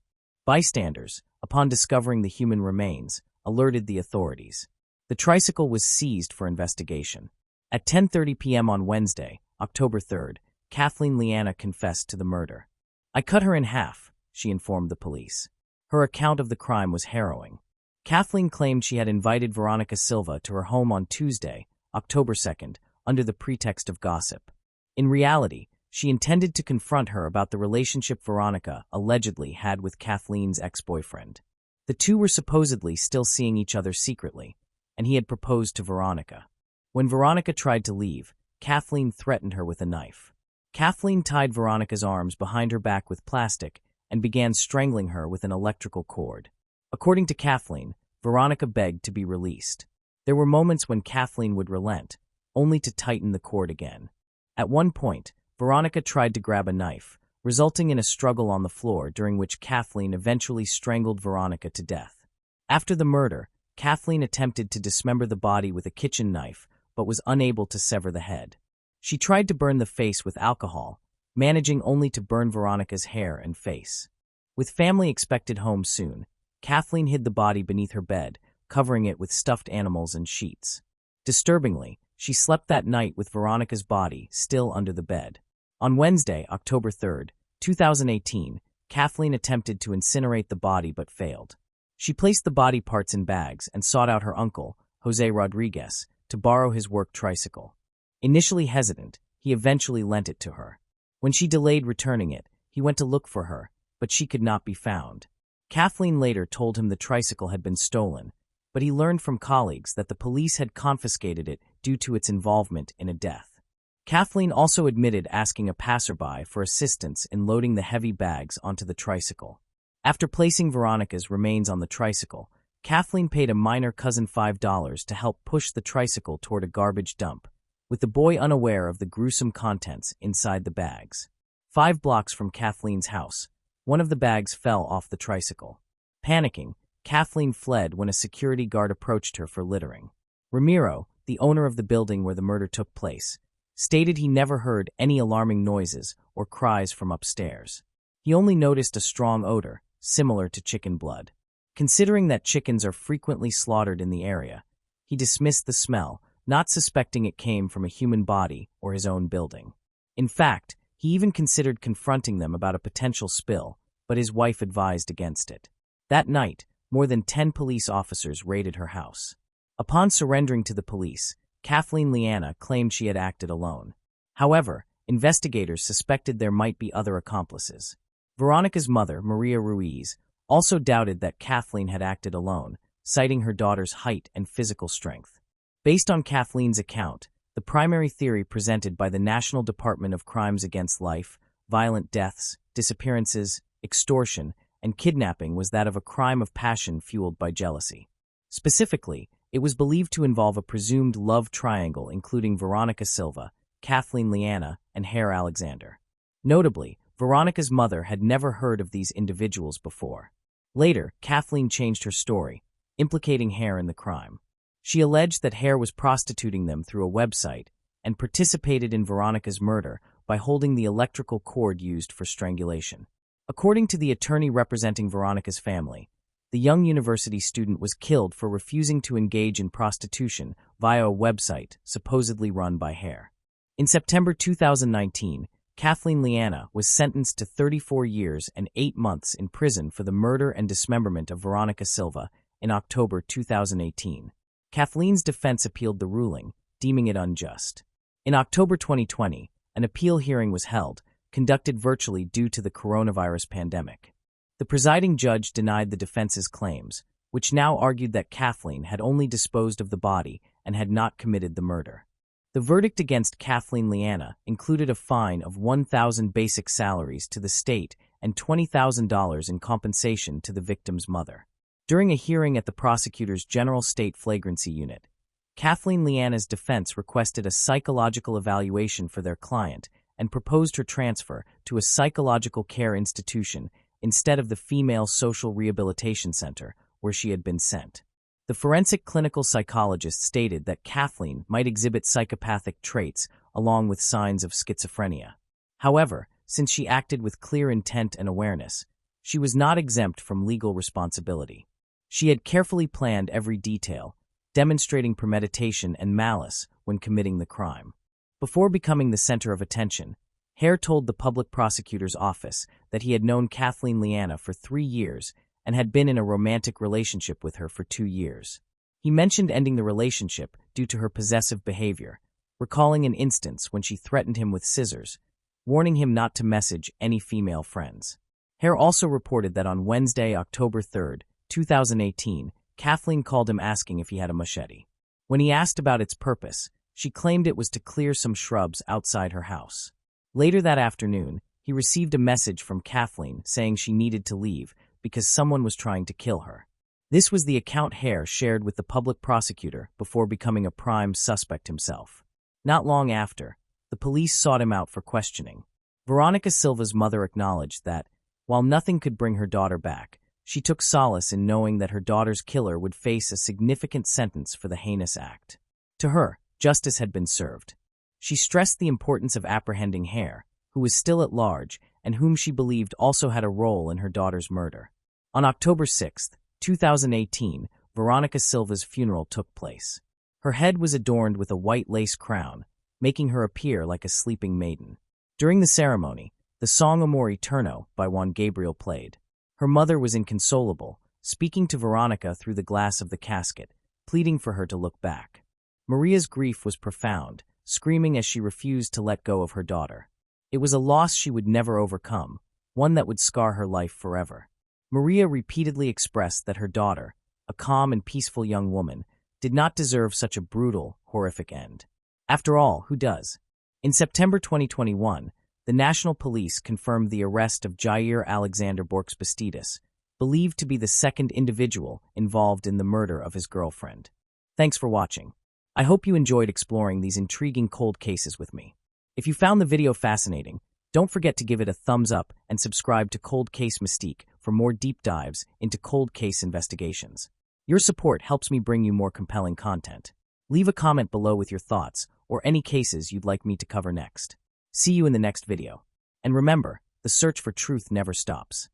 Bystanders, upon discovering the human remains, alerted the authorities. The tricycle was seized for investigation. At 10:30 p.m. on Wednesday, October 3, Kathleen Leanna confessed to the murder. "I cut her in half," she informed the police. Her account of the crime was harrowing. Kathleen claimed she had invited Veronica Silva to her home on Tuesday, October 2, under the pretext of gossip. In reality, she intended to confront her about the relationship Veronica allegedly had with Kathleen's ex-boyfriend. The two were supposedly still seeing each other secretly, and he had proposed to Veronica. When Veronica tried to leave, Kathleen threatened her with a knife. Kathleen tied Veronica's arms behind her back with plastic and began strangling her with an electrical cord. According to Kathleen, Veronica begged to be released. There were moments when Kathleen would relent, only to tighten the cord again. At one point, Veronica tried to grab a knife, resulting in a struggle on the floor during which Kathleen eventually strangled Veronica to death. After the murder, Kathleen attempted to dismember the body with a kitchen knife, but was unable to sever the head. She tried to burn the face with alcohol, managing only to burn Veronica's hair and face. With family expected home soon, Kathleen hid the body beneath her bed, covering it with stuffed animals and sheets. Disturbingly, she slept that night with Veronica's body still under the bed. On Wednesday, October 3, 2018, Kathleen attempted to incinerate the body but failed. She placed the body parts in bags and sought out her uncle, Jose Rodriguez, to borrow his work tricycle. Initially hesitant, he eventually lent it to her. When she delayed returning it, he went to look for her, but she could not be found. Kathleen later told him the tricycle had been stolen, but he learned from colleagues that the police had confiscated it due to its involvement in a death. Kathleen also admitted asking a passerby for assistance in loading the heavy bags onto the tricycle. After placing Veronica's remains on the tricycle, Kathleen paid a minor cousin $5 to help push the tricycle toward a garbage dump, with the boy unaware of the gruesome contents inside the bags. 5 blocks from Kathleen's house, one of the bags fell off the tricycle. Panicking, Kathleen fled when a security guard approached her for littering. Ramiro, the owner of the building where the murder took place, stated he never heard any alarming noises or cries from upstairs. He only noticed a strong odor, similar to chicken blood. Considering that chickens are frequently slaughtered in the area, he dismissed the smell, not suspecting it came from a human body or his own building. In fact, he even considered confronting them about a potential spill, but his wife advised against it. That night, more than 10 police officers raided her house. Upon surrendering to the police, Kathleen Leanna claimed she had acted alone. However, investigators suspected there might be other accomplices. Veronica's mother, Maria Ruiz, also doubted that Kathleen had acted alone, citing her daughter's height and physical strength. Based on Kathleen's account, the primary theory presented by the National Department of Crimes Against Life, Violent Deaths, Disappearances, Extortion, and Kidnapping was that of a crime of passion fueled by jealousy. Specifically, it was believed to involve a presumed love triangle including Veronica Silva, Kathleen Leanna, and Hare Alexander. Notably, Veronica's mother had never heard of these individuals before. Later, Kathleen changed her story, implicating Hare in the crime. She alleged that Hare was prostituting them through a website and participated in Veronica's murder by holding the electrical cord used for strangulation. According to the attorney representing Veronica's family, the young university student was killed for refusing to engage in prostitution via a website supposedly run by Hare. In September 2019, Kathleen Leanna was sentenced to 34 years and 8 months in prison for the murder and dismemberment of Veronica Silva in October 2018. Kathleen's defense appealed the ruling, deeming it unjust. In October 2020, an appeal hearing was held, conducted virtually due to the coronavirus pandemic. The presiding judge denied the defense's claims, which now argued that Kathleen had only disposed of the body and had not committed the murder. The verdict against Kathleen Leanna included a fine of 1,000 basic salaries to the state and $20,000 in compensation to the victim's mother. During a hearing at the prosecutor's General State Flagrancy Unit, Kathleen Leanna's defense requested a psychological evaluation for their client and proposed her transfer to a psychological care institution instead of the Female Social Rehabilitation Center, where she had been sent. The forensic clinical psychologist stated that Kathleen might exhibit psychopathic traits along with signs of schizophrenia. However, since she acted with clear intent and awareness, she was not exempt from legal responsibility. She had carefully planned every detail, demonstrating premeditation and malice when committing the crime. Before becoming the center of attention, Hare told the public prosecutor's office that he had known Kathleen Leanna for 3 years and had been in a romantic relationship with her for 2 years. He mentioned ending the relationship due to her possessive behavior, recalling an instance when she threatened him with scissors, warning him not to message any female friends. Hare also reported that on Wednesday, October 3, 2018, Kathleen called him asking if he had a machete. When he asked about its purpose, she claimed it was to clear some shrubs outside her house. Later that afternoon, he received a message from Kathleen saying she needed to leave because someone was trying to kill her. This was the account Hare shared with the public prosecutor before becoming a prime suspect himself. Not long after, the police sought him out for questioning. Veronica Silva's mother acknowledged that, while nothing could bring her daughter back, she took solace in knowing that her daughter's killer would face a significant sentence for the heinous act. To her, justice had been served. She stressed the importance of apprehending Hare, who was still at large and whom she believed also had a role in her daughter's murder. On October 6, 2018, Veronica Silva's funeral took place. Her head was adorned with a white lace crown, making her appear like a sleeping maiden. During the ceremony, the song Amor Eterno by Juan Gabriel played. Her mother was inconsolable, speaking to Veronica through the glass of the casket, pleading for her to look back. Maria's grief was profound, screaming as she refused to let go of her daughter. It was a loss she would never overcome, one that would scar her life forever. Maria repeatedly expressed that her daughter, a calm and peaceful young woman, did not deserve such a brutal, horrific end. After all, who does? In September 2021, the National Police confirmed the arrest of Jair Alexander Borges-Bastidas, believed to be the second individual involved in the murder of his girlfriend. Thanks for watching. I hope you enjoyed exploring these intriguing cold cases with me. If you found the video fascinating, don't forget to give it a thumbs up and subscribe to Cold Case Mystique for more deep dives into cold case investigations. Your support helps me bring you more compelling content. Leave a comment below with your thoughts or any cases you'd like me to cover next. See you in the next video. And remember, the search for truth never stops.